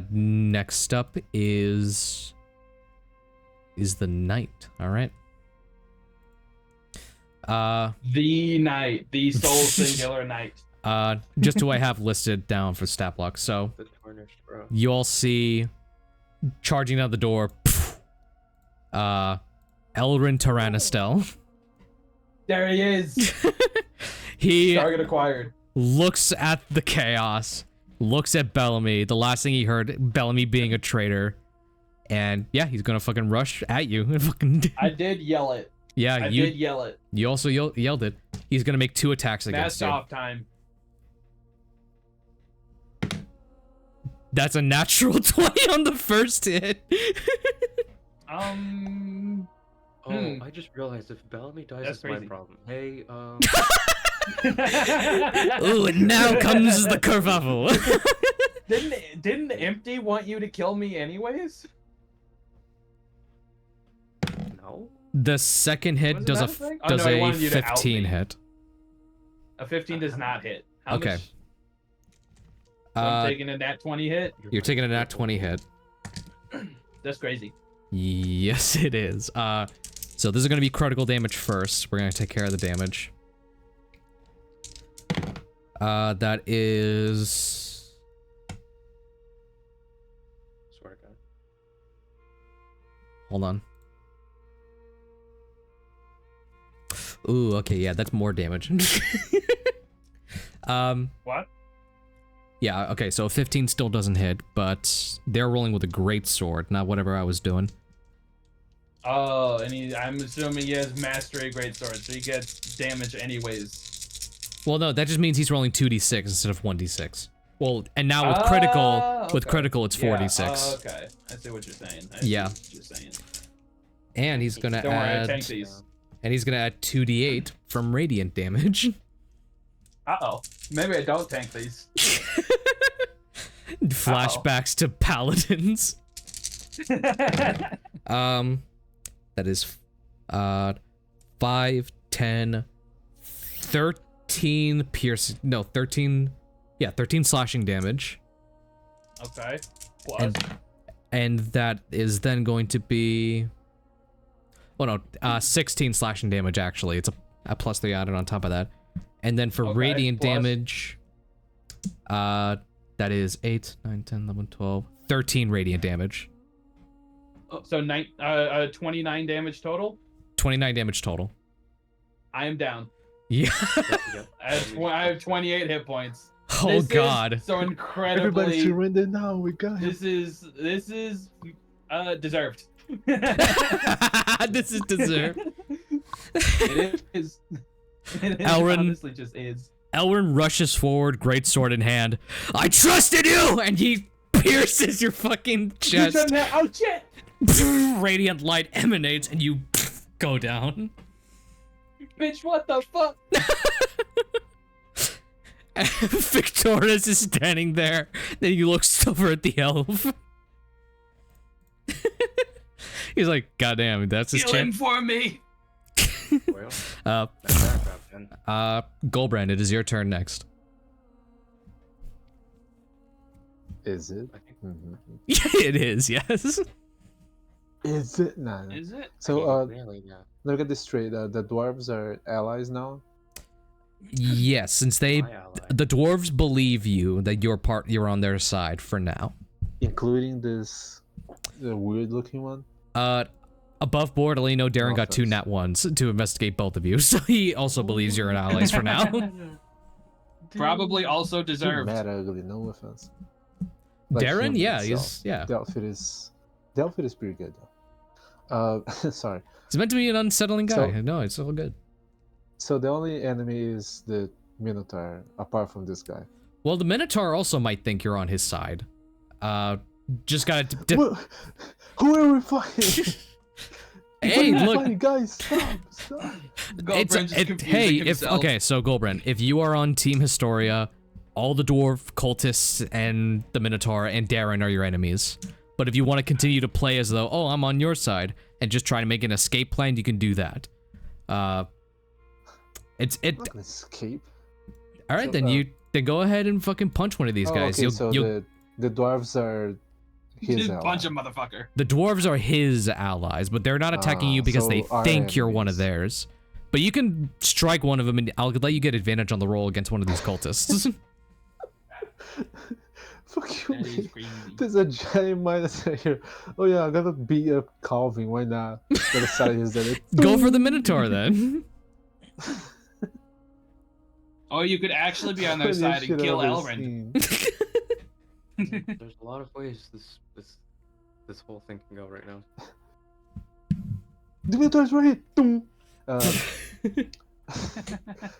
Next up is the knight. All right. The knight, the sole singular knight. Just who I have listed down for stat block. So The tarnished, bro. you all see charging out the door. Elrin Tyrannostel. There he is. He Target acquired. looks at the chaos, looks at Bellamy. The last thing he heard, Bellamy being a traitor, and yeah, he's gonna fucking rush at you. I did yell it. Yeah, I you did yell it. you also yelled it. He's gonna make 2 attacks against Mask you. off time. That's a natural 20 on the first hit. Oh, I just realized if Bellamy dies, That's it's my crazy. problem. Hey, Ooh, and now comes the kerfuffle. Didn't Empty want you to kill me anyways? no. The second hit Wasn't does that a a thing? does Oh, no, he a wanted you to out 15 me. hit. A 15 does not hit. How Okay. much? So I'm Uh, taking a nat 20 hit. you're taking a nat 20 hit. That's crazy. Yes, it is. So this is going to be critical damage first. We're going to take care of the damage. That is Hold on. Ooh, okay, yeah, that's more damage. What? Yeah, okay, so 15 still doesn't hit, but they're rolling with a great sword, not whatever I was doing. Oh, and I'm assuming he has mastery greatsword, so he gets damage anyways. Well, no, that just means he's rolling 2d6 instead of 1d6. Well, and now with critical, with Okay. critical, it's 4d6. Yeah, okay, I see what you're saying. Yeah. What you're saying. And he's gonna Don't worry, I add, tank these. and he's gonna add 2d8 from radiant damage. Uh-oh. Maybe I don't tank these. Flashbacks to paladins. That is 5, 10, 13 piercing, no, 13, yeah, 13 slashing damage. Okay. Plus. And that is then going to be, oh no, 16 slashing damage actually. It's a plus 3 added on top of that. And then for Okay, radiant plus. damage, that is 8, 9, 10, 11, 12, 13 radiant damage. So 29 damage total? 29 damage total. I am down. Yeah. I have 28 hit points. Oh This is god. so Everybody incredibly. surrender now. We got him. This is deserved. This is deserved. It is. It Elrin- honestly just is. Elrin rushes forward, great sword in hand. I trusted you! And he pierces your fucking chest. Oh shit! Radiant light emanates and you go down. Bitch, what the fuck? Victorious is standing there. Then he looks over at the elf. He's like, God damn, that's his Kill him chance. for me. Well, Gulbrand, it is your turn next. Is it? I think It is, yes. Is it? Nah. Nah. Is it? So, Really, yeah. look at this straight. The dwarves are allies now. Yes, since they, my ally. the dwarves believe you that you're on their side for now. Including this weird looking one. Above board, I only know Darren got 2 Offense. nat ones to investigate both of you, so he also believes you're an allies for now. Probably also You're deserved. mad ugly, no offense. Darren, him yeah, itself. he's yeah. The outfit is pretty good though. Sorry. He's meant to be an unsettling guy. So- No, it's all good. So the only enemy is the Minotaur, apart from this guy. Well, the Minotaur also might think you're on his side. Just gotta. Who are we fighting? Hey, Who are we look. fighting? Guys, stop! Gulbrand just confusing hey, if himself. okay, so Gulbrand, if you are on Team Historia, all the dwarf cultists and the Minotaur and Darren are your enemies. But if you want to continue to play as though, oh, I'm on your side, and just try to make an escape plan, you can do that. I'm not gonna escape. All right, So, then go ahead and fucking punch one of these guys. Okay, so the dwarves are his Just ally. punch a motherfucker. The dwarves are his allies, but they're not attacking you because so they our think you're one of enemies. theirs. But you can strike one of them, and I'll let you get advantage on the roll against one of these cultists. Fuck you, That is man. crazy. There's a giant minotaur here. Oh yeah, I'm gonna beat up Calvin. Why not? Gonna side his head. Go for the Minotaur then. Or you could actually be on their Funniest side shit and kill I've ever Elrond. seen. There's a lot of ways this whole thing can go right now. The Minotaur's right here. Boom.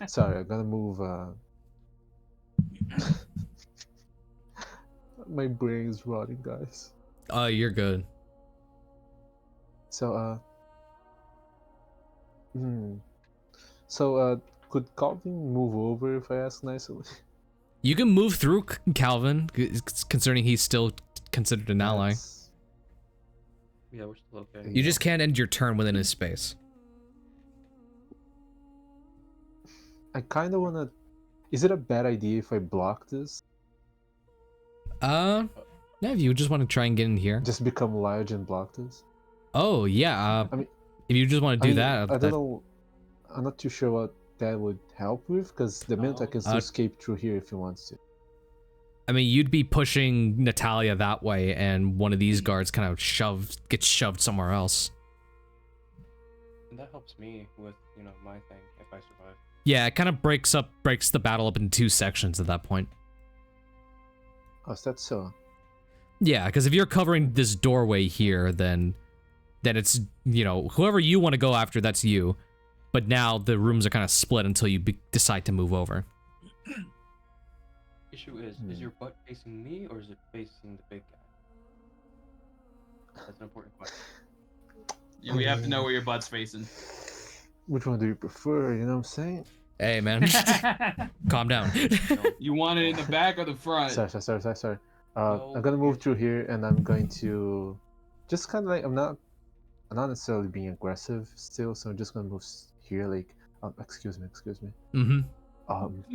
Sorry, I'm gonna move. My brain is rotting, guys. Oh, you're good. So, could Calvin move over if I ask nicely? You can move through Calvin, concerning he's still considered an ally. That's- Yeah, we're still okay. You just can't end your turn within his space. I kind of wanna. Is it a bad idea if I block this? Yeah, if you just want to try and get in here. Just become large and block this? Oh, yeah. I mean- if you just want to do that, I don't know. I'm not too sure what that would help with, because the Minotaur can still Uh, escape through here if he wants to. I mean, you'd be pushing Natalia that way, and one of these guards kind of gets shoved somewhere else. And that helps me with, you know, my thing if I survive. Yeah, it kind of breaks the battle up into 2 sections at that point. Oh, is that so? Yeah, because if you're covering this doorway here, then it's, you know, whoever you want to go after, that's you. But now the rooms are kind of split until you decide to move over. Issue is your butt facing me or is it facing the big guy? That's an important question. Yeah, we have to know where your butt's facing. Which one do you prefer? You know what I'm saying? Hey, man. Calm down. You want it in the back or the front? Sorry. I'm gonna move through here, and I'm going to just kind of like I'm not necessarily being aggressive still, so I'm just gonna move here. Like, excuse me. Mm-hmm.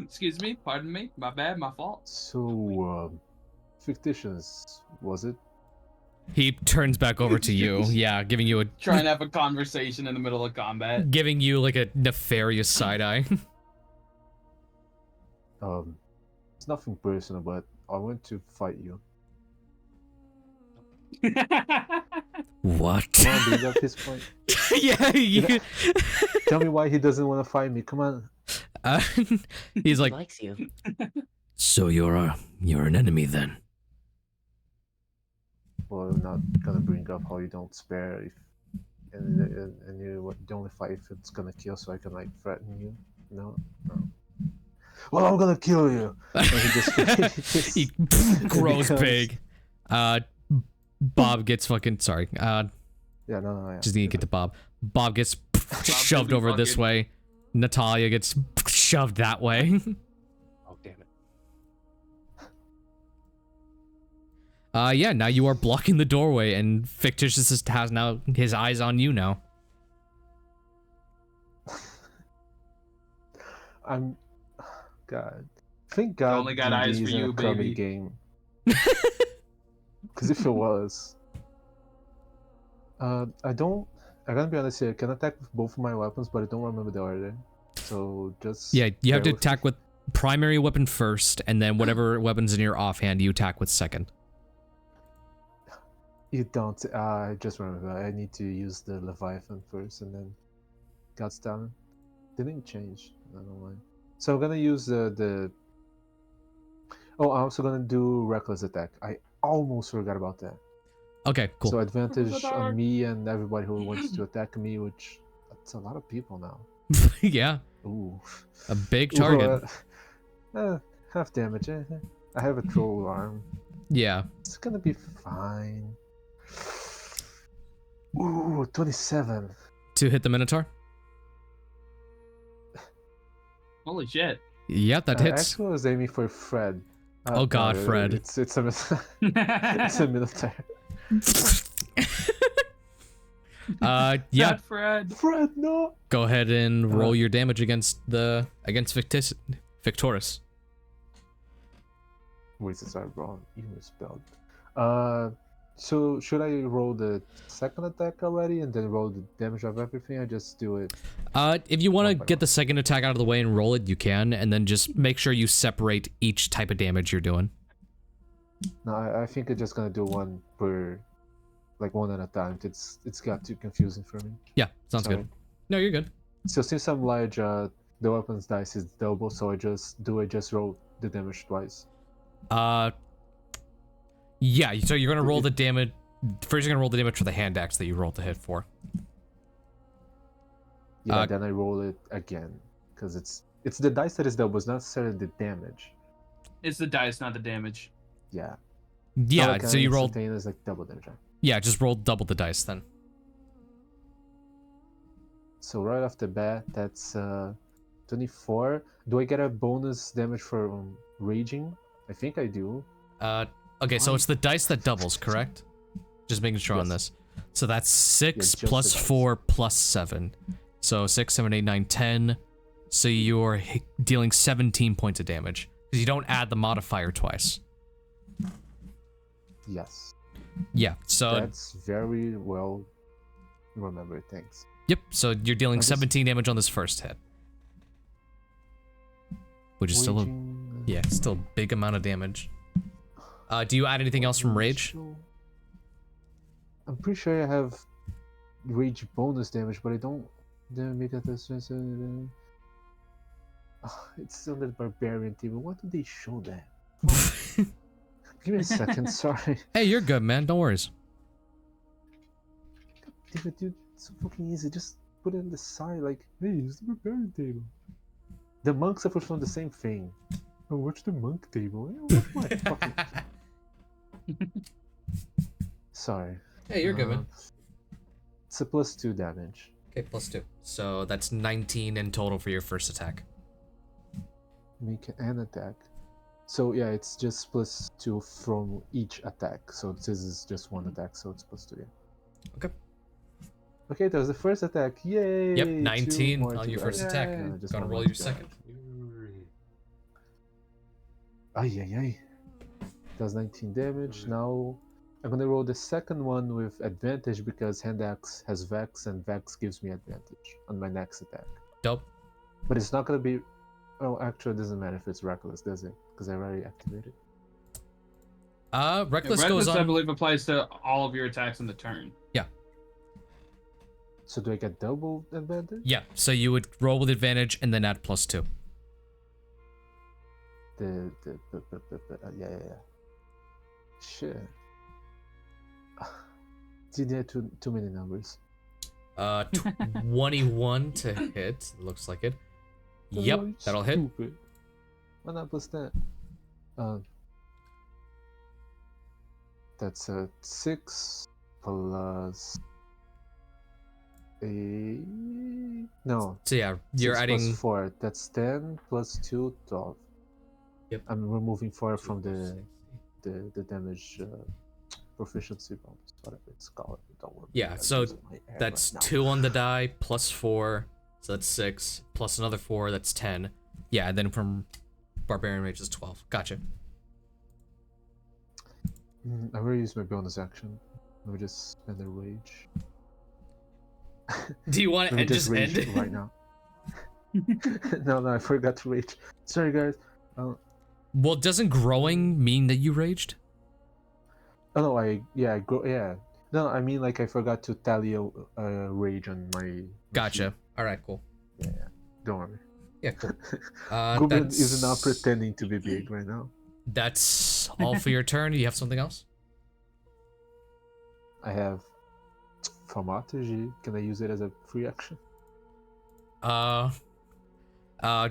Excuse me, pardon me, my bad, my fault. So, fictitious, was it? He turns back over to you. Yeah, giving you Trying to have a conversation in the middle of combat. giving you like a nefarious side eye. It's nothing personal, but I want to fight you. What? Come on, dude, at this point. Yeah, you. Tell me why he doesn't want to fight me. Come on. He's He like, likes you. so you're an enemy then? Well, I'm not gonna bring up how you don't spare if and you only fight if it's gonna kill, so I can like threaten you. No. Well, I'm gonna kill you. And he just He grows big. Bob gets fucking sorry. Yeah, no. Just need to get to Bob. Bob gets shoved busy over this fucking- way. Natalia gets shoved that way. Oh, damn it. Yeah, now you are blocking the doorway, and Fictitious has now his eyes on you now. God. Thank God. only got DD eyes for isn't a you, crummy baby. Game. Because if it was, I gotta be honest here. I can attack with both of my weapons, but I don't remember the order. So just Yeah, you have to bear with attack with primary weapon first, and then whatever weapons in your offhand you attack with second. You don't. I just remember. I need to use the Leviathan first, and then God's Talon. Didn't change. I don't know why. So I'm gonna use the. Oh, I'm also gonna do reckless attack. I almost forgot about that. Okay, cool. So advantage on me and everybody who wants to attack me, which that's a lot of people now. Yeah, Ooh. a big target. Half damage. I have a troll arm. Yeah. It's gonna be fine. Ooh, 27. To hit the Minotaur? Holy shit. Yep, that hits. Actually, I was aiming for Fred. Oh God, Fred. It's a it's a Minotaur. Yeah. Not Fred. Fred, no. Go ahead and roll your damage against Victorous. Wait, is that wrong? You misspelled. So should I roll the second attack already and then roll the damage of everything? I just do it. If you want One to by get one. the second attack out of the way and roll it, you can, and then just make sure you separate each type of damage you're doing. No, I think I'm just gonna do one per, like one at a time. It's got too confusing for me. Yeah, sounds Sorry. good. No, you're good. So since I'm large, the weapons dice is double, so I just roll the damage twice. Yeah, so you're gonna roll the damage. First, you're gonna roll the damage for the hand axe that you rolled to hit for. Yeah, then I roll it again because it's the dice that is double. It's not necessarily the damage. It's the dice, not the damage. Yeah. Yeah, Not like so you rolled. instantaneous, like double damage. Right? Yeah, just roll double the dice then. So right off the bat, that's 24. Do I get a bonus damage for raging? I think I do. Okay, so it's the dice that doubles, correct? Just making sure on Yes. this. So that's 6 just plus the dice. 4 plus 7. So 6, 7, 8, 9, 10. So you're dealing 17 points of damage. Because you don't add the modifier twice. Yes. Yeah, so... That's very well remembered. Thanks. Yep, so you're dealing I just- 17 damage on this first hit. Which is still a... Raging, Yeah, still a big amount of damage. Do you add anything else from rage? Show- I'm pretty sure I have rage bonus damage, but I don't. Then make that it's under the barbarian table. Why do they show that? Give me a second, sorry. Hey, you're good, man. Don't worry. Damn it, dude, it's so fucking easy. Just put it on the side, like, hey, use the barbarian table. The monk suffers from the same thing. Oh, watch the monk table. Watch my fucking. Sorry. Hey, you're good, man. It's a +2 damage. Okay, +2. So that's 19 in total for your first attack. Make an attack. So yeah, it's just +2 from each attack. So this is just one attack, so it's +2. Yeah. Okay. Okay, that was the first attack. Yay! Yep, 2 19 more on to your go. first attack. Yeah, just Gonna one roll more your to go. second. Ay. Does 19 damage. Now I'm gonna roll the second one with advantage because hand axe has Vex, and Vex gives me advantage on my next attack. Dope. But it's not gonna be. Oh, actually, it doesn't matter if it's reckless, does it? Because I already activated. Reckless Reckless, goes I on. believe, applies to all of your attacks in the turn. So do I get double advantage? Yeah, so you would roll with advantage and then add +2. Yeah. Shit. Dude, there are too many numbers. 21 to hit. Looks like it. Yep, Oh, that'll hit. stupid. Why not +10? That's a 6 plus a no. So yeah, you're 6 adding. plus 4. That's 10 plus 2, 12. Yep. I'm removing 4 from the damage proficiency bonus, whatever it's called. Don't worry. Yeah, I'm so using my head That's right now. 2 on the die plus 4, so that's 6 plus another 4. That's 10. Yeah, and then from barbarian rage is 12. Gotcha. I already used my bonus action. Let me just spend the rage. Do you want to Let me end just rage end? right now. No, I forgot to rage. Sorry, guys. Well, doesn't growing mean that you raged? Oh no, I go. Yeah. No, I mean like I forgot to tally rage on my. Gotcha. machine. All right, cool. Yeah. Don't worry. Yeah, cool. Gulbrand is not that's pretending to be big right now. that's all for your turn. Do you have something else? I have Thaumaturgy. Can I use it as a free action?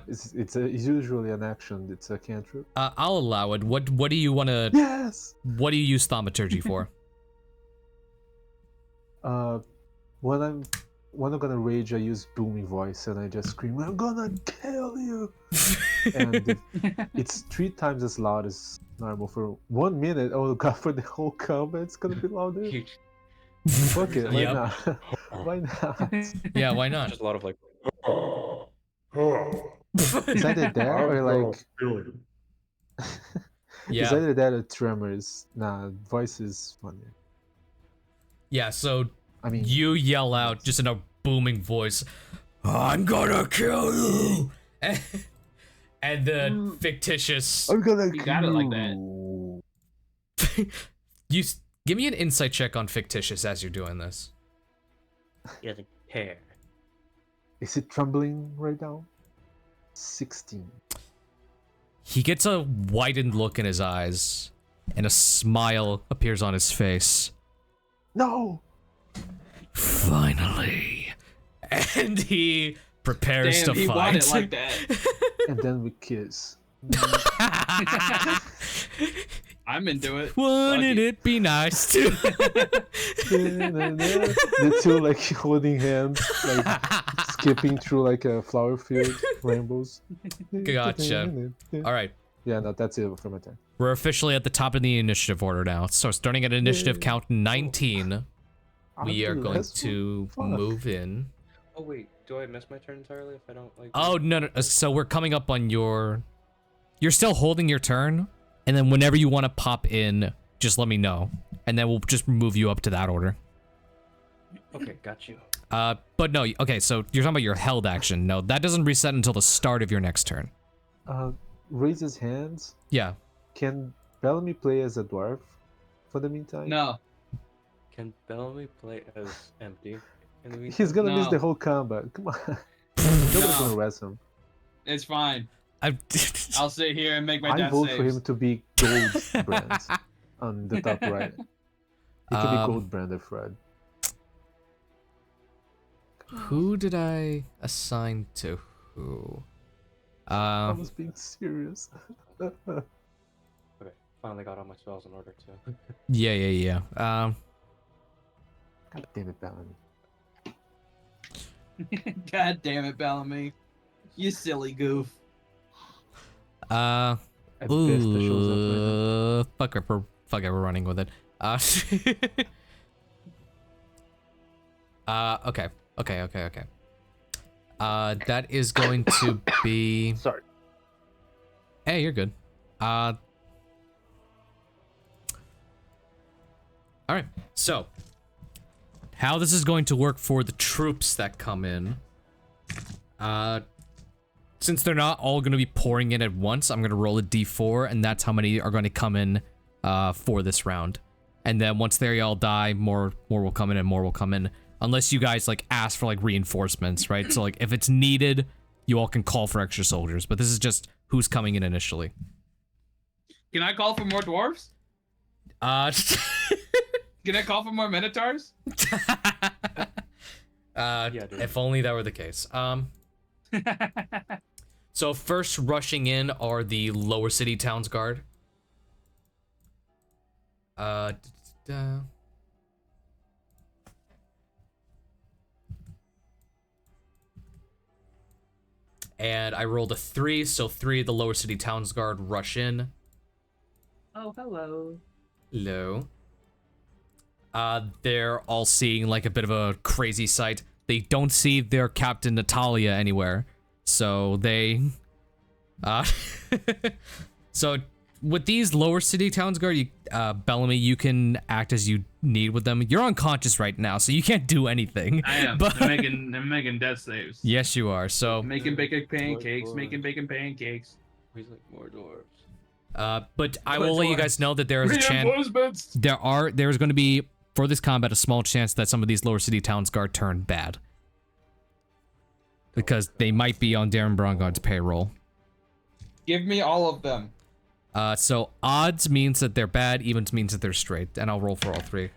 It's usually an action. It's a cantrip. I'll allow it. What do you want to? Yes. What do you use thaumaturgy for? When I'm gonna rage, I use booming voice and I just scream, "I'm gonna kill you!" And it's 3 times as loud as normal for 1 minute. Oh god, for the whole combat, it's gonna be louder. Fuck it, why Yep. not? Why not? Yeah, why not? Just a lot of like. Is either that or like? Yeah. It's either that or tremors. Nah, voice is funnier. Yeah, so I mean, you yell out just in a booming voice, "I'm gonna kill you!" And the fictitious. I'm gonna. You got it like that. Give me an insight check on fictitious as you're doing this. He doesn't care. Is it trembling right now? 16. He gets a widened look in his eyes, and a smile appears on his face. No. Finally. And he prepares Damn, to he fight. wanted it like that. And then we kiss. I'm into it. Wouldn't it be nice to? The two like holding hands, like skipping through like a flower field, rainbows. Gotcha. All right. Yeah, no, that's it for my turn. We're officially at the top of the initiative order now. So starting at initiative count 19, we are going to move in. Oh wait, do I miss my turn entirely if I don't like? Oh, no. So we're coming up on your... You're still holding your turn, and then whenever you want to pop in, just let me know. And then we'll just move you up to that order. Okay, got you. But no, okay, so you're talking about your held action. No, that doesn't reset until the start of your next turn. Raises hands. Yeah. Can Bellamy play as a dwarf for the meantime? No. Can Bellamy play as empty in the meantime? He's gonna miss the No. whole combat. Come on. Nobody's No. gonna rest him. It's fine. I I'll sit here and make my I death vote for saves. him to be Gulbrand on the top right. He can be Gulbrand, Fred. Who did I assign to who? I was being serious. Okay, finally got all my spells in order too. Yeah. God damn it, Bellamy. God damn it, Bellamy. You silly goof. Adavesta shows up later. Fuck it, we're running with it. Okay. That is going to be. Sorry. Hey, you're good. All right. So, how this is going to work for the troops that come in? Since they're not all going to be pouring in at once, I'm going to roll a d4, and that's how many are going to come in for this round. And then once they all die, more will come in and more will come in. Unless you guys like ask for like reinforcements, right? So like if it's needed, you all can call for extra soldiers. But this is just who's coming in initially. Can I call for more dwarves? Can I call for more minotaurs? Dude. If only that were the case. So first rushing in are the lower city towns guard. And I rolled a 3, so 3 of the lower city towns guard rush in. Oh, hello. Hello. They're all seeing like a bit of a crazy sight. They don't see their Captain Natalia anywhere. So they so with these lower city towns guard, Bellamy, you can act as you need with them. You're unconscious right now, so you can't do anything. I am. But I'm making death saves. yes, you are. So Making bacon pancakes. Dwarves. Making bacon pancakes. He's like more dwarves. but I will let you guys know that there is a chance Reinforcements. there's going to be for this combat a small chance that some of these lower city towns guard turn bad. Because they might be on Darren Brongard's payroll. Give me all of them. So odds means that they're bad, evens means that they're straight, and I'll roll for all 3.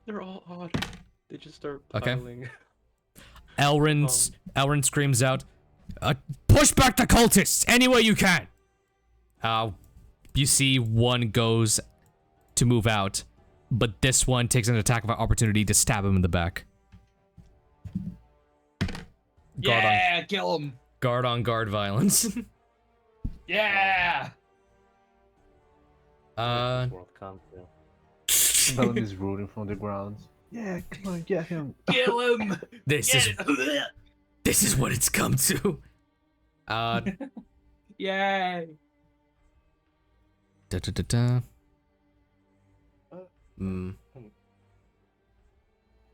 They're all odd. They just start Okay. piling. Elrin screams out, push back the cultists any way you can! You see one goes to move out, but this one takes an attack of opportunity to stab him in the back. Yeah, kill him. Guard on guard violence. Yeah. World Council. Bellamy's rooting from the ground. Yeah, come on, get him. Kill him. This is what it's come to. Yay.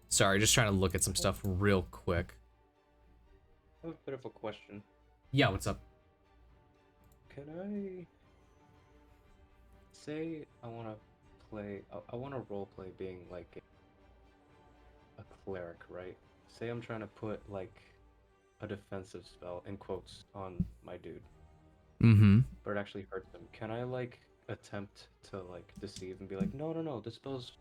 Sorry, just trying to look at some stuff real quick. I have a bit of a question. Yeah, what's up? Can I say I want to play? I want to role play being like a cleric, right? Say I'm trying to put like a defensive spell in quotes on my dude, Mm-hmm. but it actually hurts them. Can I like attempt to like deceive and be like, no, this spell's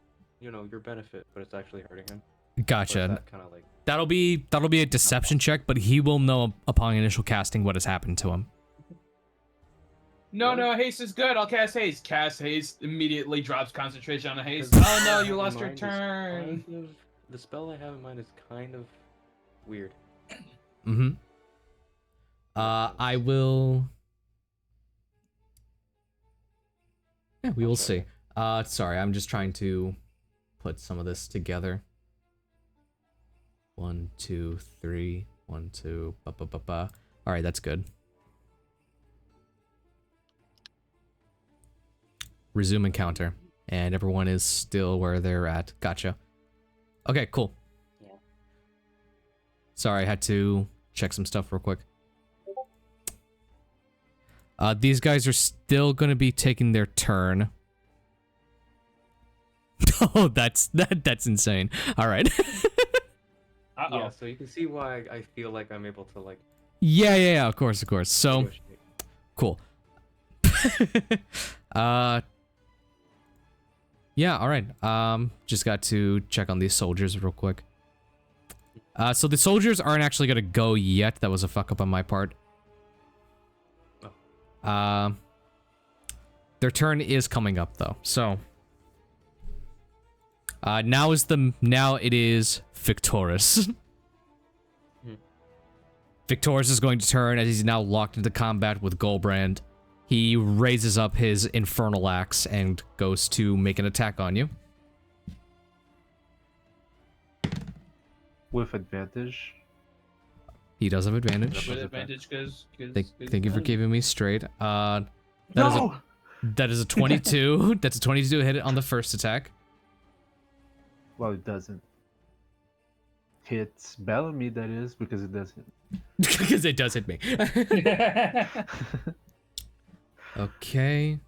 your benefit, but it's actually hurting him? Gotcha. Kind of like That'll be a deception check, but he will know upon initial casting what has happened to him. No, haste is good. I'll cast haste. Cast haste immediately drops concentration on a haste. Oh no, you lost your turn. The spell I have in mind is kind of weird. Mm-hmm. I will. Yeah, we will see. Sorry, I'm just trying to put some of this together. 1, 2, 3. 1, 2. All right, that's good. Resume encounter, and everyone is still where they're at. Gotcha. Okay, cool. Yeah. Sorry, I had to check some stuff real quick. These guys are still going to be taking their turn. Oh, that's insane. All right. Uh-oh. Yeah, so you can see why I feel like I'm able to like. Yeah, of course. So, negotiate. cool. Yeah, all right. Just got to check on these soldiers real quick. So the soldiers aren't actually gonna go yet. That was a fuck up on my part. Their turn is coming up though. So now it is Victorous. Victorous is going to turn as he's now locked into combat with Gulbrand. He raises up his infernal axe and goes to make an attack on you. With advantage. He does have advantage. With advantage, because Thank you for keeping me straight. That No! is a 22. That's a 22 hit on the first attack. Well, it doesn't. Hits Bellamy, that is, because it doesn't. Because it does hit me. Okay.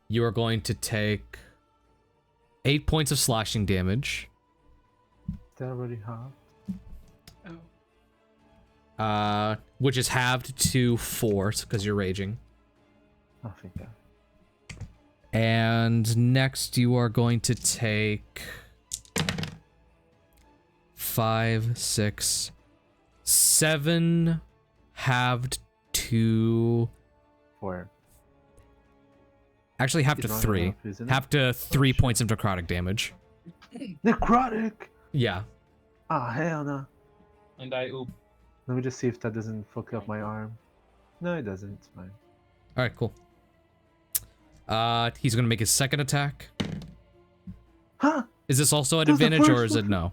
You are going to take 8 points of slashing damage. That already half. Which is halved to 4 because you're raging. I think that. And next you are going to take 5, 6, 7 halved to 4. actually half to It's not 3. enough, isn't it? Half to 3 points of necrotic damage. Necrotic! Yeah. Ah, hell no. And I oop. Let me just see if that doesn't fuck up my arm. No, it doesn't. It's fine. All right, cool. He's gonna make his second attack. Huh? Is this also at That's the advantage or first is it no?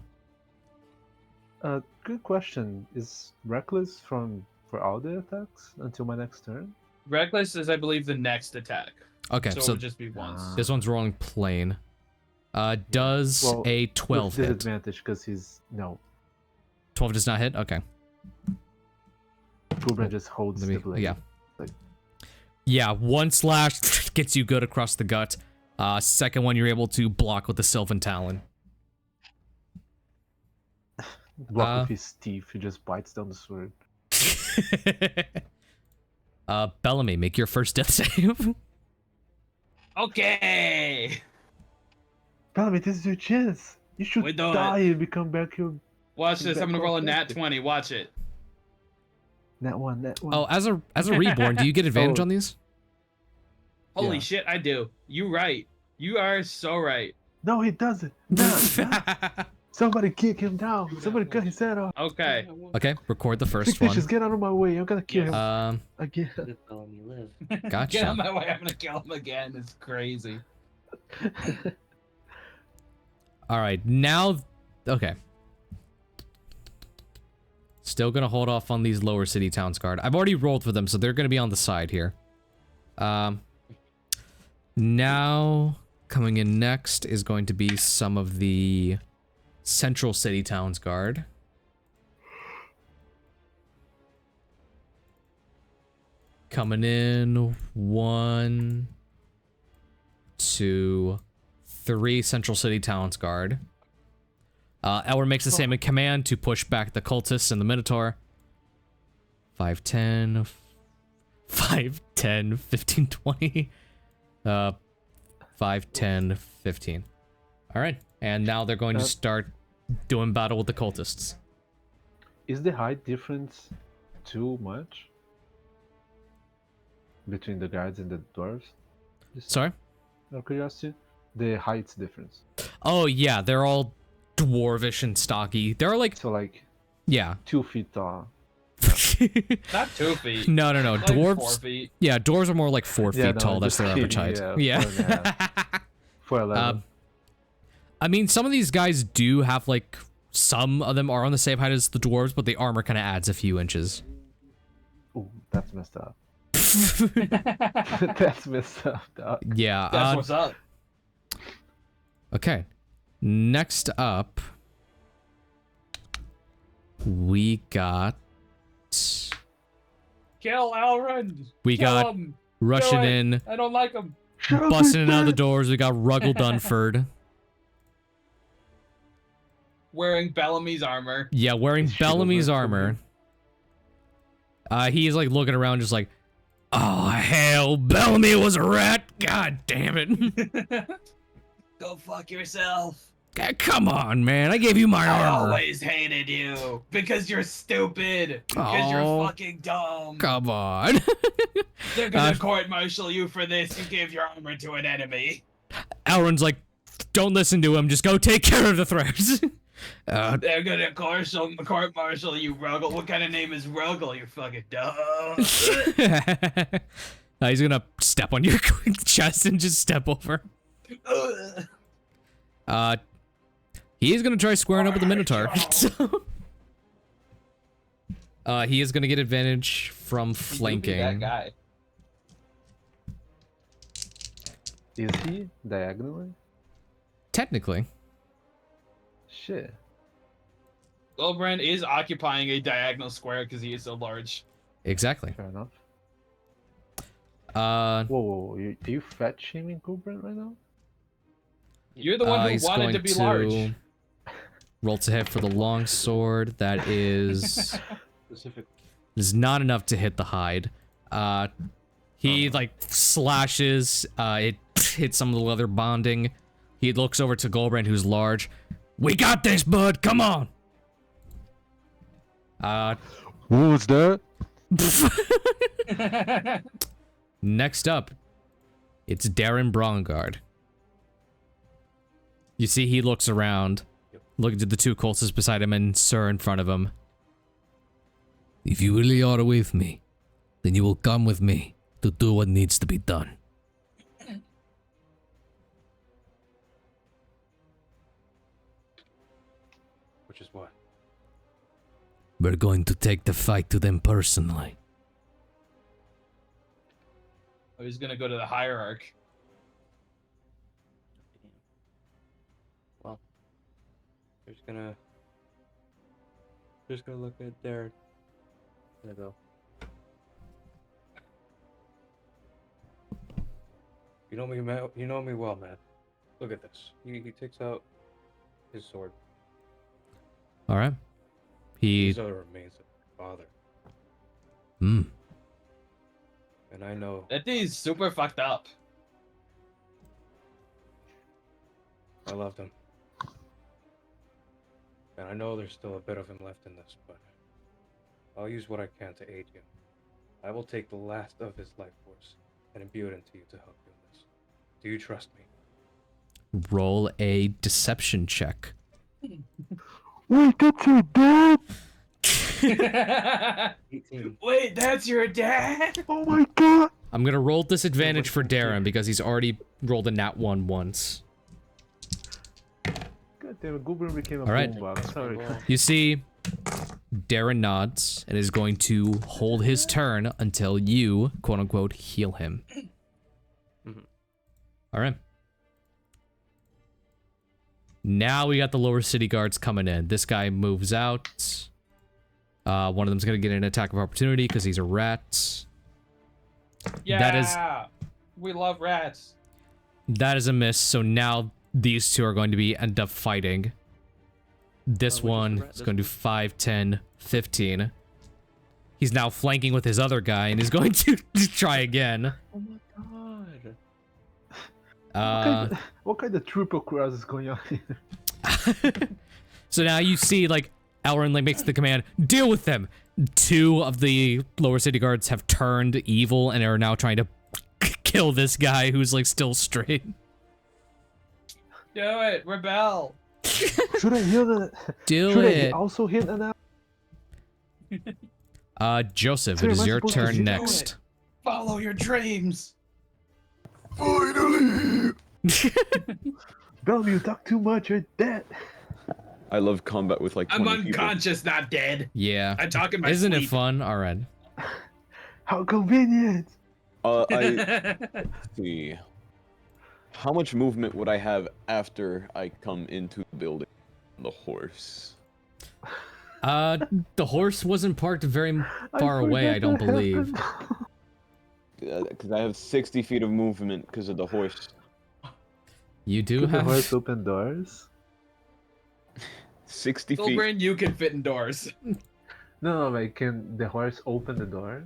Good question. Is Reckless for all the attacks until my next turn? Reckless is, I believe, the next attack. Okay, So it so would just be once. this one's rolling plain. Does Well, a 12 with hit? disadvantage because he's no. 12 does not hit? Okay. Gulbrand just holds Let me, the blade. yeah. Like, Yeah, one slash gets you good across the gut. Second one, you're able to block with the Sylvan Talon. block with his teeth. He just bites down the sword. Bellamy, make your first death save. Okay. Bellamy, this is your chance. You should We do die and become back here. Watch this. I'm gonna roll a nat Fantastic. 20. Watch it. That one. Oh, as a reborn, do you get advantage Oh. on these? Holy Yeah. shit, I do. You right. You are so right. No, he doesn't. No, no. Somebody kick him down. Somebody cut his head off. Okay. Okay, record the Big first one. fishes, get out of my way. I'm gonna kill him again. Let Bellamy live. Gotcha. Get out of my way. I'm gonna kill him again. It's crazy. All right, now, okay. Still gonna hold off on these lower city towns guard. I've already rolled for them, so they're gonna be on the side here. Now coming in next is going to be some of the central city towns guard. Coming in 1, 2, 3 central city towns guard. Elwer makes the same command to push back the cultists and the Minotaur. 5, 10, 15, 20. 5, 10, 15. All right, and now they're going to start doing battle with the cultists. Is the height difference too much between the guards and the dwarves? Just Sorry? out of curiosity, the height's difference. Oh yeah, they're all dwarvish and stocky. They're like, So like yeah. 2 feet tall. Not 2 feet. No. Like Dwarves. 4 feet. Yeah, dwarves are more like 4 feet Yeah, no, tall. I'm That's just their average kidding, height. yeah, Yeah. 4'11". I mean, some of these guys do have like some of them are on the same height as the dwarves, but the armor kind of adds a few inches. Ooh, that's messed up. That's messed up, dog. Yeah. That's what's up. Okay. Next up, we got Kill Elrond. We Kill got him. rushing Do it. in, I don't like him. busting in out the doors. We got Ruggle Dunford. Wearing Bellamy's armor. Yeah, wearing His shield Bellamy's went from armor. him. He's like looking around, just like, oh hell, Bellamy was a rat. God damn it. Go fuck yourself. Come on, man. I gave you my I armor. always hated you because you're stupid. Because you're Oh. fucking dumb. Come on. They're gonna court-martial you for this. You gave your armor to an enemy. Elrond's like, don't listen to him. Just go take care of the threats. They're gonna court-martial you, Ruggle. What kind of name is Ruggle? You're fucking dumb. He's gonna step on your chest and just step over. He is gonna try squaring up with the Minotaur. He is gonna get advantage from flanking. That guy. Is he diagonally? Technically. Shit. Gulbrand is occupying a diagonal square because he is so large. Exactly. Fair enough. Uh, Whoa, are you fat shaming Gulbrand right now? You're the one who he's wanted going to be large. roll to hit for the long sword. That is Specific. is not enough to hit the hide. He like slashes. It hits some of the leather bonding. He looks over to Gulbrand, who's large. We got this, bud. Come on. What was that? Next up, it's Darren Brongard. You see, he looks around, looking at the two cultists beside him and Sir in front of him. If you really are with me, then you will come with me to do what needs to be done. Which is what? We're going to take the fight to them personally. Oh, he's gonna go to the hierarch. Well, just gonna look at Darren. There we go. You know me, man. You know me well, man. Look at this. He takes out his sword. All right. He. These are the remains of my father, Hmm. and I know. That dude's super fucked up. I loved him. And I know there's still a bit of him left in this, but I'll use what I can to aid you. I will take the last of his life force and imbue it into you to help you in this. Do you trust me? Roll a deception check. Wait, that's your dad? 18. Wait, that's your dad? Oh my god! I'm gonna roll disadvantage for Darren because he's already rolled a nat 1 once. God damn it, Gulbrand became a All right. boombox. Sorry. You see, Darren nods and is going to hold his turn until you, quote unquote, heal him. Mhm. All right. Now we got the lower city guards coming in. This guy moves out. One of them's gonna get an attack of opportunity because he's a rat. Yeah. That is- We love rats. That is a miss. So now these two are going to end up fighting. This which is one the rat? is This going to 5, 10, 15. He's now flanking with his other guy and is going to try again. Oh my god. What kind of triple cross is going on here? So now you see, like, Elrond like makes the command, deal with them. Two of the lower city guards have turned evil and are now trying to kill this guy who's like still straight. Do it, rebel. Should I heal the? Do Should I it. also hit an Joseph, Sir, it am is I your supposed to turn do next. Follow your dreams. Finally! Bellamy, you talk too much. You're dead. I love combat with like 20 I'm people. unconscious, not dead. Yeah. I talk in my Isn't it sleep. fun? All right. How convenient. Let's see. How much movement would I have after I come into the building? The horse. The horse wasn't parked very far away, I don't believe. Because I have 60 feet of movement because of the horse. You do Can the have... horse open doors? 60 feet. Gulbrand, you can fit indoors. No, like, can the horse open the door?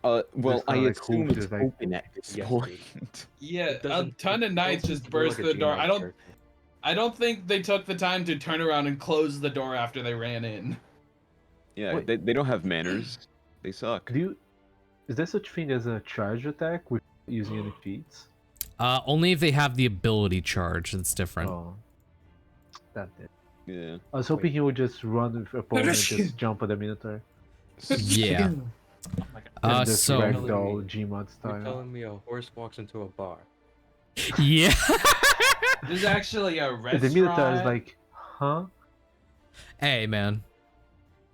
Well, Just I kinda like assume hoop it's to, like- open at this Yes, point. Yeah, It a doesn't- ton it of knights don't just feel burst like a through the door. Gmail character. I don't think they took the time to turn around and close the door after they ran in. Yeah, Wait. they don't have manners. They suck. Is there such thing as a charge attack with using any feats? Only if they have the ability charge, that's different. Oh. That did. Yeah. I was hoping he would just run with opponent and just jump at the Minotaur. Yeah. Oh my god. And just So... ragdoll Gmod You're style. telling me a horse walks into a bar. Yeah. There's actually a And restaurant. the Minotaur is like, huh? Hey, man.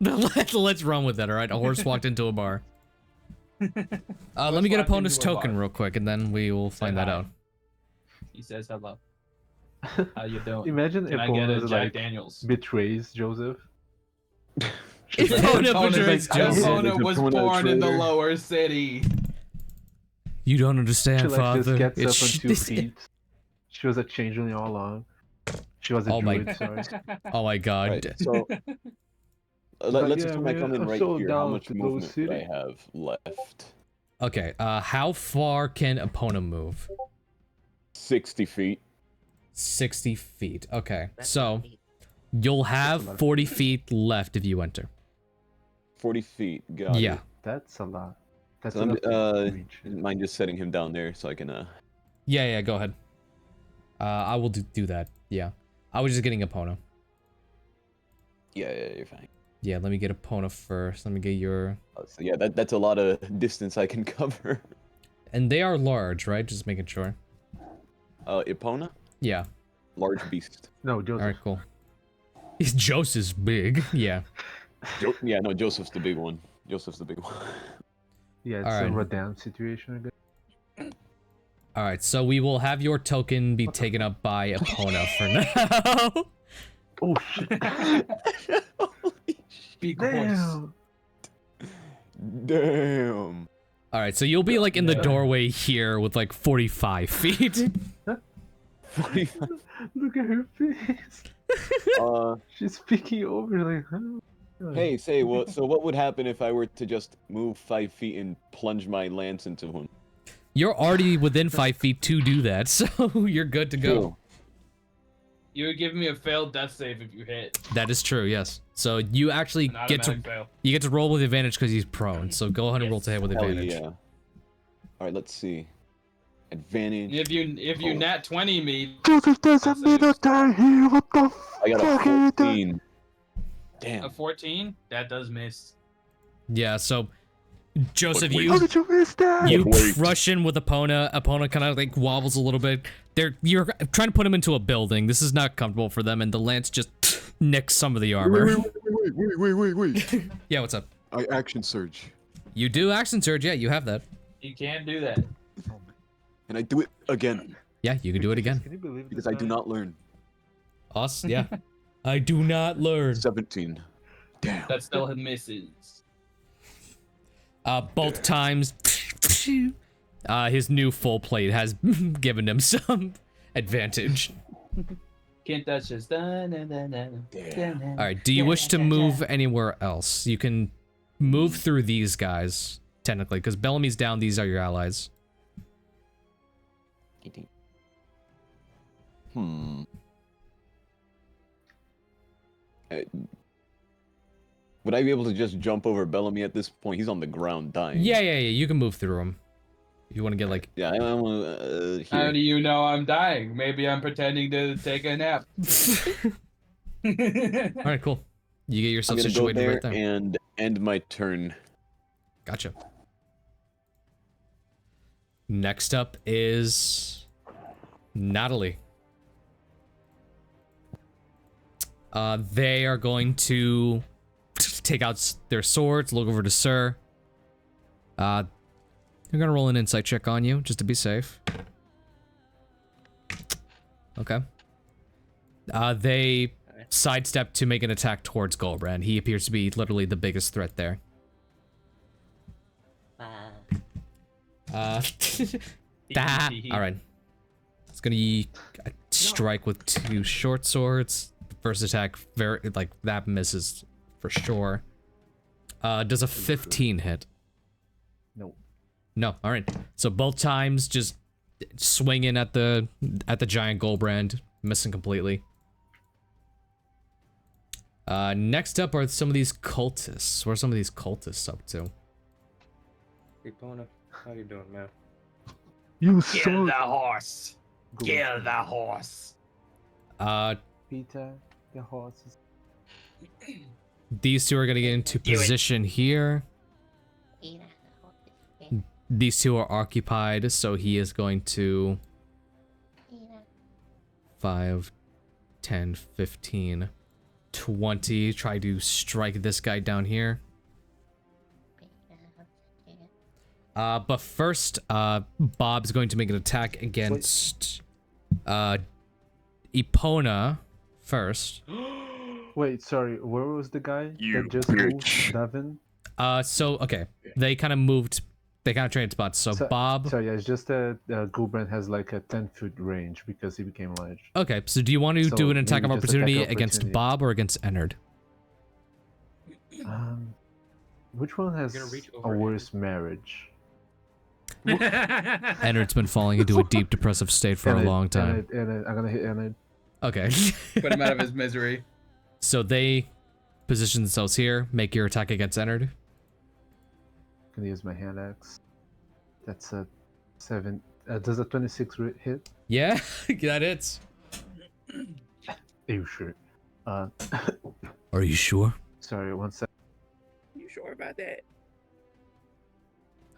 Let's run with it, alright? A horse walked into a bar. Let me get walked opponent's into a token bar. real quick, and then we will find that hi. out. He says hello. How you doing? Imagine Can I get a opponent Jack like Daniels? betrays Joseph. If opponent betrays The Joseph. opponent was Opponent born in the traitor. lower city. You don't She understand, like father. just gets It's up on 2 this- feet. She was a changeling all along. She was a Oh my- druid, sorry. Oh my god. Right, so Like, let's yeah, assume I man, come in I'm right so here. How down much to go movement do I city. have left? Okay, how far can opponent move? 60 feet. 60 feet. Okay, That's so not neat. you'll That's a have lot. 40 feet left if you enter. 40 feet. Got Yeah. it. That's a lot. That's So I'm, enough to reach. mind just setting him down there so I can Yeah, go ahead. I will do that. Yeah. I was just getting opponent. yeah, you're fine. Yeah, let me get opponent first. Let me get your... So yeah, that's a lot of distance I can cover. And they are large, right? Just making sure. Epona? Yeah. Large beast. No, Joseph. Alright, cool. Joseph's big. Yeah. Yeah, no, Joseph's the big one. Joseph's the big one. Yeah, it's Alright. a Rodan situation, I guess. Alright, so we will have your token be taken up by opponent for now. Oh shit! Big horse. Damn! Damn. Alright, so you'll be like in the Yeah. doorway here with like 45 feet. 45. Look at her face. She's peeking over like, huh? Hey, say what? So what would happen if I were to just move 5 feet and plunge my lance into him? You're already within 5 feet to do that, so you're good to go. Cool. You would give me a failed death save if you hit. That is true, yes. So you actually An get to automatic fail. roll with advantage because he's prone. So go ahead and roll to hit with Hell advantage. yeah. All right, let's see. Advantage. If you Oh. nat 20 me, Joseph, there's a Minotaur here. What the I got fuck a are you doing? 14. a Damn. 14, that does miss. Yeah, so Joseph, But wait. How you did you miss that? you Wait. crush in with opponent. Opponent kind of like wobbles a little bit. You're trying to put him into a building. This is not comfortable for them, and the lance just nicks some of the armor. Wait. Yeah, what's up? I action surge. You do action surge. Yeah, you have that. You can do that. And I do it again Yeah, you can do it again. Can you believe because this I do guy? not learn. Us, yeah. I do not learn. 17. Damn. That still misses. Both times, his new full plate has given him some advantage. Can't touch this. All right. Do you wish to move anywhere else? You can move through these guys technically, because Bellamy's down. These are your allies. Would I be able to just jump over Bellamy at this point? He's on the ground dying. Yeah. You can move through them. If you want to get like. Yeah, I want How here. do you know I'm dying? Maybe I'm pretending to take a nap. All right, cool. You get I'm yourself gonna go situated there right there. and end my turn. Gotcha. Next up is Natalie. They are going to take out their swords, look over to Sir. They're gonna roll an insight check on you, just to be safe. Okay. They sidestep to make an attack towards Gulbrand. He appears to be literally the biggest threat there. All right. It's gonna strike with 2 short swords. First attack, that misses for sure. Does a 15 hit? No. No. All right. So both times, just swinging at the giant Gulbrand, missing completely. Next up are some of these cultists. What are some of these cultists up to? Hey, Bona, how you doing, man? You Kill suck. the horse. Kill the horse. Peter, the horses. These two are gonna get into position here. These two are occupied, so he is going to 5, 10, 15, 20. Try to strike this guy down here. But first, Bob's going to make an attack against Epona first. Wait, sorry, where was the guy that just moved? Davin? Okay. They kind of moved. They kind of traded spots. So Bob. Sorry, yeah, it's just that Gulbrand has like a 10-foot range because he became large. Okay, so do you want to do an attack of maybe just opportunity attack against opportunity. Bob or against Ennard? Which one has You're gonna reach a over worse marriage? Ennard's been falling into a deep depressive state for a long time. And I'm gonna hit Ennard. Okay. Put him out of his misery. So they position themselves here. Make your attack against Ennard. Gonna use my hand axe. That's a 7. Does a 26 hit? Yeah, that hits. Are you sure? Are you sure? Sorry, 1 second. You sure about that?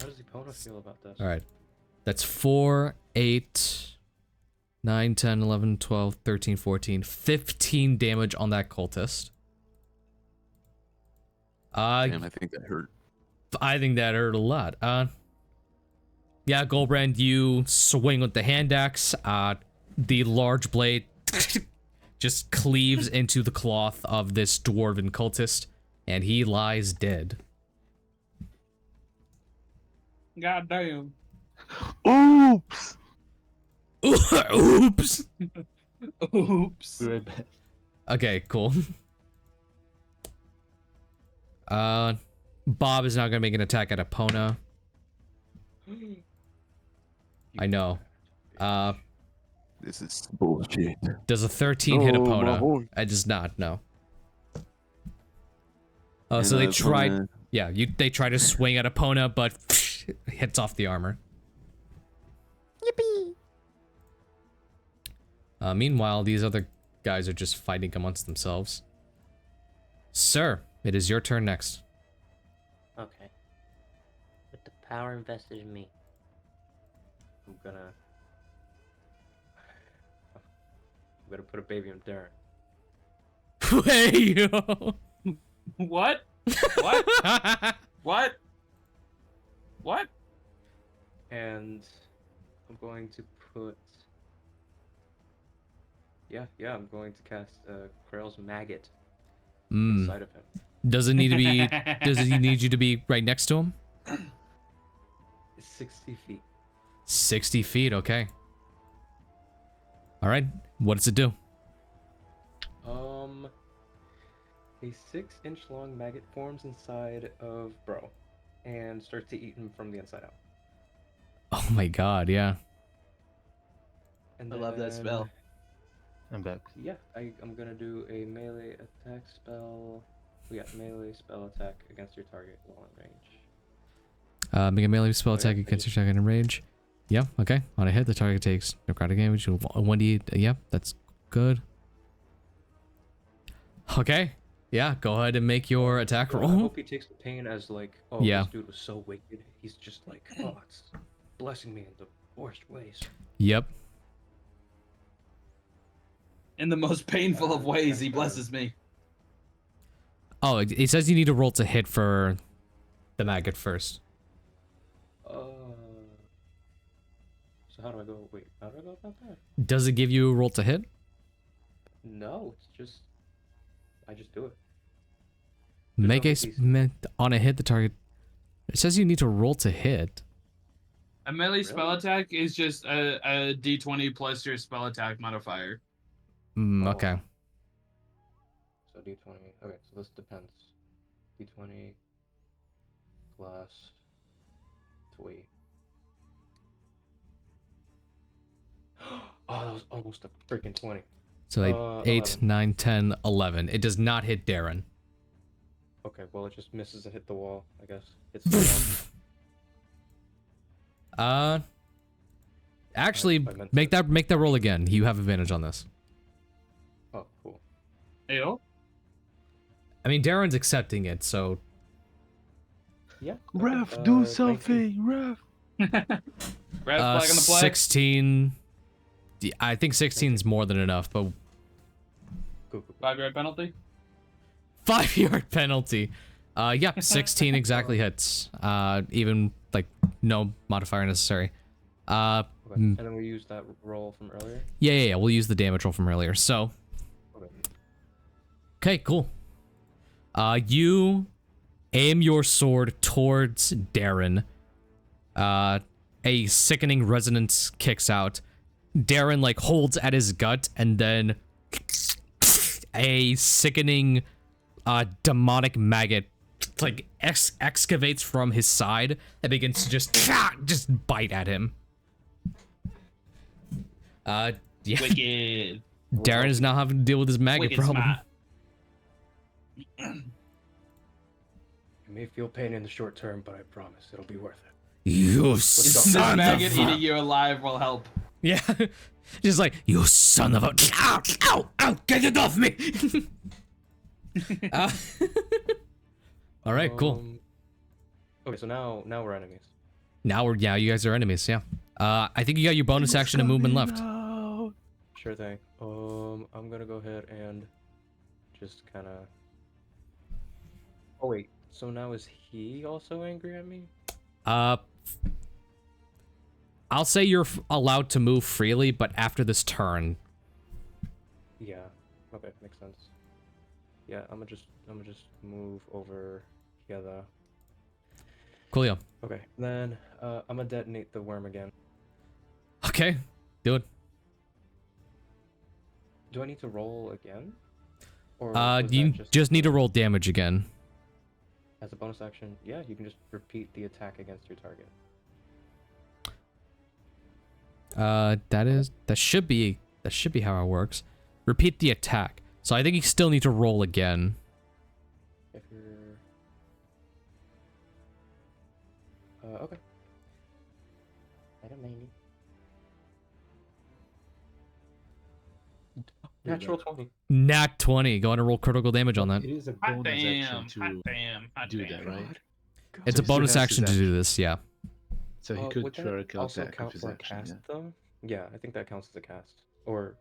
How does Epona feel about this? All right. That's 4, 8, 9, 10, 11, 12, 13, 14, 15 damage on that cultist. Damn, I think that hurt. I think that hurt a lot. Yeah, Gulbrand, you swing with the hand axe. The large blade just cleaves into the cloth of this dwarven cultist, and he lies dead. God damn. Oops! Oops. Oops. Be right back. Okay, cool. Bob is now gonna make an attack at Epona. I know. This is bullshit. Does a 13 hit Oh, my Epona? boy. I does not, no. Oh, And so they Epona- tried. Yeah, they try to swing at Epona, but hits off the armor. Yippee! Meanwhile, these other guys are just fighting amongst themselves. Sir, it is your turn next. Okay. With the power invested in me. I'm gonna put a baby in Darren. Hey, yo. What? What? What? What? And I'm going to put... Yeah, I'm going to cast Krell's Maggot inside of him. Does it need to be? Does he need you to be right next to him? It's 60 feet. 60 feet. Okay. All right. What does it do? A 6-inch long maggot forms inside of Bro and starts to eat him from the inside out. Oh my God. Yeah. And I love that then- spell. I'm back. Yeah, I'm gonna do a melee attack spell. We got melee spell attack against your target while in range. Make a melee spell attack yeah, against your target in range. Yeah. Okay. On a hit, the target takes necrotic damage. 1d8. Yeah, that's good. Okay. Yeah. Go ahead and make your attack I roll. hope he takes the pain as like, oh, Yeah. this dude was so wicked. He's just like, oh, it's blessing me in the worst ways. Yep. In the most painful of ways, he blesses me. Oh, it says you need to roll to hit for the maggot first. So how do I go? Wait, how do I go about that? Does it give you a roll to hit? No, it's just I just do it. Make no a disease. on a hit the target. It says you need to roll to hit. A melee spell Really? attack is just a d20 plus your spell attack modifier. Okay. So d20. Okay, so this depends. D20 plus 3. Oh, that was almost a freaking 20. So like 8, 11. 9, 10, 11. It does not hit Darren. Okay, well, it just misses and hit the wall, I guess. It's the wall. Actually, I meant make to- that roll again. You have advantage on this. Oh, cool. Ayo. I mean, Darren's accepting it, so Yeah. Ref, okay, do 19. something, Ref. Red flag on the play. 16. I think 16 is more than enough, but Cool. 5-yard penalty. 5-yard penalty. Yeah, 16 exactly hits. Even like no modifier necessary. Okay. And then we use that roll from earlier. Yeah. We'll use the damage roll from earlier. So, Okay. okay, cool. You aim your sword towards Darren. A sickening resonance kicks out. Darren like holds at his gut, and then a sickening demonic maggot like excavates from his side and begins to just bite at him. Yeah. Wicked. Darren is now having to deal with his maggot Wicked problem. smart. You may feel pain in the short term, but I promise it'll be worth it. You This son maggot of a... eating you alive will help. Yeah. Just like, you son of a... Ow! Ow! Ow! Get it off me! All right, cool. Okay, so now we're enemies. Now you guys are enemies, yeah. I think you got your bonus action and movement left. Sure thing. I'm gonna go ahead and just kind of. Oh wait. So now is he also angry at me? I'll say you're allowed to move freely, but after this turn. Yeah. Okay, makes sense. Yeah, I'm gonna just move over together. Coolio. Okay, then I'm gonna detonate the worm again. Okay, do it. Do I need to roll again? Or was You that just need to roll damage again. as a bonus action? Yeah, you can just repeat the attack against your target. That should be how it works. Repeat the attack. So I think you still need to roll again. If you're okay. I don't mind it. Natural 20. Nat 20. Go on and roll critical damage on that. It is a Hot bonus damn. action Hot to damn. Hot do damn. that, right? It's So a he still bonus has action to his do this, yeah. So he could Would that trigger also attack count with his for a action. cast Yeah. though? Yeah, I think that counts as a cast. Or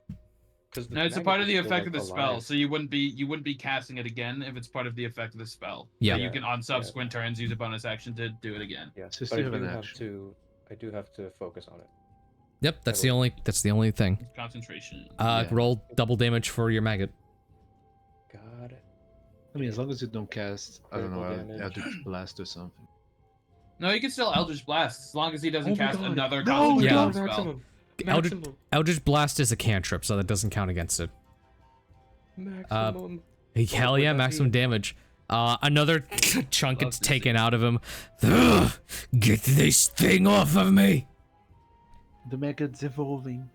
because No, it's a part of the effect of the spell, so you wouldn't be casting it again if it's part of the effect of the spell. Yeah. So you can on subsequent turns use a bonus action to do it again. Yeah, So but I still have do an have action. to. I do have to focus on it. Yep, that's the only thing. Concentration. Yeah. Roll double damage for your maggot. God. I mean, as long as you don't cast, I don't know, Critical damage. Eldritch Blast or something. No, you can still Eldritch Blast as long as he doesn't Oh my cast God. another No, concentration Yeah. spell. maximum. Eldritch, Maximum. Eldritch Blast is a cantrip, so that doesn't count against it. Maximum. Hell would yeah, that maximum be? damage. Another chunk Love gets to taken out of him. Ugh, get this thing off of me! The maggot's evolving.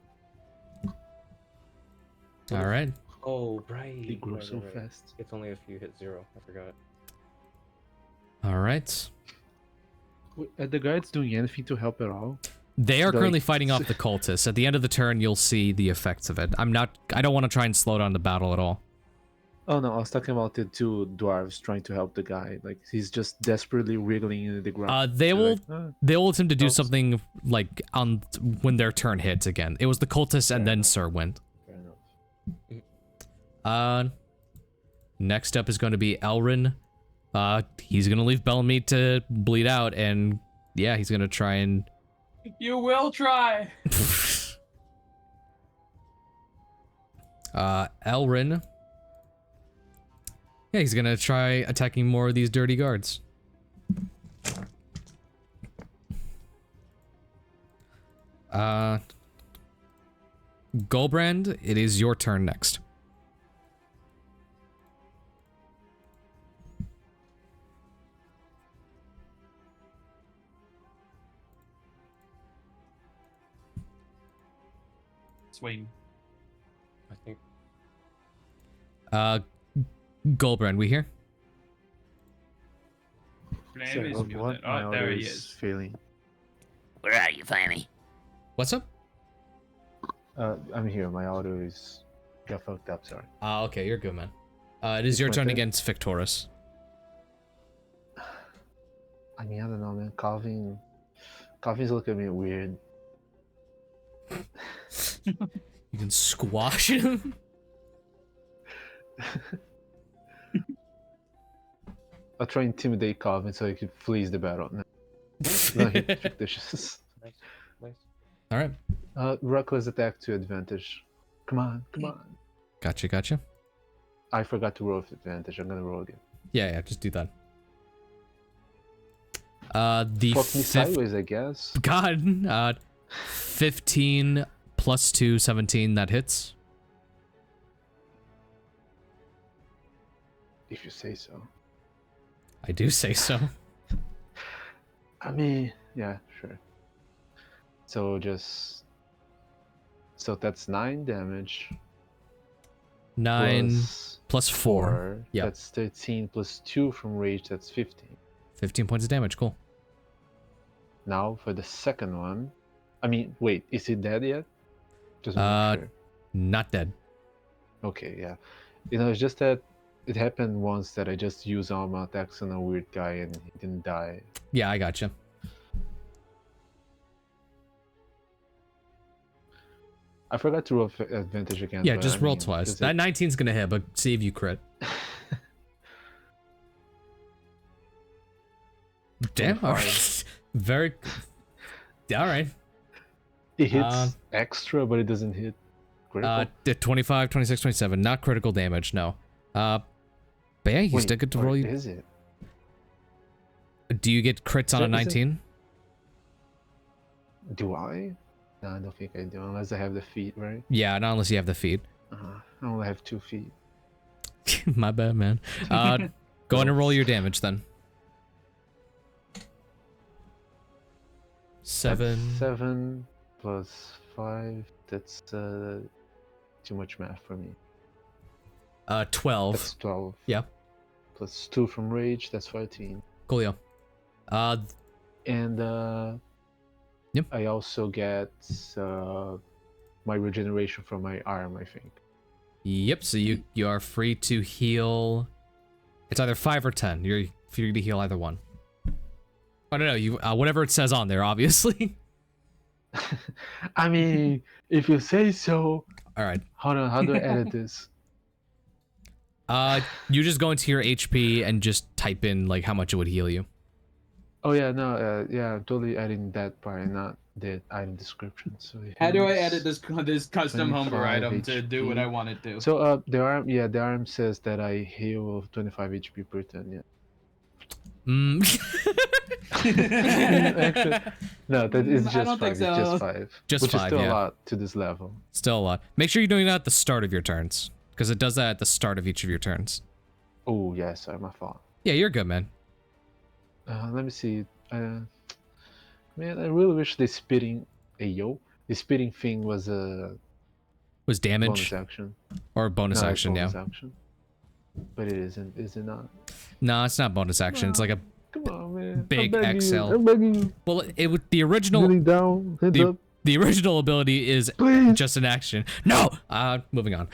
Alright. Oh right. They grow right, so right, right. fast. It's only if you hit 0. I forgot. Alright. Wait, are the guards doing anything to help at all? They are Like- currently fighting off the cultists. At the end of the turn, you'll see the effects of it. I don't want to try and slow down the battle at all. Oh no, I was talking about the two dwarves trying to help the guy. Like he's just desperately wriggling in the ground. They will Like, they will attempt to do Helps. something like on when their turn hits again. It was the cultists and then Sir went. fair enough. Next up is going to be Elrin. He's gonna leave Bellamy to bleed out, and yeah, he's gonna try and. You will try. Elrin Yeah, he's gonna try attacking more of these dirty guards. Gulbrand, it is your turn next. Swing. I think. Gulbrand, we here? Flame Sorry, is what? muted. My Oh, there audio he is is. failing. Where are you, Flammy? What's up? I'm here. My audio is got fucked up. Sorry. Okay, you're good, man. It is It's your my turn turn? against Victorus. I mean, I don't know, man. Coughing's looking at me weird. You can squash him. I'll try and intimidate Calvin so he can flees the battle. No, he's fictitious. Nice. Nice. All right. Reckless attack to advantage. Come on, come on. Gotcha. I forgot to roll with advantage. I'm gonna roll again. Yeah, just do that. The Fuck me sideways, I guess. God, 15 plus 2, 17, that hits. If you say so. I do say so. I mean, yeah, sure. So that's 9 damage. 9 plus 4. 4. Yeah. That's 13 plus 2 from rage. That's 15. 15 points of damage, cool. Now for the second one. I mean, wait, is he dead yet? Just sure. Not dead. Okay, yeah. You know, it's just that it happened once that I just used all my attacks on a weird guy and he didn't die. Yeah, I gotcha. I forgot to roll advantage again. Yeah, but just I roll mean, twice. does That it- 19's gonna hit, but see if you crit. Damn, alright. Very... Alright. It hits extra, but it doesn't hit critical. The 25, 26, 27. Not critical damage, no. But yeah, you Wait, still get to or roll... is it? Do you get crits on a Is it- 19? Do I? No, I don't think I do, unless I have the feet, right? Yeah, not unless you have the feed. I only have 2 feet. My bad, man. Go ahead and roll your damage then. 7. That's 7 plus 5. That's too much math for me. 12. That's 12. Yeah. Plus 2 from rage. That's 14. Coolio. And Yep. I also get my regeneration from my arm, I think. Yep, so you are free to heal. It's either 5 or 10. You're free to heal either one. I don't know, you whatever it says on there, obviously. I mean, if you say so. Alright. Hold on, how do I edit this? You just go into your HP and just type in like how much it would heal you. Oh yeah, no, yeah, I'm totally adding that part and not the item description. So How do I here's- edit this custom homebrew 25 item to do what HP. I want it to? So the arm says that I heal 25 HP per turn. Yeah. Actually, no, that is I just don't 5. think It's so. just 5. Just which 5, is still yeah. a lot to this level. Still a lot. Make sure you're doing that at the start of your turns, because it does that at the start of each of your turns. Oh yeah, sorry, my fault. Yeah, you're good, man. Let me see. Man, I really wish the spitting thing was a Was damage bonus action. or bonus No, it's action? bonus Yeah. action. But it isn't. Is it not? No, it's not bonus action. It's like a Come on, man. Big I'm begging exhale. You. I'm begging you. well. It would the original. Kneeling down, heads up, The original ability is please. just an action. No. Moving on.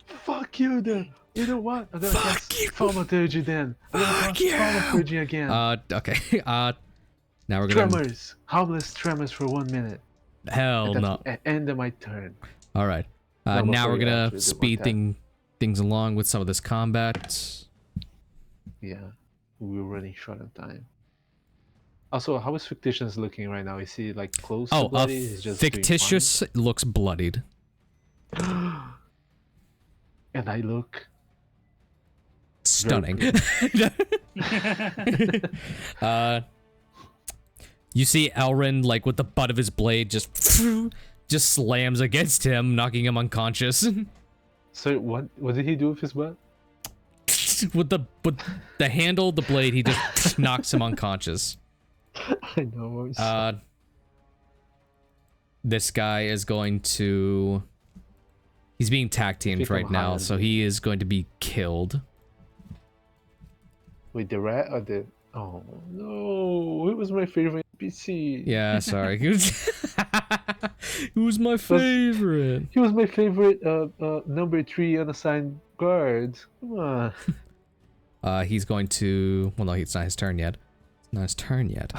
Fuck you, then. You know what? I'm gonna Fuck cast you. Thaumaturgy then. I'm gonna Fuck cast you. Thaumaturgy again. Okay. Now we're gonna. Tremors. Harmless tremors for 1 minute. Hell And no. that's end of my turn. All right. No, Now before we're you gonna actually do speed one things along with some of this combat. Yeah, we're running short on time. Also, how is Fictitious looking right now? Is he like close to Oh, bloody? He's just doing fictitious looks bloodied. fine? And I look Stunning. You see Elrin, like, with the butt of his blade just slams against him, knocking him unconscious. So what did he do with his butt? with the handle of the blade, he just knocks him unconscious. I know. I'm sorry. This guy is going to... He's being tag teamed right now, so he is going to be killed. Wait, the rat or the... Oh, no. It was my favorite NPC. Yeah, sorry. Who's my favorite? He was my favorite number 3 unassigned guard. Come on. He's going to... Well, no, it's not his turn yet. It's not his turn yet.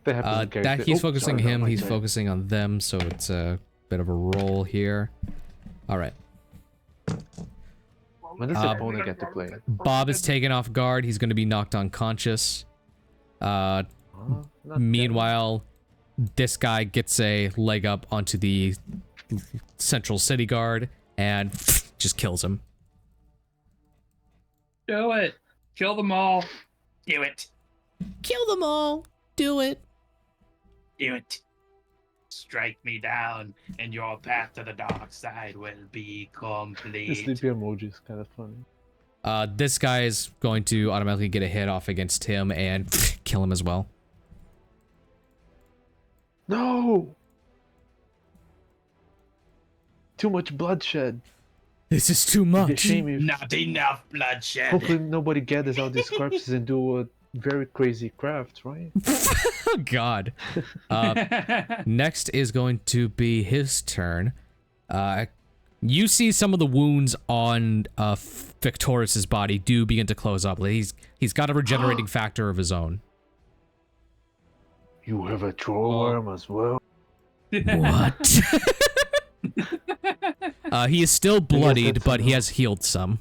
That he's focusing him, he's focusing on them, so it's a bit of a roll here. Alright. When does the opponent get to play? Bob is taken off guard. He's going to be knocked unconscious. Meanwhile, this guy gets a leg up onto the central city guard and just kills him. Do it. Kill them all. Do it. Kill them all. Do it. Do it. Strike me down, and your path to the dark side will be The complete. sleepy emoji is kind of funny. This guy is going to automatically get a hit off against him and kill him as well. No! Too much bloodshed. This is too It'd be a much. shame if- Not enough bloodshed. Hopefully nobody gathers all these corpses and do a very crazy craft, right? Oh, God. Next is going to be his turn. You see some of the wounds on Victorious's body do begin to close up. He's got a regenerating factor of his own. You have a troll worm as well. What? He is still bloodied, but he has healed some.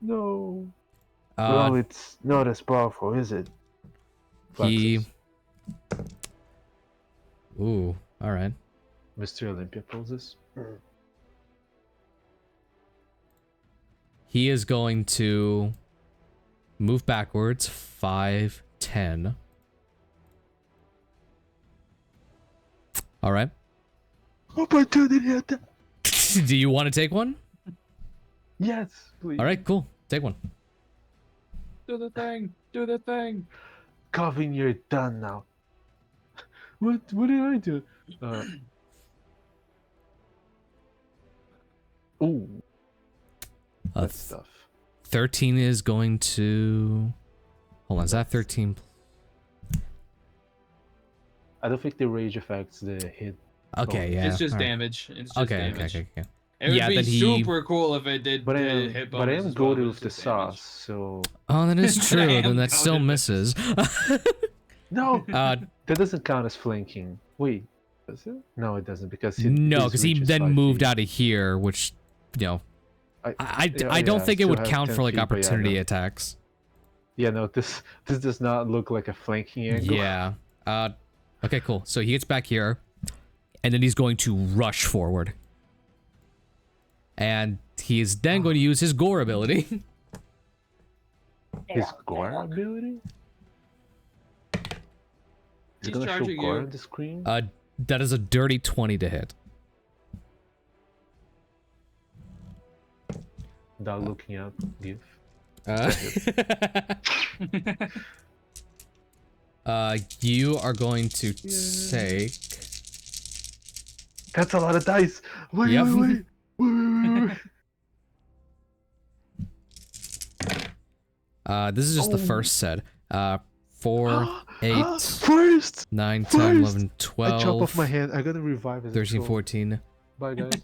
No. Well, it's not as powerful, is it? He... Flaxus. Ooh, alright. Mr. Olympia poses. He is going to move backwards 5, 10. Alright. Opportunity attack. Do you want to take one? Yes, please. Alright, cool. Take one. Do the thing. Do the thing. Coven, you're done now. What did I do? Ooh. That stuff. 13 is going to... Hold on, is that 13? I don't think the rage affects the hit. Okay, yeah. It's just alright. damage. It's just Okay, damage. okay. It would Yeah, be then he- super cool if it did But I am, hit but I bonus am as well, goaded but with it's the just damage. sauce, so... Oh, that is But I true. am Then that still goaded. misses. No! That doesn't count as flanking. Wait, does it? No, it doesn't, because no, his because he reach is then 5 moved feet. out of here, which, you know, I yeah, don't yeah, think it still would have count 10 for like feet, but yeah, opportunity no. attacks. Yeah, no, this does not look like a flanking angle. Yeah. Okay, cool. So he gets back here, and then he's going to rush forward. And he is then going to use his gore ability. His gore ability? Is He's it gonna show charging gore you. on the screen? That is a dirty 20 to hit. Without looking up, give. You are going to take... That's a lot of dice! Wait, Yep. wait. This is just the first set. 4, 8, First! 9, 10, First! 11, 12, I chop off my hand. I gotta revive as a 13, troll. 14, Bye, guys.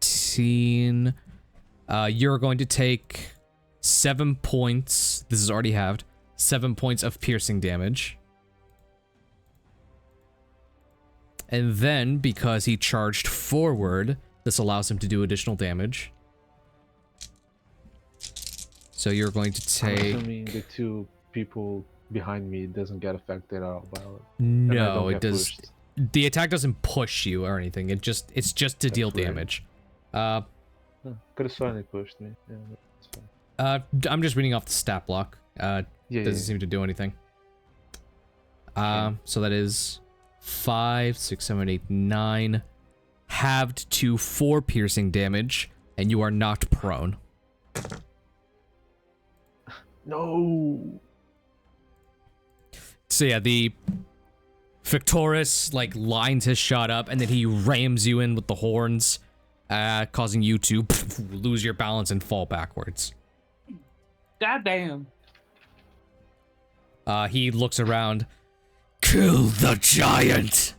15. You're going to take 7 points. This is already halved. 7 points of piercing damage. And then, because he charged forward, this allows him to do additional damage. So you're going to I'm take... assuming the 2 people behind me doesn't get affected at all by it. No, it does. the attack doesn't push you or anything. It's just to deal weird. damage. Could have sworn it pushed me. Yeah, that's fine. I'm just reading off the stat block. Yeah, Doesn't seem to do anything. So that is 5, 6, 7, 8, 9, halved to 4 piercing damage, and you are knocked prone. No. So yeah, the Victorous like lines his shot up, and then he rams you in with the horns, causing you to lose your balance and fall backwards. Goddamn. He looks around. Kill the giant!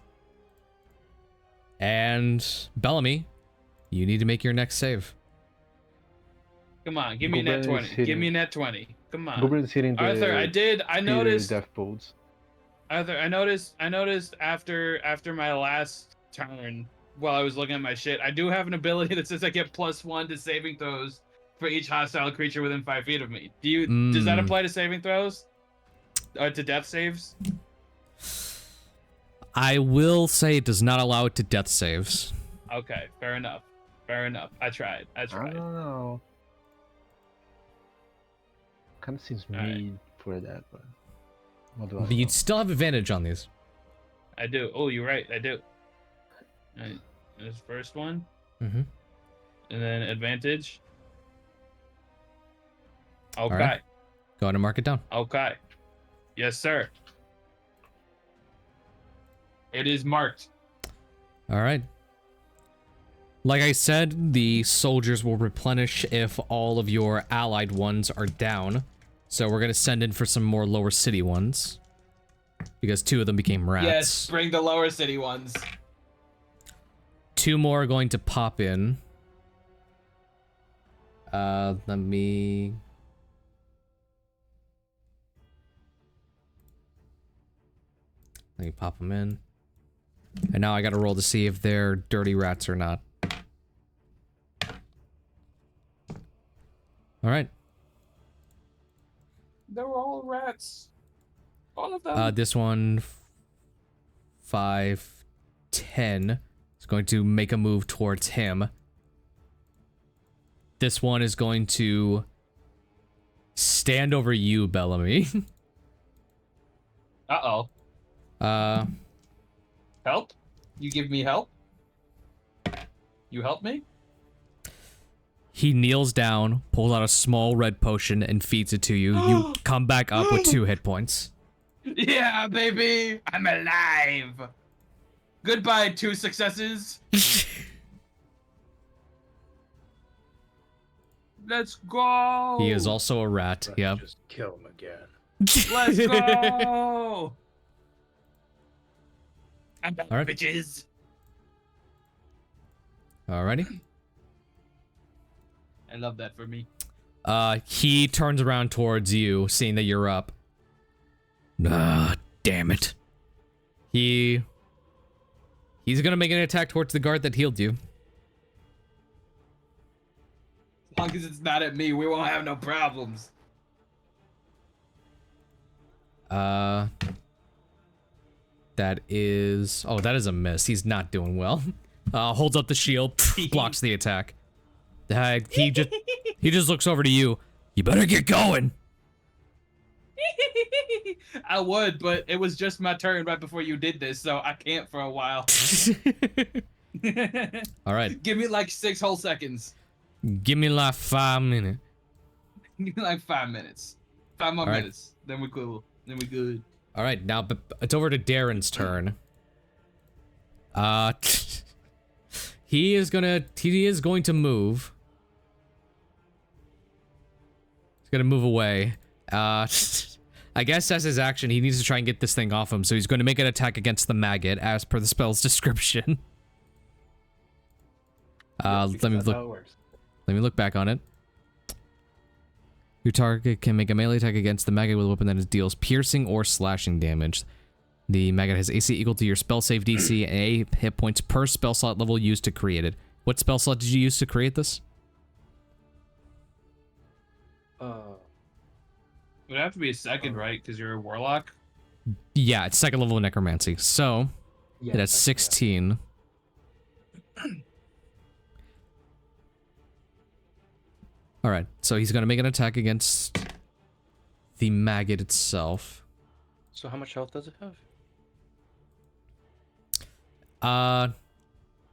And Bellamy, you need to make your next save. Come on, give me a net Gulbrand is 20. Give me a hitting- net 20. Come on. Gulbrand's hitting the Arthur, I noticed. death bolts. Arthur, I noticed after my last turn, while I was looking at my shit, I do have an ability that says I get +1 to saving throws for each hostile creature within 5 feet of me. Does that apply to saving throws? Or to death saves? I will say it does not allow it to death saves. Okay, fair enough. Fair enough. I tried. I don't know. Kind of seems Alright. mean for that, but what do I But know? you'd still have advantage on these. I do. Oh, you're right. I do. Alright, this first one, Mm-hmm. and then advantage. Okay. Alright. Go ahead and mark it down. Okay. Yes, sir. It is marked. All right. Like I said, the soldiers will replenish if all of your allied ones are down. So we're going to send in for some more lower city ones. Because 2 of them became rats. Yes, bring the lower city ones. 2 more are going to pop in. Let me pop them in. And now I gotta roll to see if they're dirty rats or not. Alright. They're all rats. All of them. This one, 5, 10, is going to make a move towards him. This one is going to stand over you, Bellamy. Uh-oh. Help? You give me help? You help me? He kneels down, pulls out a small red potion, and feeds it to you. You come back up with 2 hit points. Yeah, baby! I'm alive! Goodbye, 2 successes. Let's go! He is also a rat. Let's Yep. just kill him again. Let's go! I'm back, Alright. bitches. Alrighty. I love that for me. He turns around towards you, seeing that you're up. Ah, damn it. He's gonna make an attack towards the guard that healed you. As long as it's not at me, we won't have no problems. That is a miss. He's not doing well. Holds up the shield, blocks the attack. He just looks over to you. You better get going. I would, but it was just my turn right before you did this, so I can't for a while. All right. Give me like 6 whole seconds. Give me like 5 minutes. Give me like 5 minutes. 5 more All right. minutes. Then we're cool. Then we're good. All right, now it's over to Darren's turn. He is going to move. He's gonna move away. I guess as his action, he needs to try and get this thing off him, so he's going to make an attack against the maggot as per the spell's description. Let me That's how it look. works. Let me look back on it. Your target can make a melee attack against the maggot with a weapon that deals piercing or slashing damage. The maggot has AC equal to your spell save DC and 8 hit points per spell slot level used to create it. What spell slot did you use to create this? It would have to be a second, right? Because you're a warlock. Yeah, it's second level necromancy. So, Yeah, It has that's- 16. All right, so he's gonna make an attack against the maggot itself. So how much health does it have?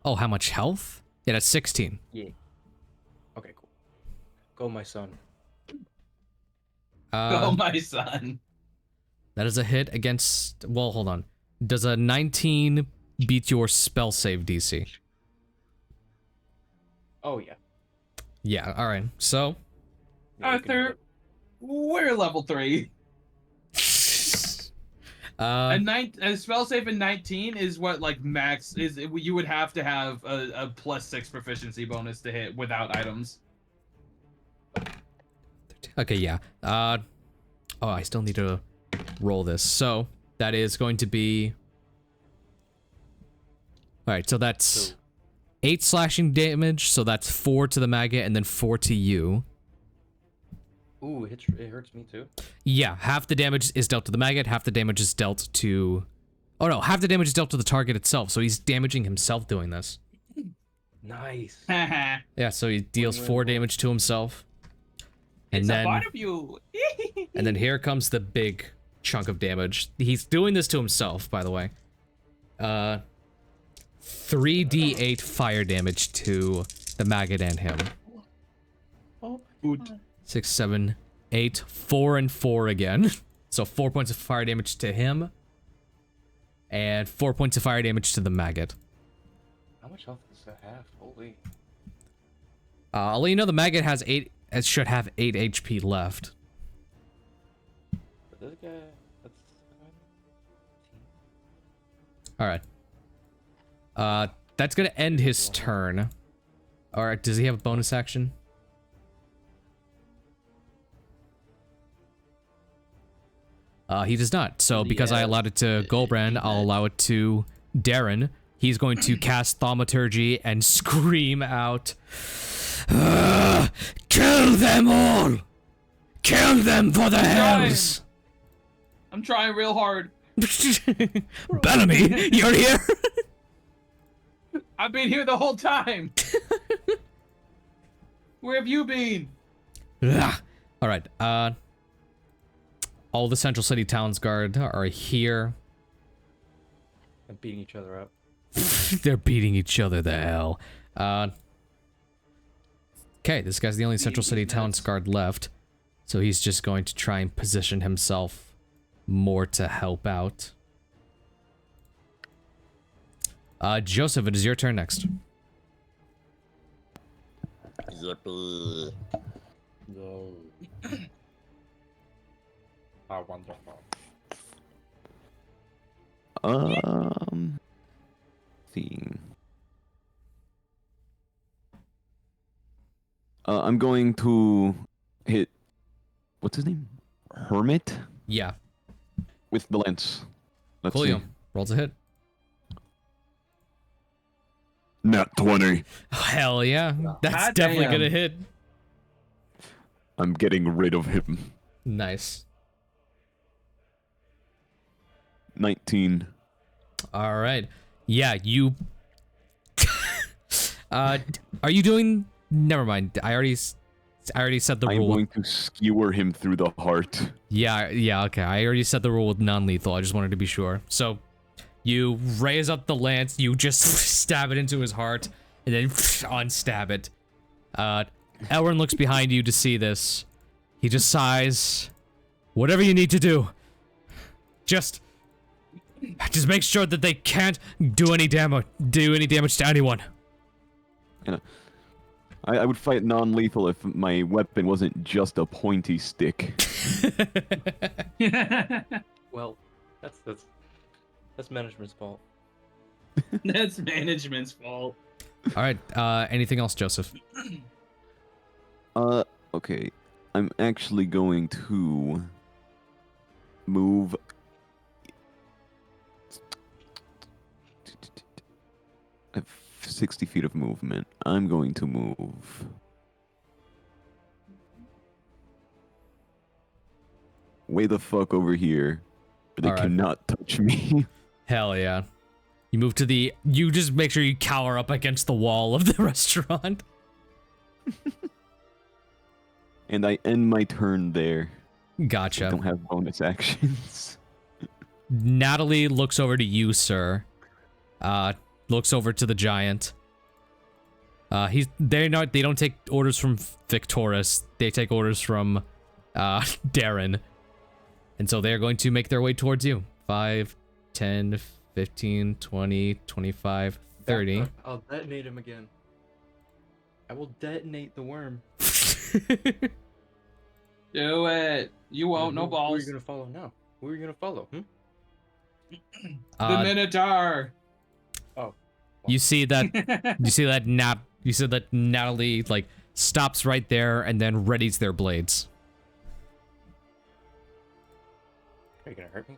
Oh, how much health? It has 16. Yeah. Okay, cool. Go, my son. Oh, my son. That is a hit against. Well, hold on. Does a 19 beat your spell save DC? Oh yeah. Yeah. All right. So. Yeah, you can have Arthur, it. we're level 3. A spell save in 19 is what like max is. You would have to have a +6 proficiency bonus to hit without items. Okay. Yeah. Oh, I still need to roll this. So that is going to be. All right. So that's So 8 slashing damage. So that's 4 to the maggot and then 4 to you. ooh, it hurts me too. Yeah, half the damage is dealt to the maggot, half the damage is dealt to... Oh no, half the damage is dealt to the target itself, so he's damaging himself doing this. Nice. Yeah, so he deals 4 damage to himself. And It's then, a part of you. and then here comes the big chunk of damage. He's doing this to himself, by the way. 3d8 fire damage to the maggot and him. Oh, 6, 7, 8, 4 and 4 again. So 4 points of fire damage to him. And 4 points of fire damage to the maggot. how much health does that have? Holy. I'll let you know the maggot has 8. It should have 8 HP left. But this guy, that's. All right. That's gonna end his turn. All right. Does he have a bonus action? He does not. So because I allowed it to Gulbrand, I'll allow it to Darren. He's going to cast Thaumaturgy and scream out, "Kill them all! Kill them for the hells!" I'm trying real hard. Bellamy, you're here? I've been here the whole time. Where have you been? All right. All the Central City Towns Guard are here. And beating each other up. They're beating each other the hell. Okay, this guy's the only Central City Towns Guard left. So he's just going to try and position himself more to help out. Joseph, it is your turn next. Yippee. No. How wonderful. See. I'm going to hit. What's his name? Hermit Yeah. with the lance. Let's Coolio. see. Rolls a hit. Nat 20. Hell yeah. That's God definitely damn. gonna hit. I'm getting rid of him. Nice. 19. All right. Yeah, you. Are you doing? Never mind. I already said the I'm rule. going to skewer him through the heart. Yeah. Okay. I already said the rule with non-lethal. I just wanted to be sure. So, you raise up the lance. You just stab it into his heart, and then unstab it. Elrond looks behind you to see this. He just sighs. Whatever you need to do. Just make sure that they can't do any damage to anyone. Yeah. I would fight non-lethal if my weapon wasn't just a pointy stick. Well, that's management's fault. That's management's fault. All right. Anything else, Joseph? Okay. I'm actually going to move. I have 60 feet of movement. I'm going to move way the fuck over here. Where they Alright. cannot touch me. Hell yeah. You move to the. You just make sure you cower up against the wall of the restaurant. And I end my turn there. Gotcha. I don't have bonus actions. Natalie looks over to you, sir. Looks over to the giant. They don't take orders from Victoris. They take orders from Darren. And so they're going to make their way towards you. 5, 10, 15, 20, 25, 30. I'll detonate him again. I will detonate the worm. Do it. You won't. No Who are balls. you gonna follow now? Who are you gonna follow? The Minotaur. Oh. You see that Natalie like stops right there and then readies their blades. Are you gonna hurt me?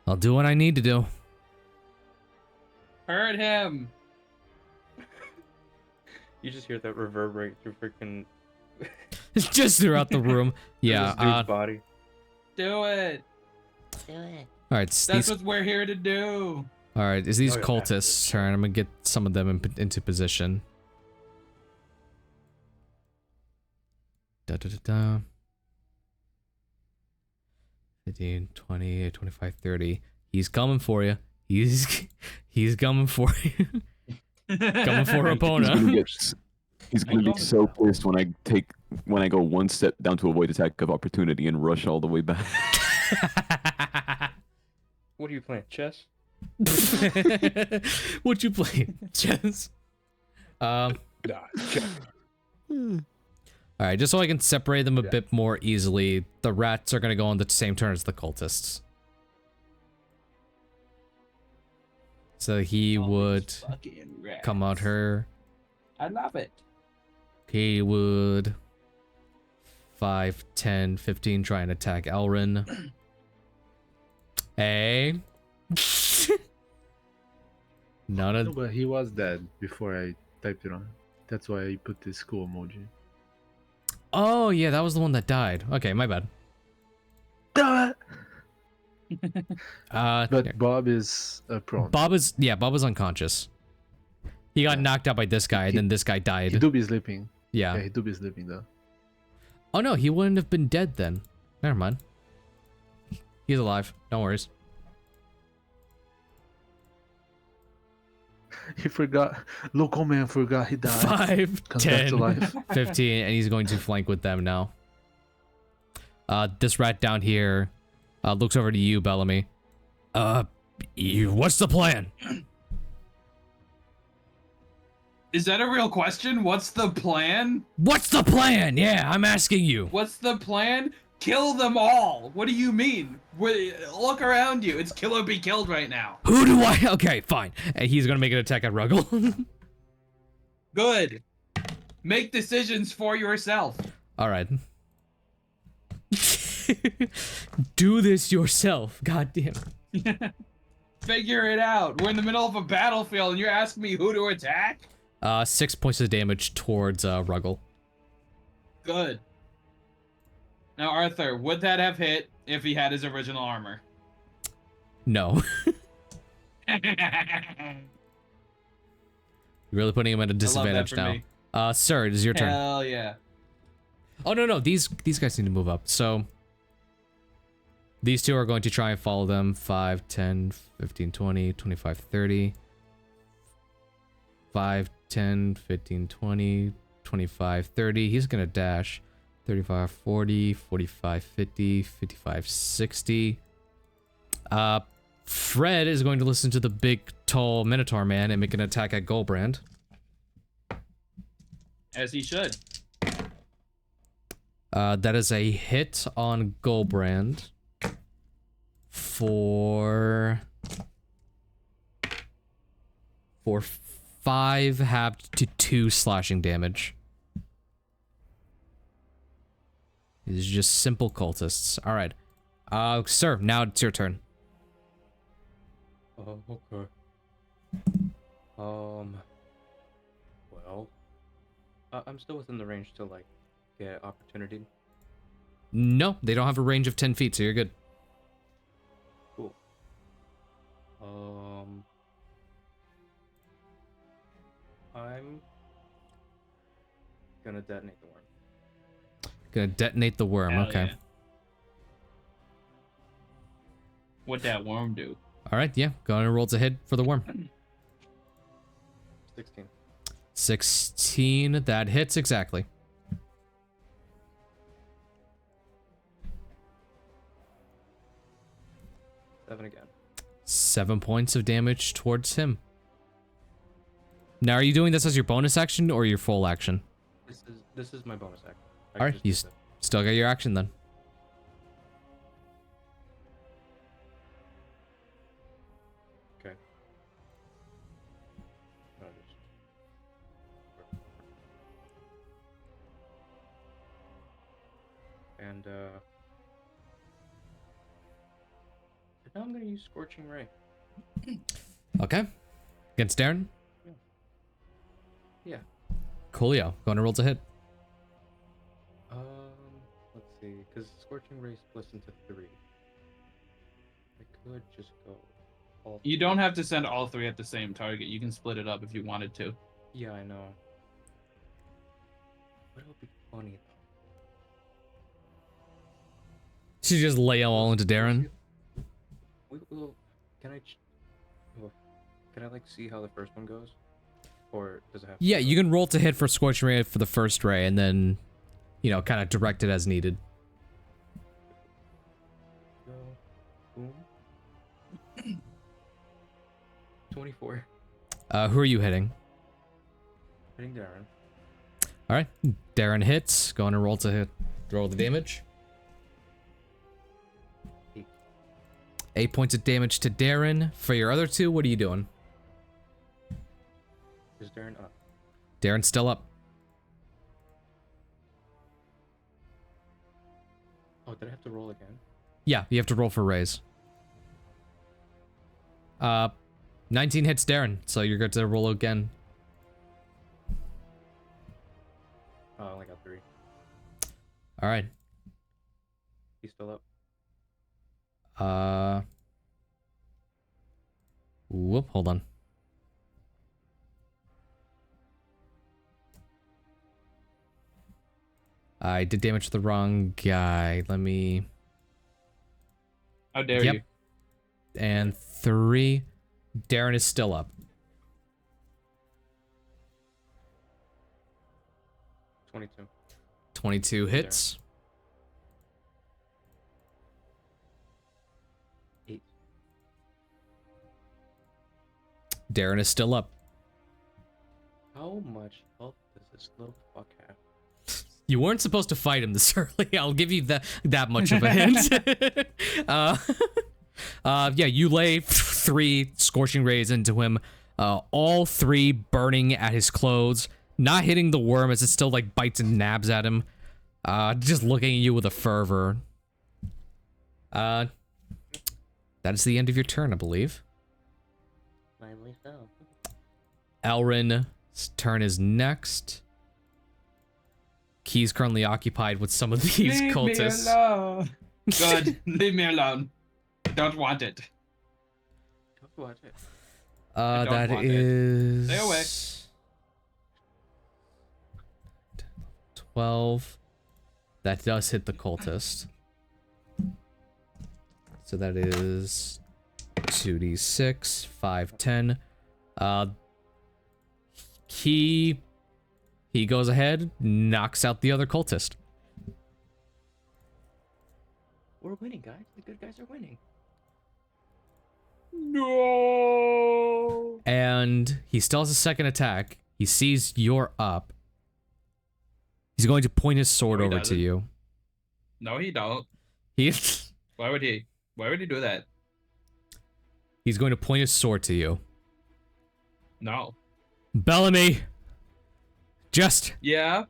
I'll do what I need to do. Hurt him. You just hear that reverberate through freaking Just throughout the room. Yeah. this dude's body. Do it. Do it. All right. That's what we're here to do. All right. Is these Oh, yeah. cultists' turn? I'm gonna get some of them into position. Da da da da. 15, 20, 25, 30. He's coming for you. He's coming for you. Coming for Rapona. He's gonna be so pissed when I go one step down to avoid attack of opportunity and rush all the way back. What are you playing? Chess? What you playing? Chess? Nah, chess. Alright, just so I can separate them a bit more easily, the rats are gonna go on the same turn as the cultists. So he would come out here. I love it. He would 5, 10, 15 try and attack Elrin. Hey. None No, of but he was dead before I typed it on. That's why I put this cool emoji. Oh yeah, that was the one that died. Okay, my bad. But Bob is prone. Bob is unconscious. He got knocked out by this guy, and then this guy He died. do be sleeping. Yeah. Yeah, he do be sleeping though. Oh no, he wouldn't have been dead then. Never mind. He's alive. Don't worry. He forgot. Local man forgot he died. 5, Comes back to 10, life. 15, and he's going to flank with them now. This rat down here looks over to you, Bellamy. What's the plan? Is that a real question? What's the plan? What's the plan? Yeah, I'm asking you. What's the plan? Kill them all. What do you mean? Look around you. It's kill or be killed right now. Who do I? Okay, fine. And he's gonna make an attack at Ruggle. Good. Make decisions for yourself. All right. Do this yourself. God damn. Figure it out. We're in the middle of a battlefield and you're asking me who to attack? 6 points of damage towards Ruggle. Good. Now, Arthur, would that have hit if he had his original armor? No. You're really putting him at a disadvantage now. Sir, it is your turn. Hell yeah. Oh, no. These guys need to move up. So these two are going to try and follow them. 5, 10, 15, 20, 25, 30. 5, 10, 15, 20, 25, 30. He's going to dash. 35, 40, 45, 50, 55, 60. Fred is going to listen to the big, tall Minotaur man and make an attack at Gulbrand. As he should. That is a hit on Gulbrand for 5 halved to 2 slashing damage. These are just simple cultists. All right. Sir, now it's your turn. Oh, okay. Well, I'm still within the range to like get opportunity. No, they don't have a range of 10 feet, so you're good. Cool. I'm gonna detonate the worm. Gonna detonate the worm. Hell Okay. yeah. What'd that worm do? All right. Yeah. Go on and roll to hit for the worm. 16. 16. That hits exactly. 7 again. 7 points of damage towards him. Now, are you doing this as your bonus action or your full action? This is my bonus action. I All can right. just You do that. still got your action then. Okay. No, just- And now I'm gonna use Scorching Ray. Okay. Against Darren? Yeah. Coolio. Going to roll to hit. Let's see, because Scorching Ray splits into 3. I could just go all You 3. don't have to send all 3 at the same target. You can split it up if you wanted to. Yeah, I know. But it would be funny though. Should you just lay all into Darren? Well, can I like see how the first one goes, or does it have? Yeah, you can roll to hit for Scorching Ray for the first ray, and then, kind of direct it as needed. Go, boom. 24. Who are you hitting? Hitting Darren. All right, Darren hits. Go on and roll to hit. Roll the damage. 8. 8 points of damage to Darren. For your other 2, what are you doing? Is Darren up? Darren's still up. Oh, did I have to roll again? Yeah, you have to roll for raise. 19 hits Darren, so you're good to roll again. Oh, I only got 3. All right. He's still up. Hold on. I did damage to the wrong guy. Let me... How dare Yep. you? And 3. Darren is still up. 22. 22 hits. 8. Darren is still up. How much health does this little fuck have? You weren't supposed to fight him this early. I'll give you that much of a hint. Yeah, you lay 3 scorching rays into him. All 3 burning at his clothes, not hitting the worm as it still like bites and nabs at him. Just looking at you with a fervor. That is the end of your turn, I believe. Finally so. Elrin's turn is next. Key's currently occupied with some of these Leave cultists. me alone. Good. Leave me alone. Don't want it. Don't watch it. I don't That want it. is... Stay away. 12. That does hit the cultist. So that is 2d6, 5, 10. He goes ahead, knocks out the other cultist. We're winning, guys. The good guys are winning. No. And he still has a second attack. He sees you're up. He's going to point his sword No, he over to doesn't. you. No, he don't. He, Why would he? Why would he do that? he's going to point his sword to you. No. Bellamy! Just Yeah.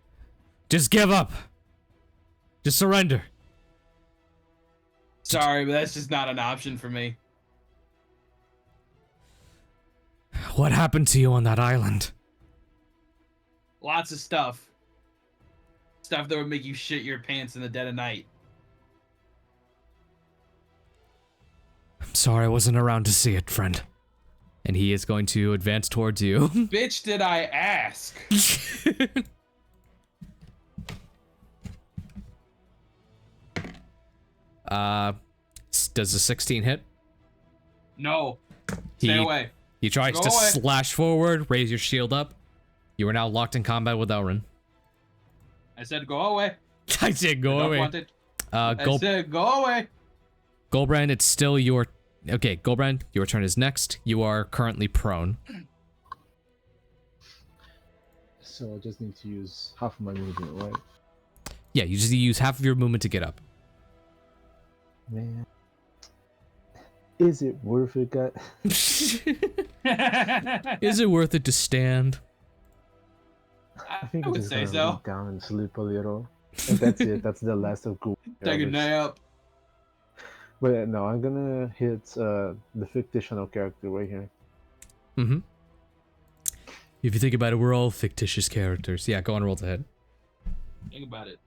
give up. Just surrender. Sorry, but that's just not an option for me. What happened to you on that island? Lots of stuff. Stuff that would make you shit your pants in the dead of night. Sorry I wasn't around to see it, friend. And he is going to advance towards you. Bitch, did I ask? Does a 16 hit? No. Stay away. He tries Go to away. slash forward, raise your shield up. You are now locked in combat with Elrin. I said go away. I said go I don't away. want it. Uh, I Gul- said go away. Gulbrand, it's still your... Okay, Gulbrand, your turn is next. You are currently prone. So I just need to use half of my movement, right? Yeah, you just use half of your movement to get up. Man. Is it worth it, guys? Is it worth it to stand? I think I I'm would just say gonna so. lay down and sleep a little. And that's it. That's the last of Google. Take a nap. But no, I'm gonna hit the fictional character right here. Mm-hmm. If you think about it, we're all fictitious characters. Yeah, go on, roll to hit. Think about it.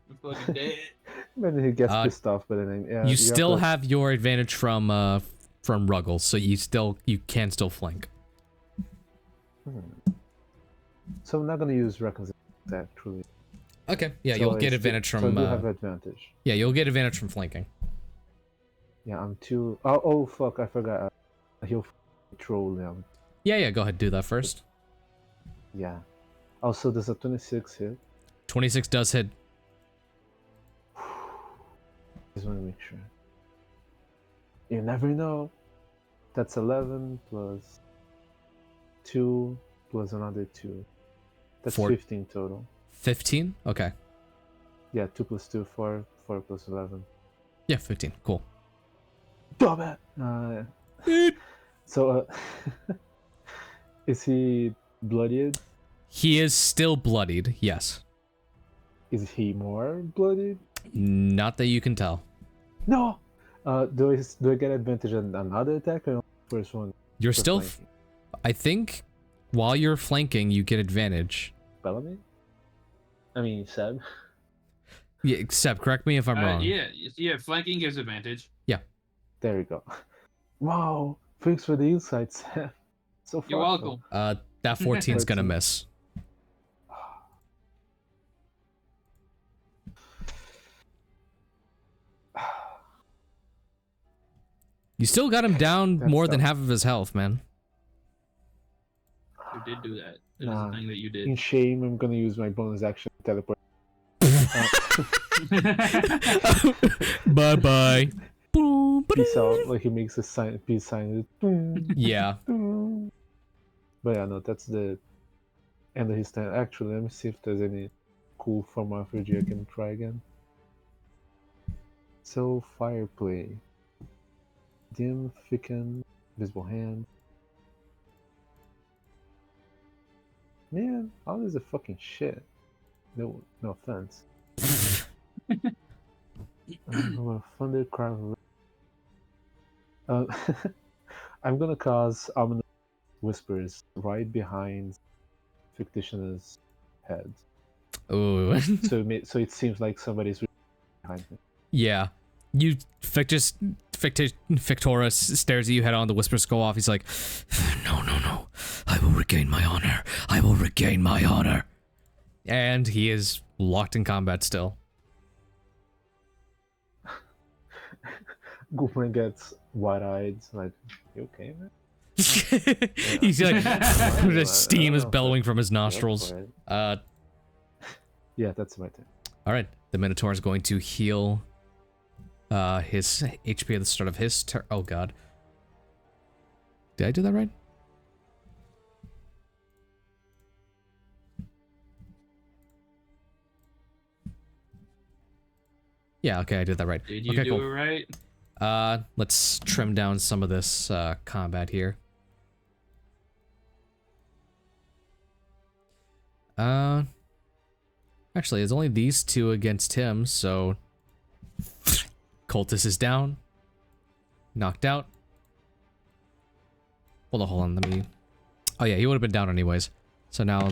I'm fucking dead. Then he gets pissed off, but then yeah. You still have to- have your advantage from Ruggles, so you can still flank. So I'm not gonna use Reckon's actually. Okay. Yeah, So you'll get it's advantage so I from. do have advantage. Yeah, you'll get advantage from flanking. Yeah, I'm too. Oh fuck! I forgot. He'll troll him. Yeah. Go ahead, do that first. Yeah. Also, there's a 26 hit. 26 does hit. Just want to make sure. You never know. That's 11 plus 2 plus another 2. That's 15 total. 15. Okay. Yeah, 2 plus 2, 4. 4 plus 11. Yeah, 15. Cool. Damn it! So, is he bloodied? He is still bloodied. Yes. Is he more bloodied? Not that you can tell. No. Do I get advantage on another attack or on the first one? You're For still. flanking? I think while you're flanking, you get advantage. Bellamy? I mean, Seb. Yeah, Seb, correct me if I'm wrong. Yeah, flanking gives advantage. There we go. Wow. Thanks for the insights, Seb. So far. You're welcome. That 14's gonna 13. miss. You still got him down That's more than tough. half of his health, man. You did do that. That Nah. was the thing that you In did. shame, I'm gonna use my bonus action to teleport. Bye bye. Peace out. Like he makes a sign, peace sign. Yeah. But yeah, no, that's the end of his turn. Actually, let me see if there's any cool form of RPG I can try again. So, fire play. Dim, thicken, visible hand. Man, all this is fucking shit. No offense. Thundercraft. I'm gonna cause ominous whispers right behind Fictitious' head. Ooh. So it seems like somebody's behind him. Yeah. You Victoria stares at you head on, the whispers go off. He's like, no. I will regain my honor. I will regain my honor. And he is locked in combat still. Gulbrand gets wide-eyed, like, you okay, man? He's like, the steam is I don't know. bellowing from his Go nostrils. for it. Yeah, that's my turn. All right, the Minotaur is going to heal his HP at the start of his turn. Oh god, did I do that right? Yeah, okay, I did that right. Did you okay, do cool. it right? Let's trim down some of this combat here. Actually, it's only these two against him, so Cultist is down. Knocked out. Hold on, let me... Oh yeah, he would have been down anyways. So now,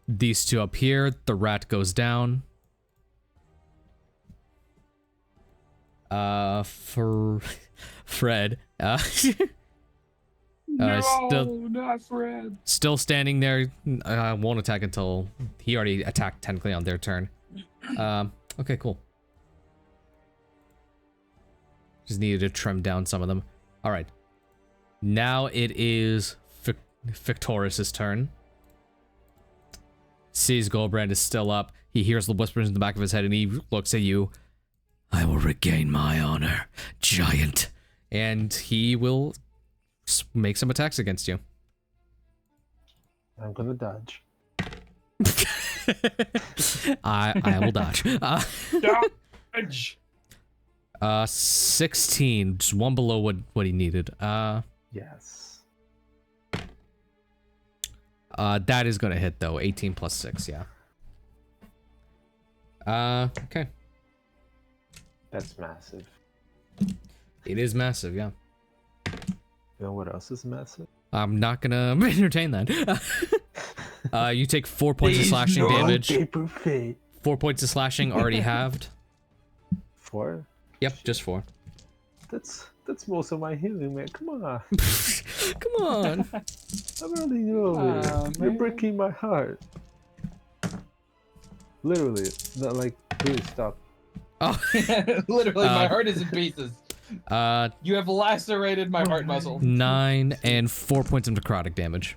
these two up here, the rat goes down. For Fred. No, still- not Fred. Still standing there. Won't attack until he already attacked technically on their turn. Okay, cool. Just needed to trim down some of them. All right. Now it is Victorious's turn. Sees Gulbrand is still up. He hears the whispers in the back of his head and he looks at you. I will regain my honor, giant. And he will make some attacks against you. I'm gonna dodge. I will dodge. Dodge. 16, just one below what he needed. Yes. That is gonna hit though. 18 plus 6, yeah. Okay. That's massive. It is massive, yeah. You know what else is massive? I'm not gonna entertain that. You take 4 points of Please, slashing no. damage. Paper fit. 4 points of slashing already halved. 4? Yep, just 4. That's most of my healing, man. Come on. Come on. I'm already over it. You're man. breaking my heart. Literally. Not like, please stop. Oh. Literally, my heart is in pieces. 9 You have lacerated my heart muscle. and 4 points of necrotic damage.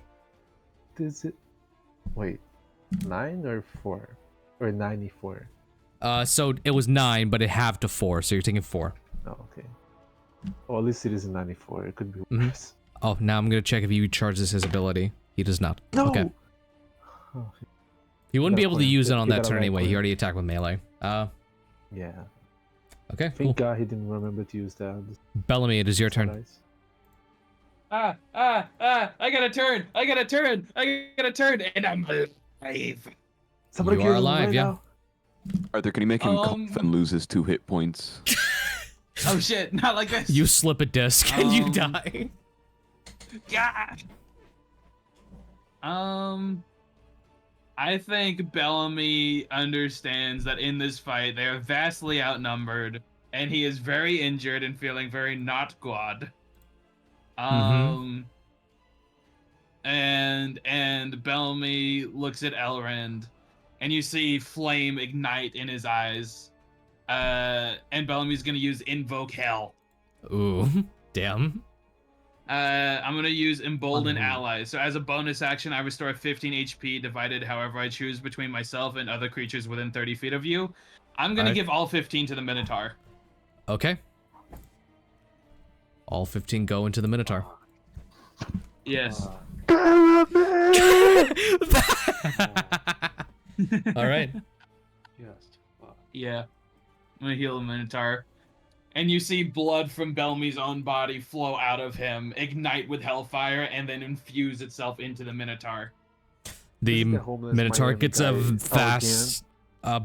Is it? Wait. 9 or 4? Or 94? So it was 9, but it halved to 4, so you're taking 4. Oh, okay. Oh, at least it is a 94. It could be Mhm. worse. Oh, now I'm gonna check if he recharges his ability. He does not. No! Okay. Oh, He wouldn't be Got a able to point. use it on He that got a turn right anyway. He point. already attacked with melee. yeah. Okay, Thank cool. God he didn't remember to use that. Bellamy, it is your turn. Nice. I got a turn. I got a turn. And I'm alive. Somebody You kill are him alive, right yeah. now. Arthur, can you make him cough and lose his 2 hit points? Oh shit, not like this. You slip a disc and you Um, die. God. I think Bellamy understands that in this fight they are vastly outnumbered, and he is very injured and feeling very not good. And Bellamy looks at Elrond, and you see flame ignite in his eyes. And Bellamy's gonna use Invoke Hell. Ooh, damn. I'm gonna use Embolden Mhm. Allies. So as a bonus action, I restore 15 HP divided however I choose between myself and other creatures within 30 feet of you. I'm gonna Alright. give all 15 to the Minotaur. Okay. All 15 go into the Minotaur. Yes. All right. Just fuck. Yeah. I'm gonna heal the Minotaur. And you see blood from Bellamy's own body flow out of him, ignite with Hellfire, and then infuse itself into the Minotaur. The Isn't the homeless Minotaur Miami gets a guy vast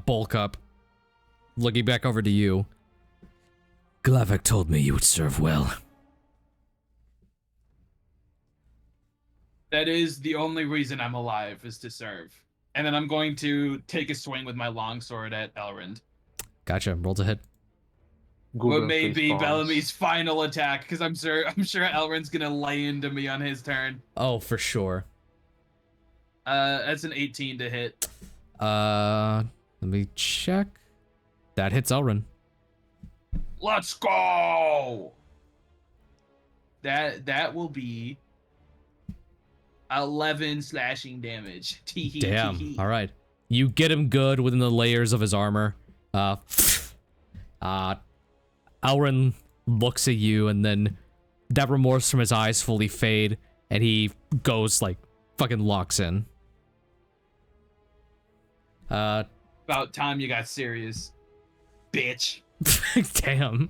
bulk up. Looking back over to you. Glavak told me you would serve well. That is the only reason I'm alive, is to serve. And then I'm going to take a swing with my longsword at Elrond. Gotcha. Roll to hit. What Gulbrand may face be bombs. Bellamy's final attack, because I'm sure Elrond's gonna lay into me on his turn. Oh, for sure. That's an 18 to hit. Let me check. That hits Elrond. Let's go! That will be 11 slashing damage. Tee-hee, Damn. tee-hee. All right. You get him good within the layers of his armor. Elrond looks at you, and then that remorse from his eyes fully fade, and he goes like fucking locks in. About time you got serious, bitch. Damn.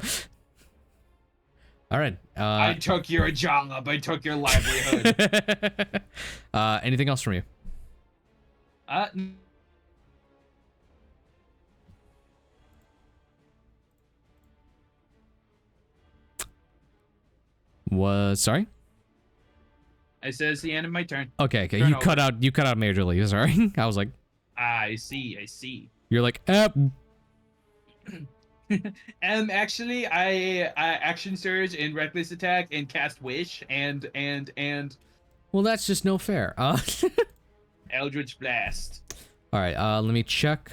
All right. I took your job. I took your livelihood. Anything else from you? Sorry? I said it's the end of my turn. Okay. Turn You over. cut out majorly. Sorry. I was like, I see. you're like, Actually, I action surge and reckless attack and cast wish and Well, that's just no fair. Eldritch blast. All right. Let me check.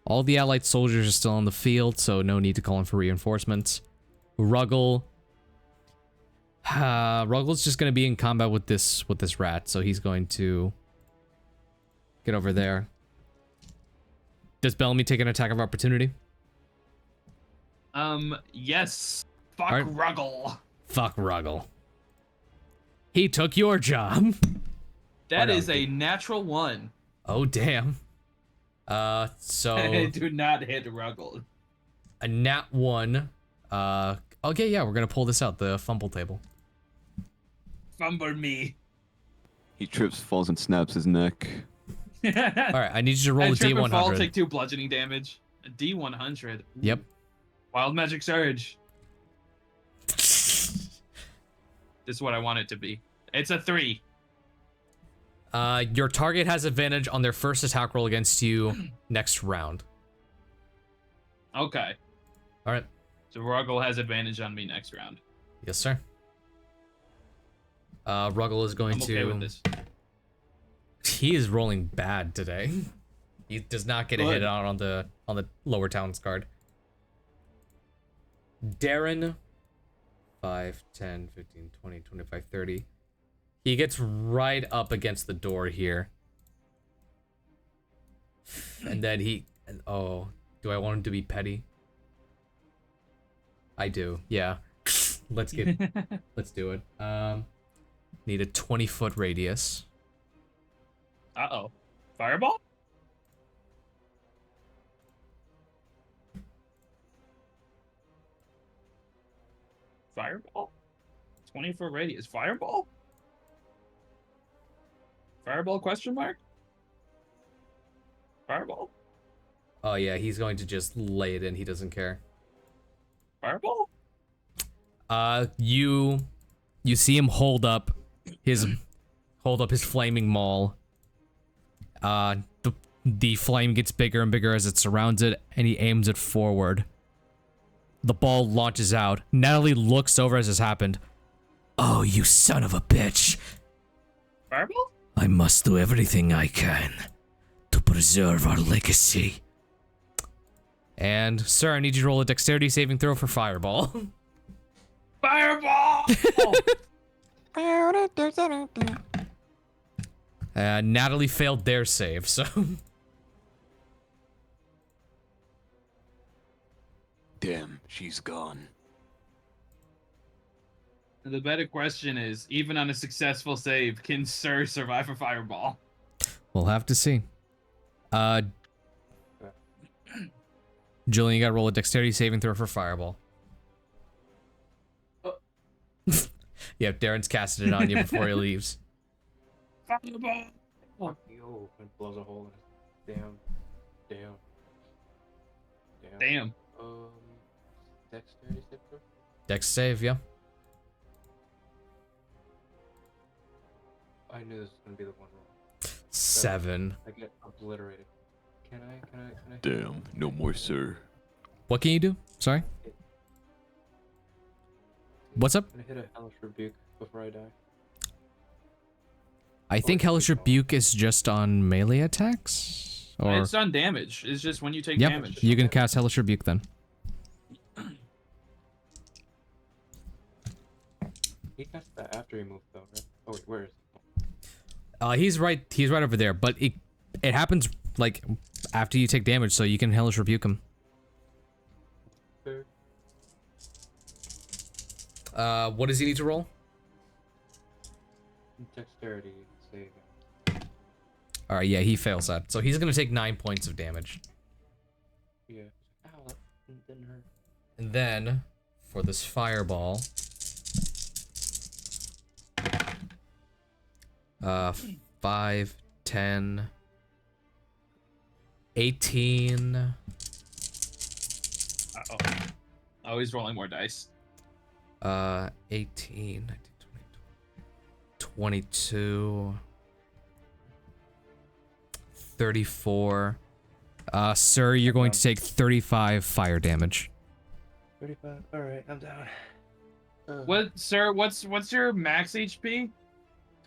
All the allied soldiers are still on the field, so no need to call in for reinforcements. Ruggle. Ruggle's just gonna be in combat with this rat, so he's going to get over there. Does Bellamy take an attack of opportunity? Yes. Fuck Alright. Ruggle. Fuck Ruggle. He took your job. That Or no, is a natural 1. Oh damn. So Do not hit Ruggle. a nat 1. Okay, yeah, we're gonna pull this out, the fumble table. Fumble me. He trips, falls, and snaps his neck. All right, I need you to roll a trip and fall, D100. take 2 bludgeoning damage. A D100. Yep. Wild magic surge. This is what I want it to be. It's a 3. Your target has advantage on their first attack roll against you next round. Okay. All right. So Ruggle has advantage on me next round. Yes, sir. Ruggle is going I'm okay with this. He is rolling bad today. He does not get a hit on the lower towns card. Darren, 5, 10, 15, 20, 25, 30. He gets right up against the door here. And then oh, do I want him to be petty? I do, yeah. Let's do it. Need a 20-foot radius. Uh-oh. Fireball? Fireball? 20-foot radius. Fireball? Fireball question mark? Fireball? Oh yeah, he's going to just lay it in. He doesn't care. Fireball? You see him hold up his flaming maul. The flame gets bigger and bigger as it surrounds it, and he aims it forward. The ball launches out. Natalie looks over as this happened. Oh, you son of a bitch. Fireball? I must do everything I can to preserve our legacy. And, sir, I need you to roll a dexterity saving throw for Fireball. Fireball! Natalie failed their save, so... Damn, she's gone. The better question is, even on a successful save, can Sir survive a fireball? We'll have to see. Julian, you gotta roll a dexterity saving throw for Fireball. Yeah, Darren's casted it on you before he leaves. Fireball! Fuck you. It blows a hole in it. Damn. Damn. Dexterity save throw? Dex save, yeah. I knew this was gonna be the one roll. 7. I get obliterated. Can I? Damn, no more, sir. What can you do? Sorry? What's up? Can I hit a hellish rebuke before I die? I think Hellish Rebuke is just on melee attacks? Or... It's on damage. It's just when you take Yep, damage. you can cast Hellish Rebuke then. He cast that after he moved though, right? Oh wait, where is he? He's right over there, but it happens, like, after you take damage, so you can Hellish Rebuke him. There. What does he need to roll? Dexterity save. Alright, yeah, he fails that. So he's gonna take 9 points of damage. Yeah. Ow, that didn't hurt. And then, for this fireball... 5, 10... 18... Uh-oh. Oh, he's rolling more dice. 18, 19, 20, 22, 34, Sir, you're going to take 35 fire damage. 35. All right, I'm down. What, sir? What's your max HP?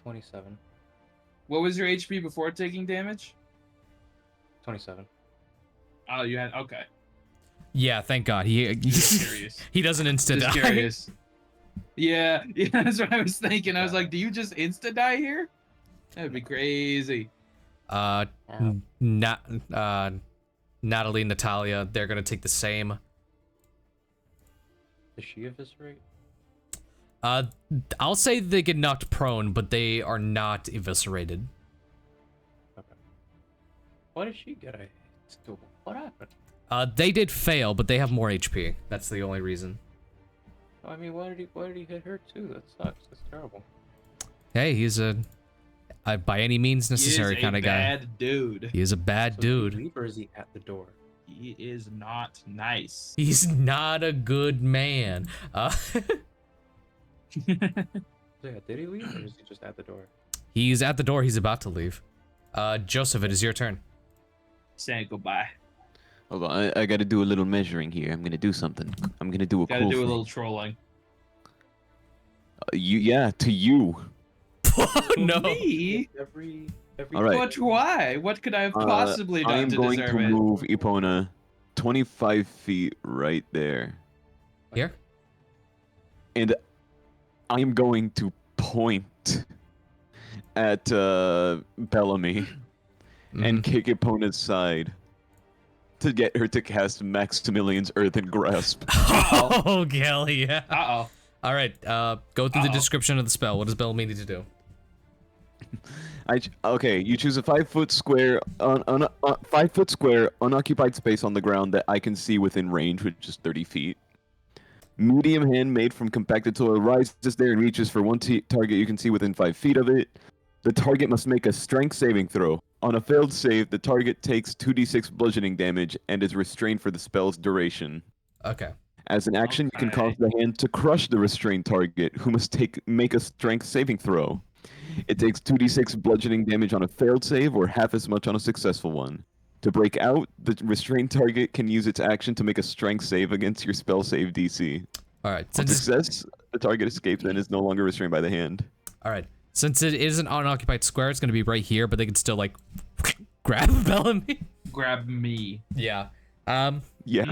27. What was your HP before taking damage? 27. Oh, you had okay. Yeah, thank God. Just curious. He doesn't insta Just die. curious. Yeah, that's what I was thinking. I was like, do you just insta die here? That'd be crazy. Natalie, Natalia, they're gonna take the same. Does she eviscerate? I'll say they get knocked prone, but they are not eviscerated. Okay. What did she get? What happened? They did fail, but they have more HP. That's the only reason. I mean, why did he hit her too? That sucks. That's terrible. Hey, he's a by any means necessary kind of guy. Bad dude. He is a bad So dude. Did he leave or is he at the door? He is not nice. He's not a good man. So yeah, did he leave or is he just at the door? He's at the door. He's about to leave. Joseph, it is your turn. Saying goodbye. Hold on, I gotta do a little measuring here. I'm gonna do something. I'm gonna do a Gotta cool do a thing. little trolling. To you. Oh, no. Me? Every All right. But why? What could I have possibly I done am to going deserve to it? move Epona 25 feet right there. Here? And I am going to point at Bellamy and kick Epona's side to get her to cast Maximilian's Earthen Grasp. Oh, hell yeah. Uh-oh. All right, go through the description of the spell. What does Bellamy need to do? Okay, you choose a 5-foot square, 5-foot square unoccupied space on the ground that I can see within range, which is 30 feet. Medium hand made from compacted soil rises there and reaches for one target you can see within 5 feet of it. The target must make a strength saving throw. On a failed save, the target takes 2d6 bludgeoning damage and is restrained for the spell's duration. Okay. As an action, you can cause the hand to crush the restrained target, who must make a strength saving throw. It takes 2d6 bludgeoning damage on a failed save or half as much on a successful one. To break out, the restrained target can use its action to make a strength save against your spell save DC. All right. On success, the target escapes and is no longer restrained by the hand. All right. Since it is an unoccupied square, it's going to be right here, but they can still, like, grab Bellamy. Grab me. Yeah. Yeah.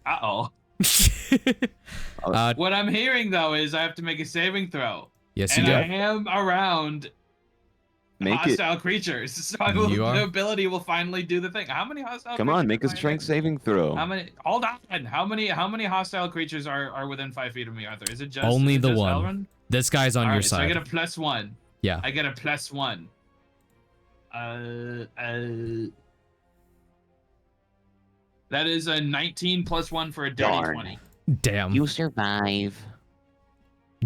Uh-oh. What I'm hearing, though, is I have to make a saving throw. Yes, you and do. I am around hostile creatures, so the ability will finally do the thing. How many hostile Come creatures on, make a strength saving throw. How many? Hold on. How many hostile creatures are within 5 feet of me, Arthur? Is it just only the just one? Elrond? This guy's on your So side. I get a +1. Yeah. I get a +1. That is a 19 + 1 for a dirty Darn. 20. Damn. You survive.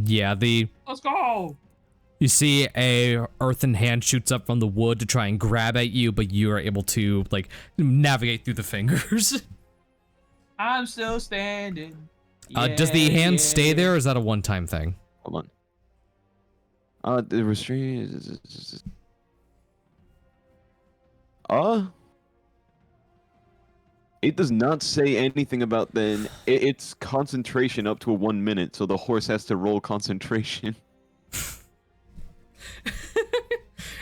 Yeah, Let's go. you see a earthen hand shoots up from the wood to try and grab at you, but you are able to, like, navigate through the fingers. I'm still standing. Does the hand stay there, or is that a one-time thing? Hold on. The restraint is... It does not say anything about then. It's concentration up to a 1 minute, so the horse has to roll concentration.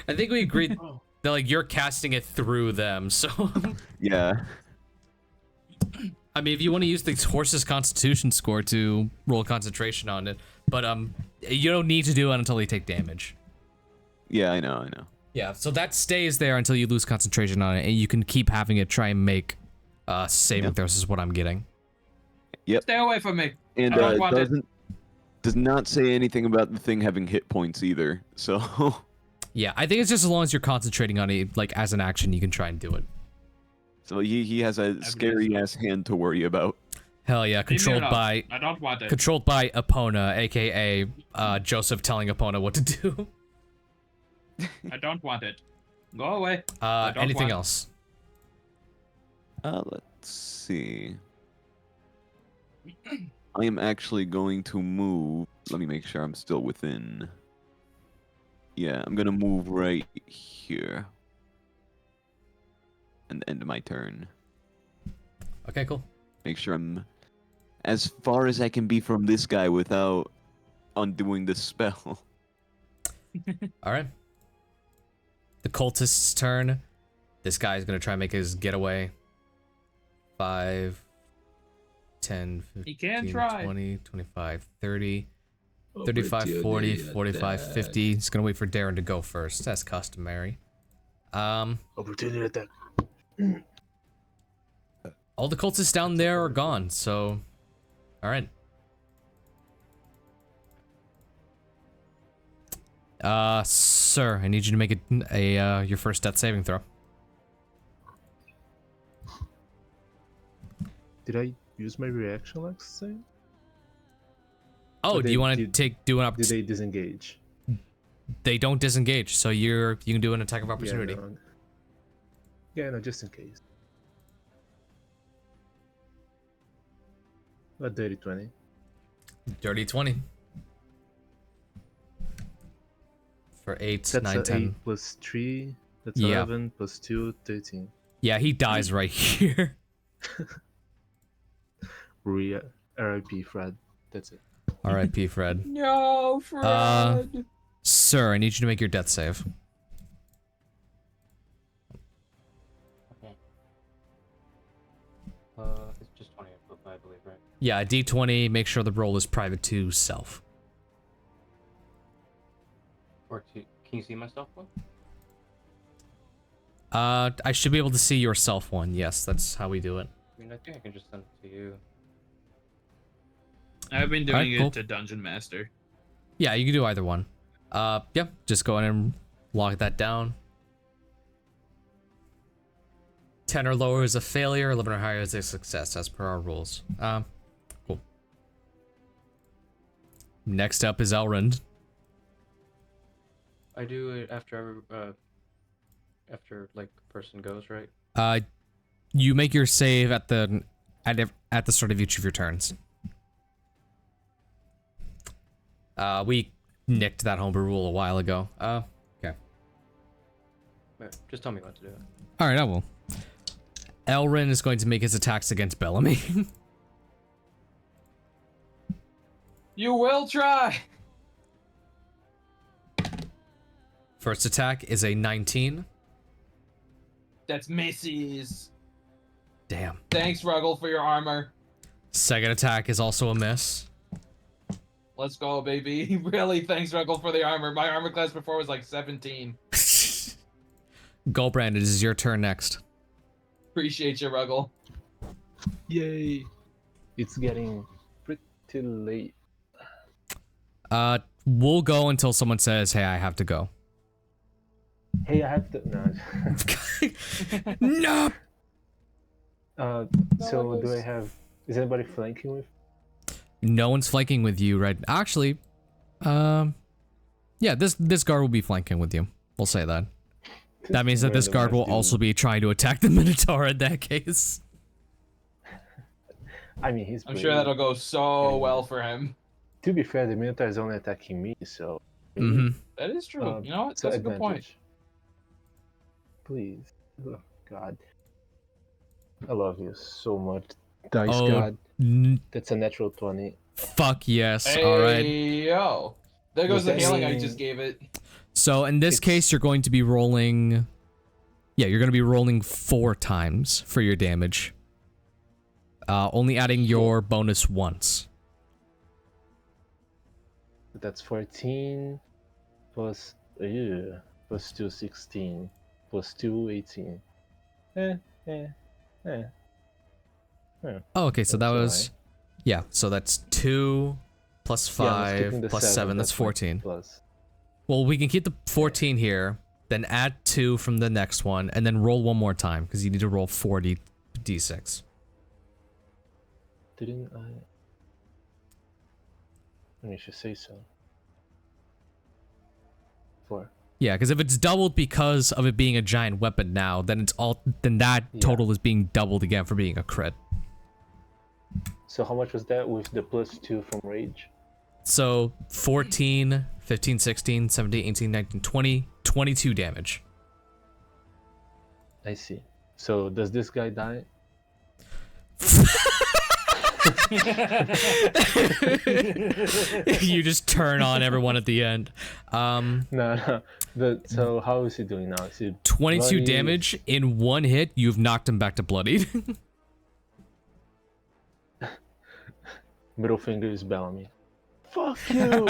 I think we agreed that, like, you're casting it through them, so... Yeah. I mean, if you want to use the horse's constitution score to roll concentration on it, but you don't need to do it until they take damage. Yeah, I know. Yeah, so that stays there until you lose concentration on it, and you can keep having it try and make saving throws is what I'm getting. Yep. Stay away from me. And I don't want it. does not say anything about the thing having hit points either, so... Yeah, I think it's just as long as you're concentrating on it, like, as an action, you can try and do it. So he has a scary-ass hand to worry about. Hell yeah, controlled by... I don't want it. Controlled by Epona, aka Joseph telling Epona what to do. I don't want it. Go away. Anything else? Let's see. I am actually going to move. Let me make sure I'm still within. Yeah, I'm gonna move right here. and end my turn. Okay, cool. Make sure I'm as far as I can be from this guy without undoing the spell. All right. The cultist's turn. This guy's gonna try and make his getaway. 5, 10, He can 15, try. 20, 25, 30, 35, 40, 45, 50. He's gonna wait for Darren to go first, as customary. Opportunity attack. All the cultists down there are gone, so... Alright. Sir, I need you to make your first death saving throw. Did I use my reaction last time? Oh, Or do you want to do an Did they disengage? They don't disengage, so you can do an attack of opportunity. Yeah, no, just in case. A dirty 20. Dirty 20. For 8, That's 9, 10. 8 plus 3. That's Yeah. 11 plus 2, 13. Yeah, he dies right here. R.I.P. Fred. That's it. R.I.P. Fred. No, Fred. Sir, I need you to make your death save. Okay. It's just 20 I believe, right? Yeah, a d20, make sure the roll is private to self. Or to, can you see myself one? I should be able to see yourself one. Yes, that's how we do it. I mean, I think I can just send it to you. I've been doing Alright, cool. it to Dungeon Master. Yeah, you can do either one. Yeah, just go ahead and log that down. 10 or lower is a failure, 11 or higher is a success, as per our rules. Cool. Next up is Elrond. I do it after like the person goes, right? You make your save at the start of each of your turns. We nicked that homebrew rule a while ago. Okay. Right, just tell me what to do. All right, I will. Elrin is going to make his attacks against Bellamy. You will try. First attack is a 19. That's Macy's. Damn. Thanks, Ruggle, for your armor. Second attack is also a miss. Let's go, baby. Really, thanks, Ruggle, for the armor. My armor class before was like 17. Gulbrand, it is your turn next. Appreciate you, Ruggle. Yay! It's getting pretty late. We'll go until someone says, "Hey, I have to go." Hey, I have to. No. So do I have? Is anybody flanking with? No one's flanking with you, right? Actually, yeah, this guard will be flanking with you. We'll say that. That means that this guard will also be trying to attack the Minotaur in that case. I mean, he's. I'm sure that'll go so well for him. To be fair, the Minotaur is only attacking me, so. Mm-hmm. That is true. You know what? so That's a good point. advantage. Please. Oh, God. I love you so much. Dice Oh, God. That's a natural 20. Fuck yes. Hey, All right. yo. There goes Was the that healing I mean- just gave it. So in this case, you're going to be rolling. Yeah, you're going to be rolling 4 times for your damage. Only adding your bonus once. That's 14 plus. Plus 2, 16. Plus 2, 18. Oh, okay. So that That's was. Yeah. So that's 2 plus 5 plus 7. That's 14. Plus. Well, we can keep the 14 here, then add 2 from the next one, and then roll one more time because you need to roll 40 d6. Didn't I? I mean, you should say so. 4. Yeah, because if it's doubled because of it being a giant weapon now, then that total is being doubled again for being a crit. So how much was that with the plus 2 from Rage? So 14, 15, 16, 17, 18, 19, 20, 22 damage. I see. So does this guy die? You just turn on everyone at the end. No. So how is he doing now? Is he 22 bloody? damage in one hit. You've knocked him back to bloodied. Middle finger is Bellamy. Fuck you!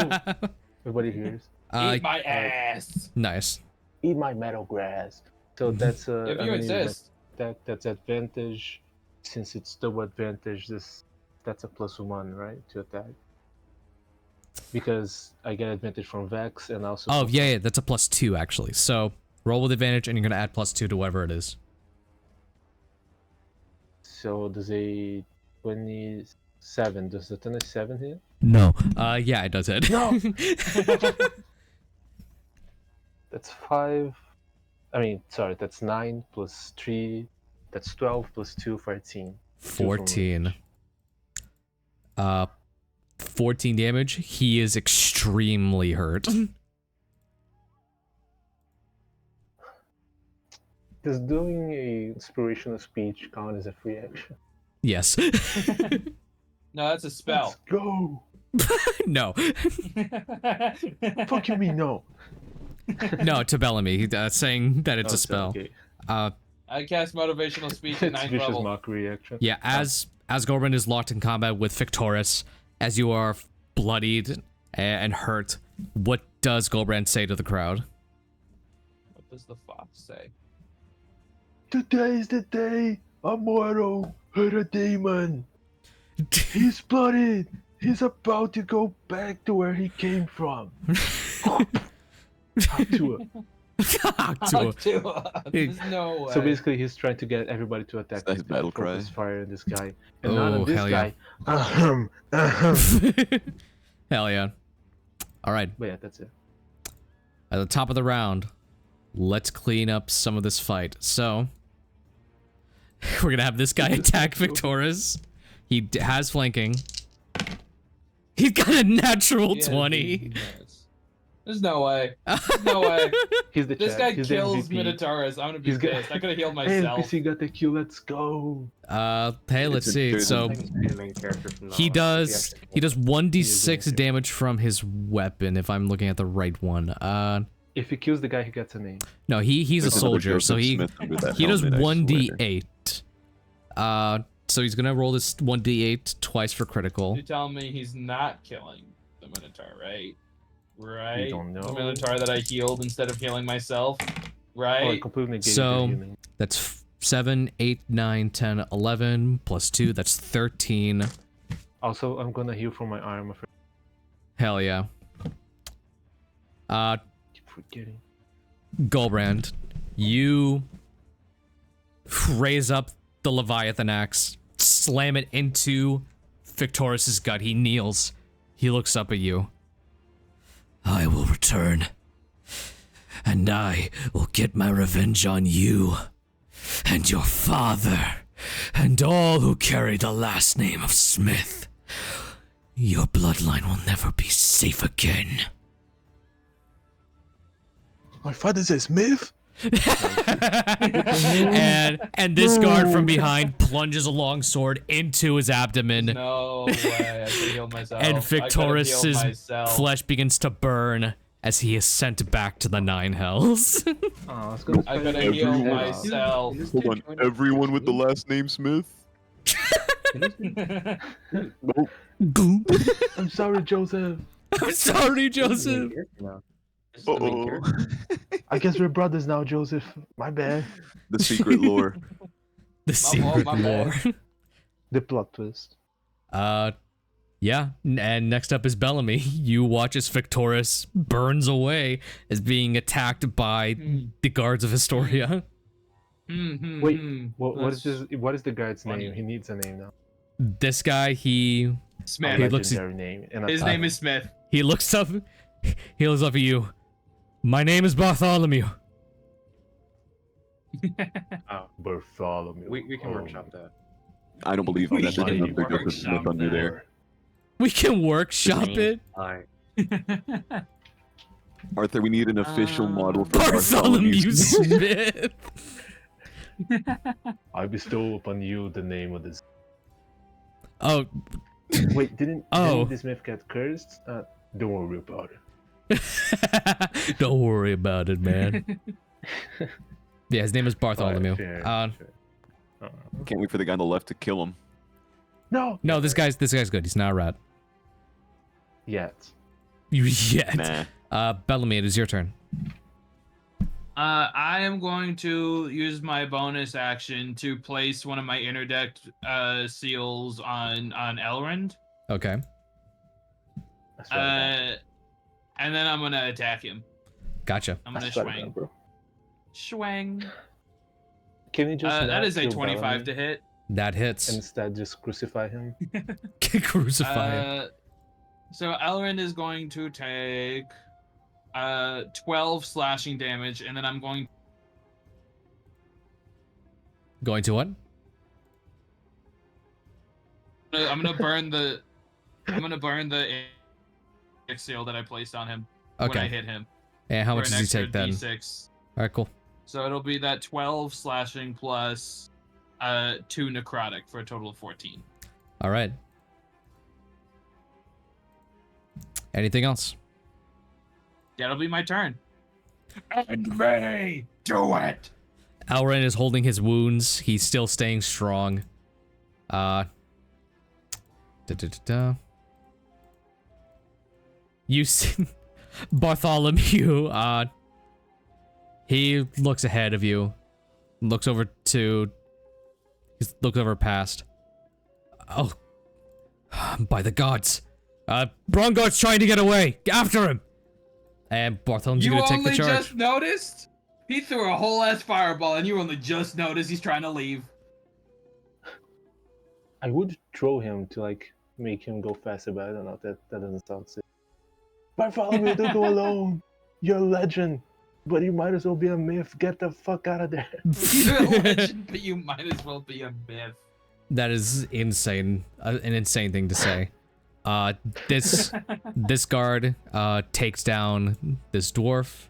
Everybody hears. Eat my ass. Nice. Eat my metal grass. So that's If you insist. That's advantage. Since it's double advantage, that's a +1, right, to attack. Because I get advantage from Vex and also. Oh yeah, that's a +2 actually. So roll with advantage, and you're gonna add +2 to whatever it is. So does a 27? Does the 27 hit? No. Yeah, it does hit. No. That's 5. I mean, sorry, that's 9 plus 3. That's 12 plus 2, 14. 14. 14 damage. He is extremely hurt. Does doing a inspirational speech count as a free action? Yes. No, that's a spell. Let's go. No. Fuck you mean no? No, to Bellamy, saying that it's Oh, a spell. Okay. I cast motivational speech at It's 9th vicious level. mockery action. Yeah, as Gulbrand is locked in combat with Victoris, as you are bloodied and hurt, what does Gulbrand say to the crowd? What does the fox say? Today is the day Amoro heard a demon. He's bloodied. He's about to go back to where he came from. Actua. There's no way. So basically, he's trying to get everybody to attack. That's battle cry. Focus fire on this guy, and Oh, not on this hell yeah. guy. Hell yeah. Alright, But yeah, that's it. at the top of the round, let's clean up some of this fight. So, we're gonna have this guy attack Victoris. He has flanking. He's got a natural 20. There's no way. There's no way. He's the This champ. guy He's the kills MVP. Minotaurus. I'm gonna be He's got- pissed. I could have healed Hey, myself. NPC got the kill. Let's go. Hey, let's see. So, he does 1d6 damage from his weapon, if I'm looking at the right one. If he kills the guy, he gets a name. No, he's a There's another soldier, so Joseph he Smith under that does helmet, I swear. 1d8. So he's gonna roll this 1d8 twice for critical. You're telling me he's not killing the Minotaur, right? Right? You don't know. The Minotaur that I healed instead of healing myself, Oh, I right? completely negated So- the healing. That's 7, 8, 9, 10, 11 plus 2. That's 13. Also, I'm gonna heal from my arm. Hell yeah. Keep forgetting. Gulbrand, you raise up the Leviathan axe, slam it into Victoris's gut. He kneels. He looks up at you. I will return, and I will get my revenge on you and your father and all who carry the last name of Smith. Your bloodline will never be safe again. My father says Smith. and this guard from behind plunges a long sword into his abdomen, No way. I could have healed myself. and I could have healed Victoris's myself. flesh begins to burn as he is sent back to the Nine Hells. Oh, I was gonna I try could to have healed Everyone- myself. Hold on, everyone with the last name Smith? Nope. I'm sorry, Joseph. I'm sorry, Joseph. Uh-oh. I guess we're brothers now, Joseph. My bad. The secret lore. The secret my bad. lore. The plot twist. Yeah, and next up is Bellamy. You watch as Victoris burns away as being attacked by the guards of Historia. Wait, what is That's this? What is the guy's funny. name? He needs a name now. This guy, he Smith. He looks- Legendary name. And His name is Smith. looks up at you. My name is Bartholomew. Bartholomew. We can workshop that. I don't believe We that. should There's another Joseph workshop Smith under there. We can workshop it. Alright. Arthur, we need an official model for Bartholomew Bartholomew Smith. Smith. I bestow upon you the name of this. Oh, Wait, didn't this myth get cursed? Don't worry about it. don't worry about it, man. Yeah, his name is Bartholomew. Fair. Can't wait for the guy on the left to kill him. No. No, this guy's good. He's not a rat. Yet. Yet. Nah. Bellamy, it is your turn. I am going to use my bonus action to place one of my interdict seals on Elrond. Okay. That's right, And then I'm gonna attack him. Gotcha. I'm gonna That's right, swing. bro. Swing. Can you just That is a kill 25 Bellamy to hit. That hits. and instead just crucify him? Crucify him. So Elrond is going to take 12 slashing damage, and then I'm going Going to what? I'm gonna burn the seal that I placed on him when I Okay. hit him. And how for much an does he extra take then? D6. Alright, cool. So it'll be that 12 slashing plus 2 necrotic for a total of 14. Alright. Anything else? That'll be my turn. And me, do it. Elrond is holding his wounds. He's still staying strong. You see Bartholomew, he looks ahead of you. Looks over past. Oh. By the gods. Brongard's trying to get away. After him. And Bartholomew's gonna take the charge. You only just noticed? He threw a whole ass fireball and you only just noticed he's trying to leave. I would throw him to like make him go faster, but I don't know. That doesn't sound safe. Bartholomew, don't go alone. You're a legend, but you might as well be a myth. Get the fuck out of there. You're a legend, but you might as well be a myth. That is insane. An insane thing to say. This guard takes down this dwarf.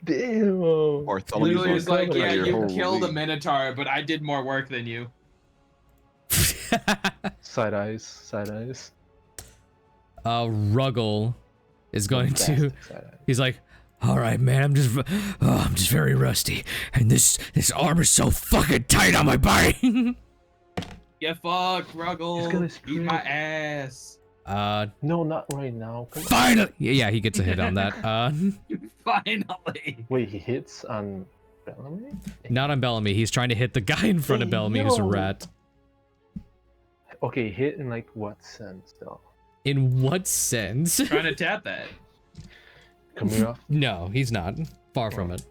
Damn. Bartholomew's Literally is like, yeah, you holy. killed a minotaur, but I did more work than you. Side eyes. Ruggle is going to. Fantastic side eyes. He's like, all right, man. I'm just very rusty, and this armor's so fucking tight on my body. Yeah, fuck, Ruggle. He's gonna Eat scream. my ass. No, not right now. Come on. Finally, yeah, he gets a hit on that. Finally. Wait, he hits on Bellamy? Not on Bellamy. He's trying to hit the guy in front of Hey, Bellamy who's a no. rat. Okay, hit in like what sense though? In what sense? Trying to tap that. Come here. No, he's not. Far from it.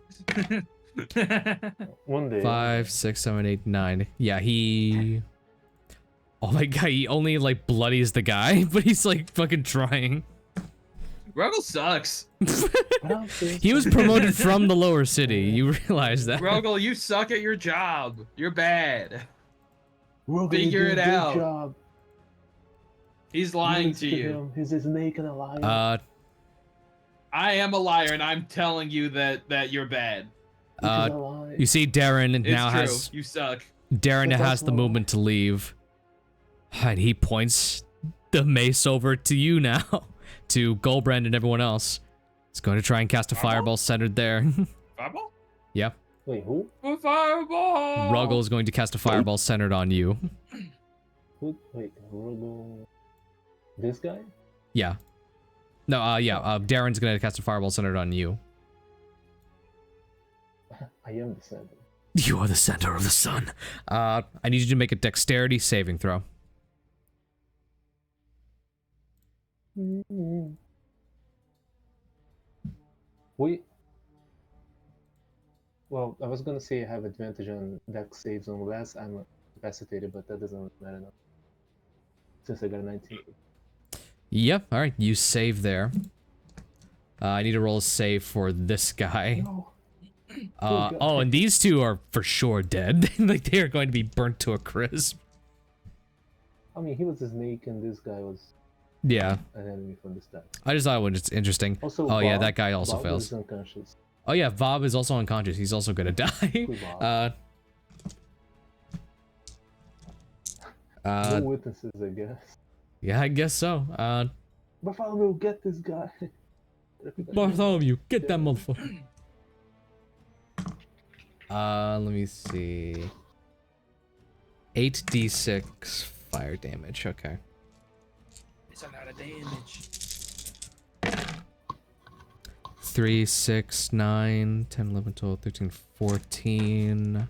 One day. 5, 6, 7, 8, 9. Yeah, he. Oh my god, he only like bloodies the guy, but he's like fucking trying. Ruggle sucks. He was promoted from the lower city. You realize that? Ruggle, you suck at your job. You're bad. Rogan, Figure you did it a good out. Job. He's lying Listen to you. him. He's a snake and a liar. I am a liar, and I'm telling you that you're bad. Which is a lie. You see, Darren It's now true. has You suck. Darren But now has that's the not- movement to leave, and he points the mace over to you now, to Gulbrand and everyone else. He's going to try and cast a fireball centered there. Fireball? Yeah, Wait, who? A fireball! Ruggle is going to cast a fireball centered on you. Who? Wait, Rogan. This guy? Yeah. No, Darren's going to cast a fireball centered on you. I am the center. You are the center of the sun. I need you to make a dexterity saving throw. Wait. Well, I was gonna say I have advantage on dex saves unless I'm incapacitated, but that doesn't matter now. Since I got a 19. Yep, alright, you save there. I need to roll a save for this guy. No. Oh, and these two are for sure dead. Like, they are going to be burnt to a crisp. I mean, he was a snake and this guy was Yeah, an enemy from the start. I just thought it was interesting. Also, Oh, yeah, Bob- that guy also Bob fails. is unconscious. Oh yeah, Vob is also unconscious. He's also gonna die. Vob. No witnesses, I guess. Yeah, I guess so. Bartholomew, get this guy. Bartholomew, get that motherfucker. Let me see. 8d6 fire damage. Okay. It's a lot of damage. 3, 6, 9, 10, 11, 12, 13, 14.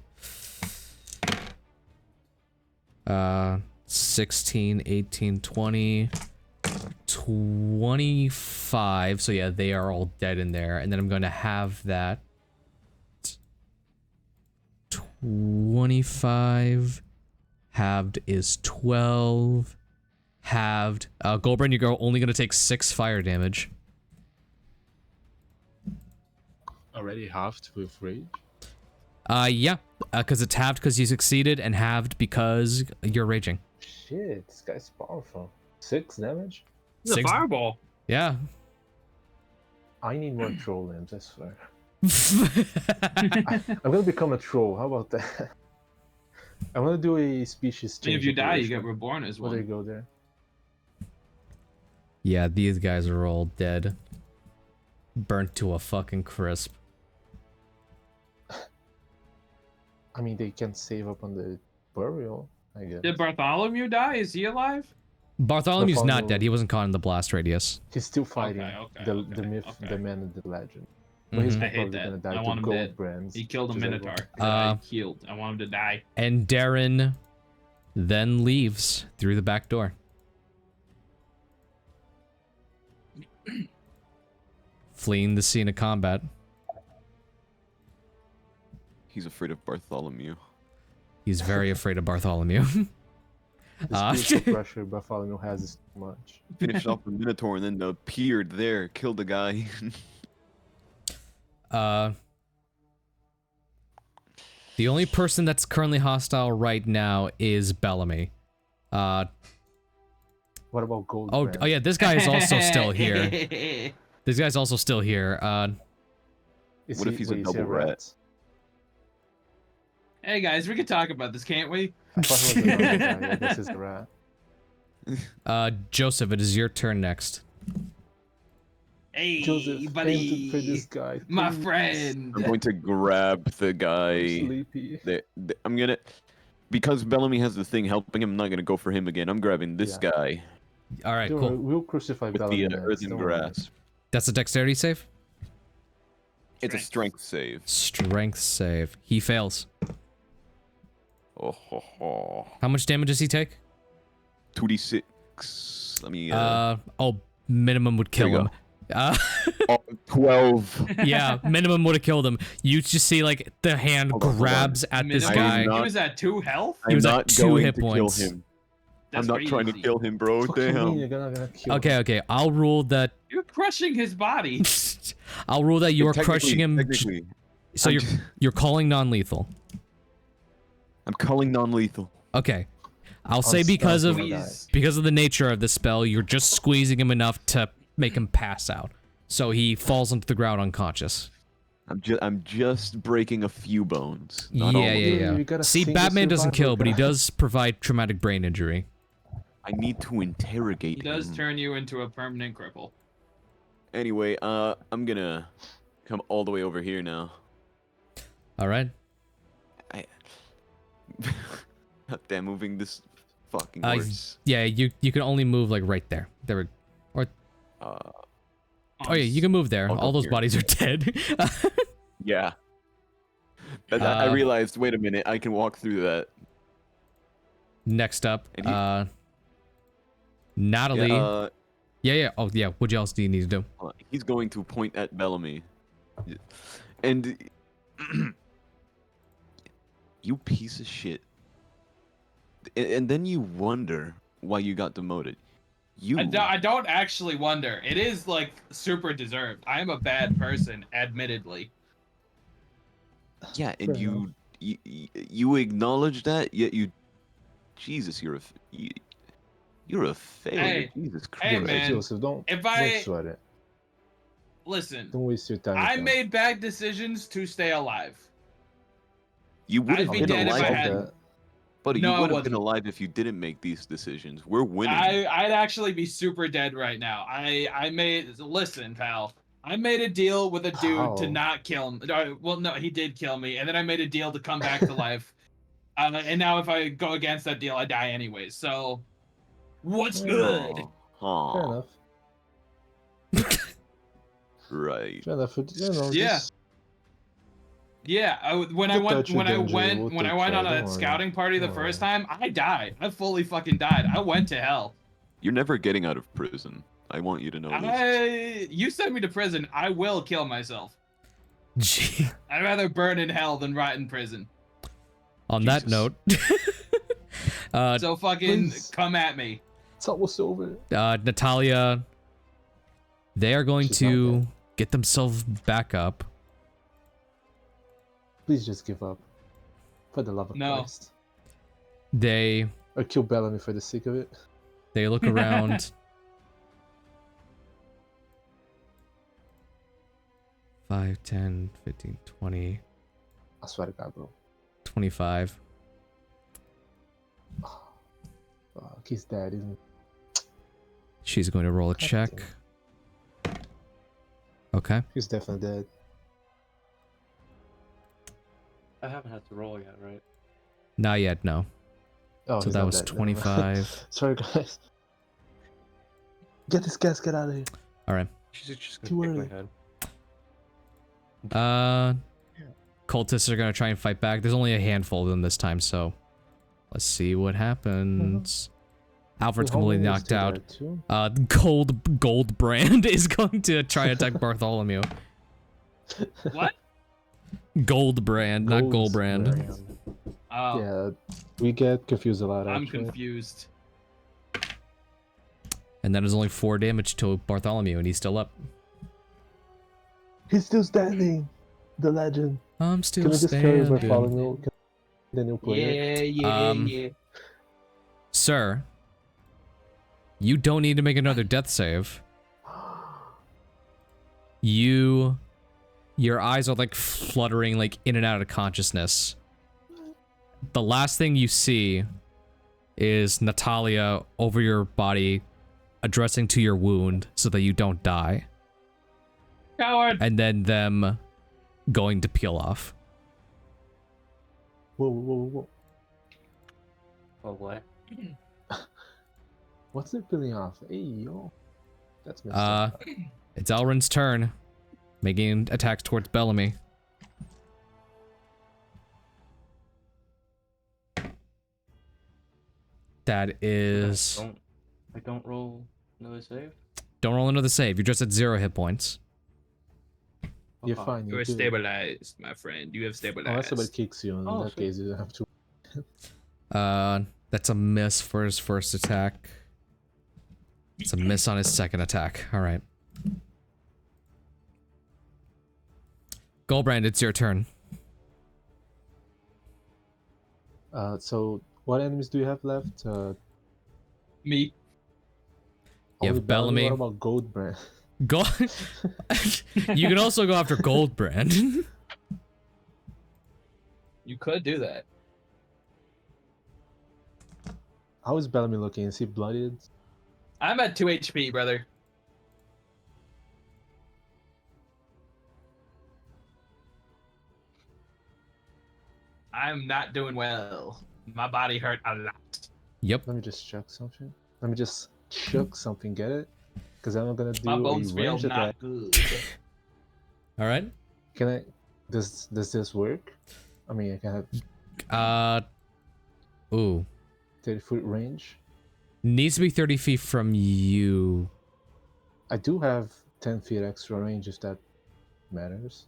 16, 18, 20, 25. So yeah, they are all dead in there. And then I'm going to have that 25 halved is 12. Halved. Gulbrand, you're only going to take 6 fire damage. Already halved with rage? Yeah, because it's halved because you succeeded and halved because you're raging. Shit, this guy's powerful. 6 damage? It's a 6 fireball. Yeah. I need more troll limbs, I swear. I'm gonna become a troll, how about that? I wanna do a species change. If you die, you operation. get reborn as Where one. they go there? Yeah, these guys are all dead. Burnt to a fucking crisp. I mean, they can save up on the burial, I guess. Did Bartholomew die? Is he alive? Bartholomew's not Bartholomew- dead. He wasn't caught in the blast radius. He's still fighting Okay, the okay, myth, okay. the man, and the legend. But he's Mhm. I hate probably that. gonna die I to want him dead. Gulbrand. He killed a which is Minotaur. everyone. He killed. I want him to die. And Darren then leaves through the back door. Fleeing the scene of combat. He's afraid of Bartholomew. He's very afraid of Bartholomew. The spiritual pressure Bartholomew has is too much. Finished off the Minotaur and then appeared there, killed the guy. The only person that's currently hostile right now is Bellamy. What about Gulbrand? Oh yeah, this guy is also still here. This guy's also still here. Is What if he's a wait, is double rat? Hey guys, we can talk about this, can't we? I thought he was another guy. Yeah, this is a rat. Joseph, it is your turn next. Hey, Joseph, buddy, aim to for this guy. my please. friend. I'm going to grab the I'm guy. sleepy. I'm gonna, because Bellamy has the thing helping him. I'm not gonna go for him again. I'm grabbing this Yeah. guy All right, Don't worry, cool. we'll crucify with Bellamy the next, earthen don't worry. grass. That's a dexterity save. It's a strength save. Strength save. He fails. Oh ho ho. How much damage does he take? 2d6. Let me. Minimum would kill There you him. 12. Yeah, minimum would have killed him. You just see like the hand Hold on. grabs at this Minimum- guy. not- He was at 2 health. He was I'm at not 2 going hit to points. kill him. That's I'm not trying to crazy. kill him, bro. What do you mean Damn. you're gonna kill him? Okay. I'll rule that. You're crushing his body. I'll rule that you are crushing him. Technically, So I'm you're calling non-lethal. I'm calling non-lethal. Okay. I'll say On because stealth, of my guy. Please. because of the nature of the spell, you're just squeezing him enough to make him pass out. So he falls onto the ground unconscious. I'm just breaking a few bones. Not all of them. You got a See, single Batman doesn't survivor kill, but he guy. does provide traumatic brain injury. I need to interrogate He does him. turn you into a permanent cripple. Anyway, I'm gonna come all the way over here now. All right. Damn, moving this fucking Uh, horse. Yeah, you can only move like right there. There. Uh, Oh yeah, you can move there. I'll go All those here. bodies are dead. yeah. I Uh, realized. Wait a minute. I can walk through that. Next up, And he- Natalie. Yeah, Yeah. Oh yeah. What else do you need to do? he's going to point at Bellamy. And you piece of shit. And then you wonder why you got demoted. I don't actually wonder. It is like super deserved. I am a bad person, admittedly. Yeah, and Fair you acknowledge that, yet Jesus, you're a failure. Hey, Jesus hey, Christ. man. Joseph, don't If I- sweat it. listen. Don't waste your time. I with that. made bad decisions to stay alive. You would have I'd be been dead if I alive, hadn't. buddy. No, I You would have been wasn't. alive if you didn't make these decisions. We're winning. I'd actually be super dead right now. Listen, pal. I made a deal with a dude to How? not kill him. Well, no, he did kill me, and then I made a deal to come back to life. And now if I go against that deal, I die anyways. So, what's good? Fair Aw, enough. right. Fair enough. You know, Yeah. just Yeah, when I Get went that when I revenge, went we'll when I take went care, on a don't worry. scouting party the Don't first worry. time, I died. I fully fucking died. I went to hell. You're never getting out of prison. I want you to know this. You send me to prison, I will kill myself. Gee. I'd rather burn in hell than rot in prison. On that Jesus. note, So fucking please. come at me. it's almost over. Natalia, they are going She's not to dead. get themselves back up. Please just give up. For the love of No. Christ. They Or kill Bellamy for the sake of it. look around. 5, 10, 15, 20, I swear to God, bro. 25. Fuck, he's dead, isn't he? She's going to roll a God check. damn. Okay. He's definitely dead. I haven't had to roll yet, right? Not yet, no. Oh, So he's that not was dead. Never mind. 25. Sorry, guys. Get this gasket out of here. All right. She's just Too gonna kick early. my head. Cultists are going to try and fight back. There's only a handful of them this time, so let's see what happens. Alfred's How many completely is knocked too out. dead, too? Gulbrand is going to try and attack Bartholomew. What? Gulbrand, not Gold's Gulbrand. brand. Oh, Yeah, we get confused a lot, I'm actually. confused. And that is only 4 damage to Bartholomew, and he's still up. He's still standing. The legend. I'm still Can we just carry standing. Bartholomew? Can the new player? Yeah. Sir, you don't need to make another death save. Your eyes are like fluttering like in and out of consciousness. The last thing you see is Natalia over your body addressing to your wound so that you don't die. Coward. And then them going to peel off. Whoa, whoa, whoa, whoa. Oh, what? What's it peeling off? Hey, yo. That's messed Uh, up. it's Elrin's turn, making attacks towards Bellamy. That is... I don't roll another save? Don't roll another save. You're just at 0 hit points. You're Okay. fine. You're You're good. stabilized, my friend. You have stabilized. Unless somebody kicks you, in Oh, that sweet. case, you don't have to. That's a miss for his first attack. It's a miss on his second attack. All right. Gulbrand, it's your turn. So, what enemies do you have left? Me. You have only Bellamy. What about Gulbrand? Go. You can also go after Gulbrand. You could do that. How is Bellamy looking? Is he bloodied? I'm at 2 HP, brother. I'm not doing well. My body hurt a lot. Yep. Let me just chuck something. Let me just chuck something. Get it? Because I'm gonna do My a bones feel range attack. not good. All right. Can I? Does this work? I mean, I can have Ooh. 30-foot range. Needs to be 30 feet from you. I do have 10 feet extra range if that matters.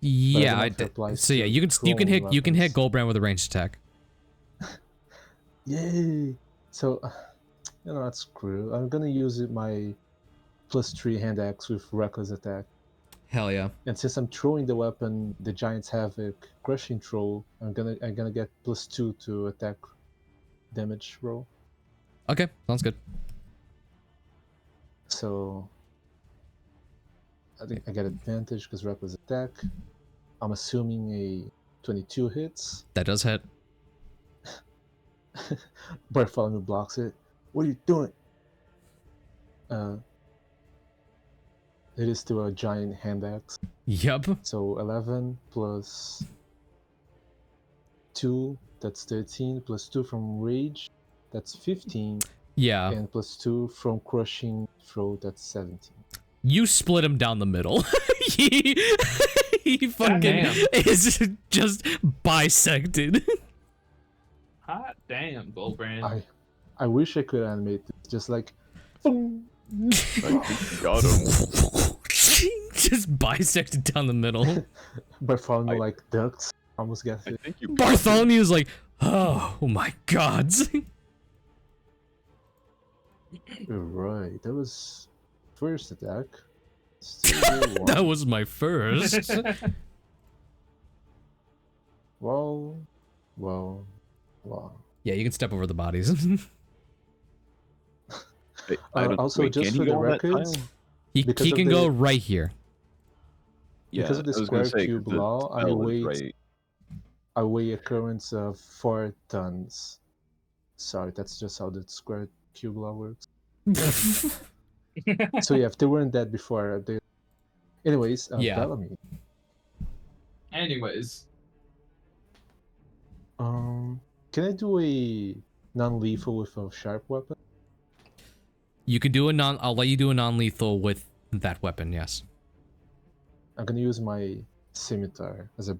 Yeah. know if it applies So yeah, to you can hit prone weapons. Gulbrand with a ranged attack. Yay! So, you know, that's screw. I'm gonna use my +3 hand axe with reckless attack. Hell yeah. And since I'm throwing the weapon, the Giant's Havoc crushing troll, I'm gonna get +2 to attack damage roll. Okay, sounds good. So I think I get advantage because reckless attack. I'm assuming a 22 hits. That does hit. Bartholomew blocks it. What are you doing? It is to a giant hand axe. Yup. So 11 plus 2, that's 13. Plus 2 from rage, that's 15. Yeah. And plus 2 from crushing throw, that's 17. You split him down the middle. he fucking damn. is just bisected. Hot damn, Gulbrand. I wish I could animate it, just like... boom. Got him. Just bisected down the middle. Bartholomew like ducks. Almost gets I it. think you. Bartholomew is like, oh my god. Right, that was first attack. Still very That warm. was my first. Well. Yeah, you can step over the bodies. Also, just can for he Oh, the go on that records, tile? he Because of can the- go right here. because of the I was gonna square say, 'cause cube the law, I spell is weigh right. a currents of 4 tons. Sorry, that's just how the square cube law works. So yeah, if they weren't dead before, they... Anyways, Yeah. Bellamy. Anyways, Can I do a non-lethal with a sharp weapon? You can do I'll let you do a non-lethal with that weapon, yes. I'm gonna use my scimitar as a...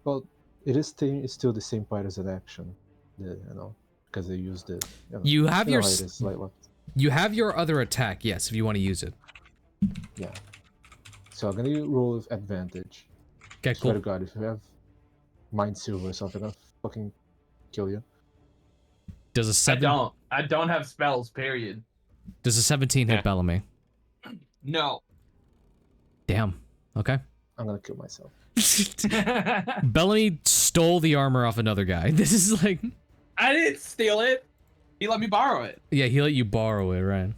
Well, it's still the same part as an action, because I used it. You have you your know how it is, like what? you have your other attack, yes, if you want to use it. Yeah. So I'm gonna roll with advantage. Okay, Swear to cool. God, if you have Mind Silver or something, I'll fucking kill you. Does a I don't have spells, period. Does a 17 hit Yeah. Bellamy? No. Damn. Okay. I'm gonna kill myself. Bellamy stole the armor off another guy. This is like, I didn't steal it. He let me borrow it. yeah, he let you borrow it, right?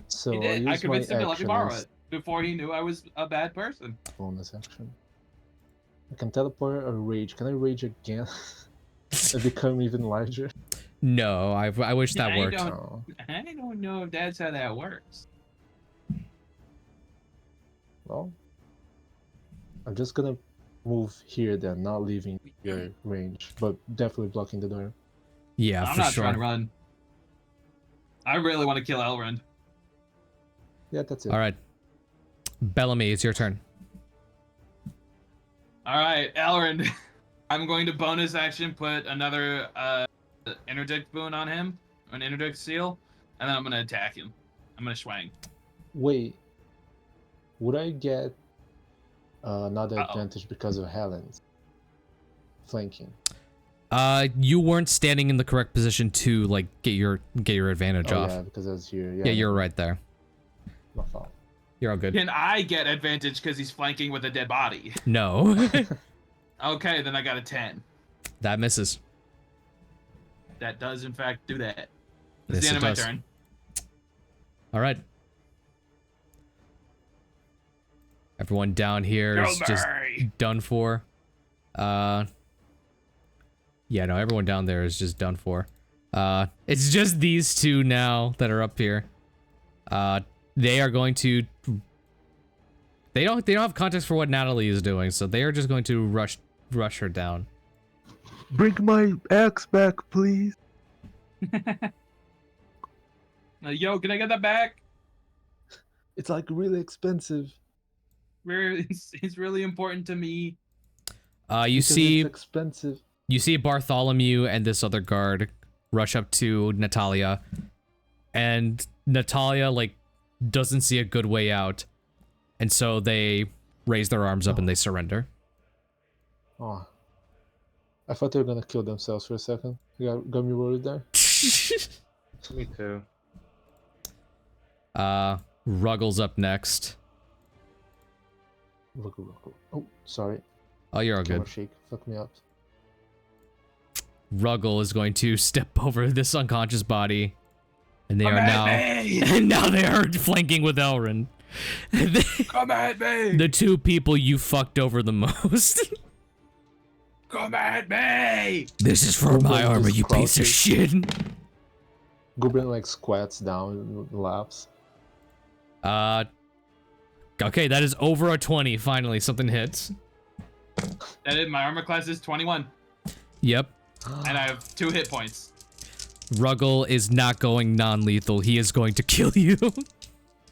So He I'll did. use I my convinced him to let me action borrow as it before he knew I was a bad person. bonus action. I can teleport or rage. Can I rage again? I become even larger. No, I wish that I worked. don't- Oh. I don't know if that's how that works. Well, I'm just gonna move here then, not leaving your range, but definitely blocking the door. Yeah, I'm for not sure. trying to run. I really want to kill Elrond. Yeah, that's it. All right. Bellamy, it's your turn. All right, Elrond. I'm going to bonus action put another interdict boon on him, or an interdict seal, and then I'm going to attack him. I'm going to swang. Wait, would I get another Uh-oh. advantage because of Helen's flanking? You weren't standing in the correct position to like get your advantage Oh off. yeah, because I was here. Yeah, you're right there. My fault. You're all good. Can I get advantage because he's flanking with a dead body? No. Okay, then I got a 10. That misses. That does, in fact, do that. Yes, That's the end it of my does. turn. All right. Everyone down here is just Murray. done for. Yeah, no, everyone down there is just done for. It's just these two now that are up here. They are going to. They don't have context for what Natalie is doing, so they are just going to rush her down. Bring my axe back, please. Yo, can I get that back? It's like really expensive. It's really important to me. You Because see. it's expensive. You see Bartholomew and this other guard rush up to Natalia, and Natalia like doesn't see a good way out, and so they raise their arms up and they surrender. Oh, I thought they were gonna kill themselves for a second. You got me worried there. Me too. Ruggles up next. Look. Oh, sorry. Oh, you're all Camera good. shake. Fuck me up. Ruggle is going to step over this unconscious body, and they Come are at now me! and now they are flanking with Elrond. Come at me! The two people you fucked over the most. Come at me! This is for my Gulbrand armor, just you piece of crouches. shit. Gulbrand like squats down and laughs. Okay, that is over a 20. Finally, something hits. That is, my armor class is 21, Yep. and I have 2 hit points. Ruggle is not going non-lethal. He is going to kill you.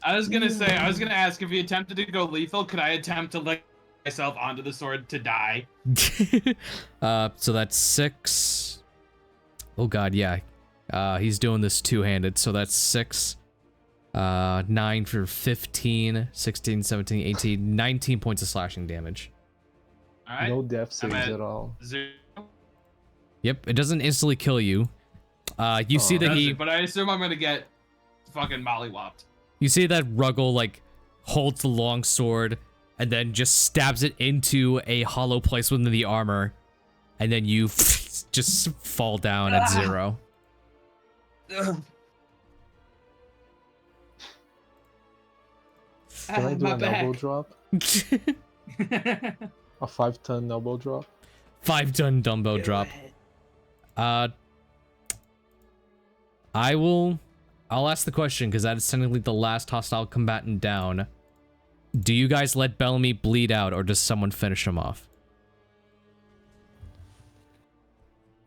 I was gonna ask if he attempted to go lethal, could I attempt to let myself onto the sword to die? So that's 6. Oh god, yeah. He's doing this two-handed, so that's 6. 9 for 15, 16, 17, 18, 19 points of slashing damage. Alright. No death saves at at all. 0. Yep, it doesn't instantly kill you. You see that he... But I assume I'm gonna get fucking mollywopped. You see that Ruggle, like, holds the long sword and then just stabs it into a hollow place within the armor. And then you just fall down at 0. Ugh. Can I do my an back. elbow drop? A 5-ton elbow drop? 5-ton dumbo drop. I'll ask the question, because that is technically the last hostile combatant down. Do you guys let Bellamy bleed out, or does someone finish him off?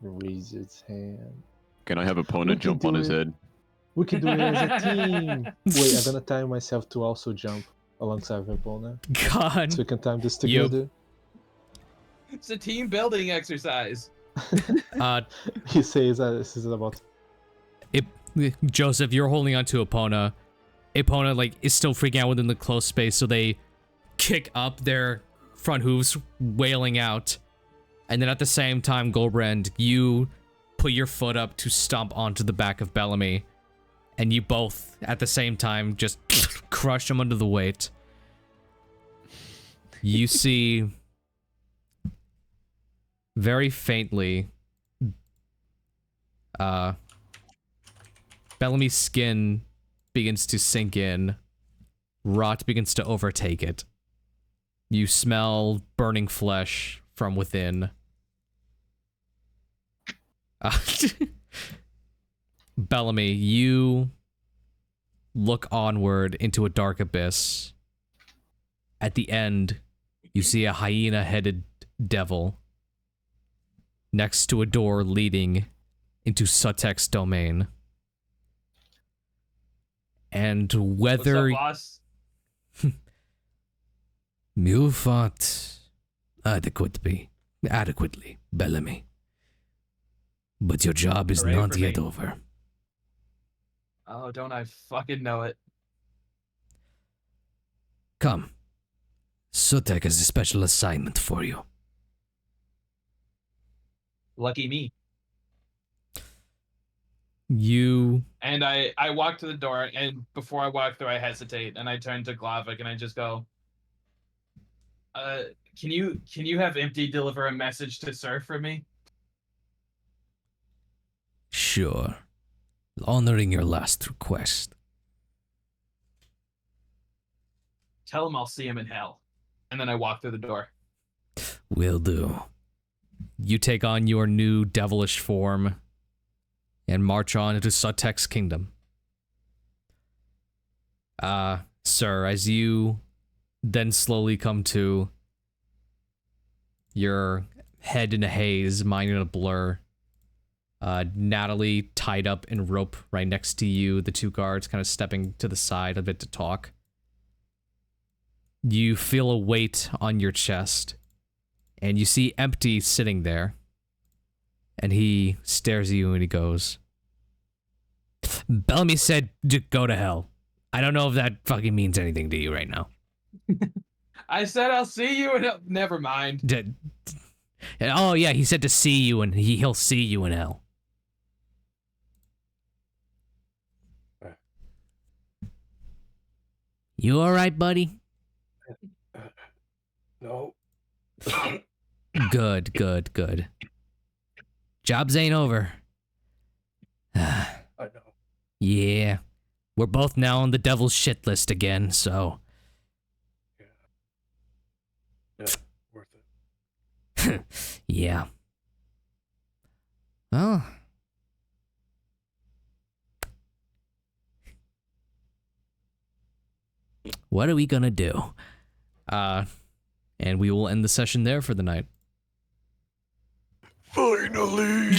Raise its hand. Can I have opponent We can jump on do his it. head? We can do it as a team! Wait, I'm gonna time myself to also jump alongside my opponent. God. So we can time this Yup. together. It's a team building exercise. He says that this is about... Joseph, you're holding on to Epona. Epona, like, is still freaking out within the close space, so they kick up their front hooves, wailing out. And then at the same time, Gulbrand, you put your foot up to stomp onto the back of Bellamy. And you both, at the same time, just crush him under the weight. You see, very faintly, Bellamy's skin begins to sink in. Rot begins to overtake it. You smell burning flesh from within. Bellamy, you look onward into a dark abyss. At the end, you see a hyena-headed devil next to a door leading into Sutek's domain. And whether What's up, boss? you fought adequately, Bellamy. But your job is Hooray not for yet me. over. Oh, don't I fucking know it. Come. Sutek has a special assignment for you. Lucky me. You... And I walk to the door, and before I walk through, I hesitate, and I turn to Glavik, and I just go, can you have Empty deliver a message to Sir for me? Sure. Honoring your last request. Tell him I'll see him in hell. And then I walk through the door. Will do. You take on your new devilish form and march on into Sutek's kingdom. Sir, as you then slowly come to, your head in a haze, mind in a blur, Natalie tied up in rope right next to you, the two guards kind of stepping to the side a bit to talk. You feel a weight on your chest, and you see Empty sitting there. And he stares at you and he goes, Bellamy said to go to hell. I don't know if that fucking means anything to you right now. I said I'll see you in hell. Never mind. Oh yeah, he said to see you and he'll see you in hell. You alright, buddy? No. Good. Jobs ain't over. I know. Yeah. We're both now on the devil's shit list again, so Yeah. Well. What are we gonna do? And we will end the session there for the night. Finally!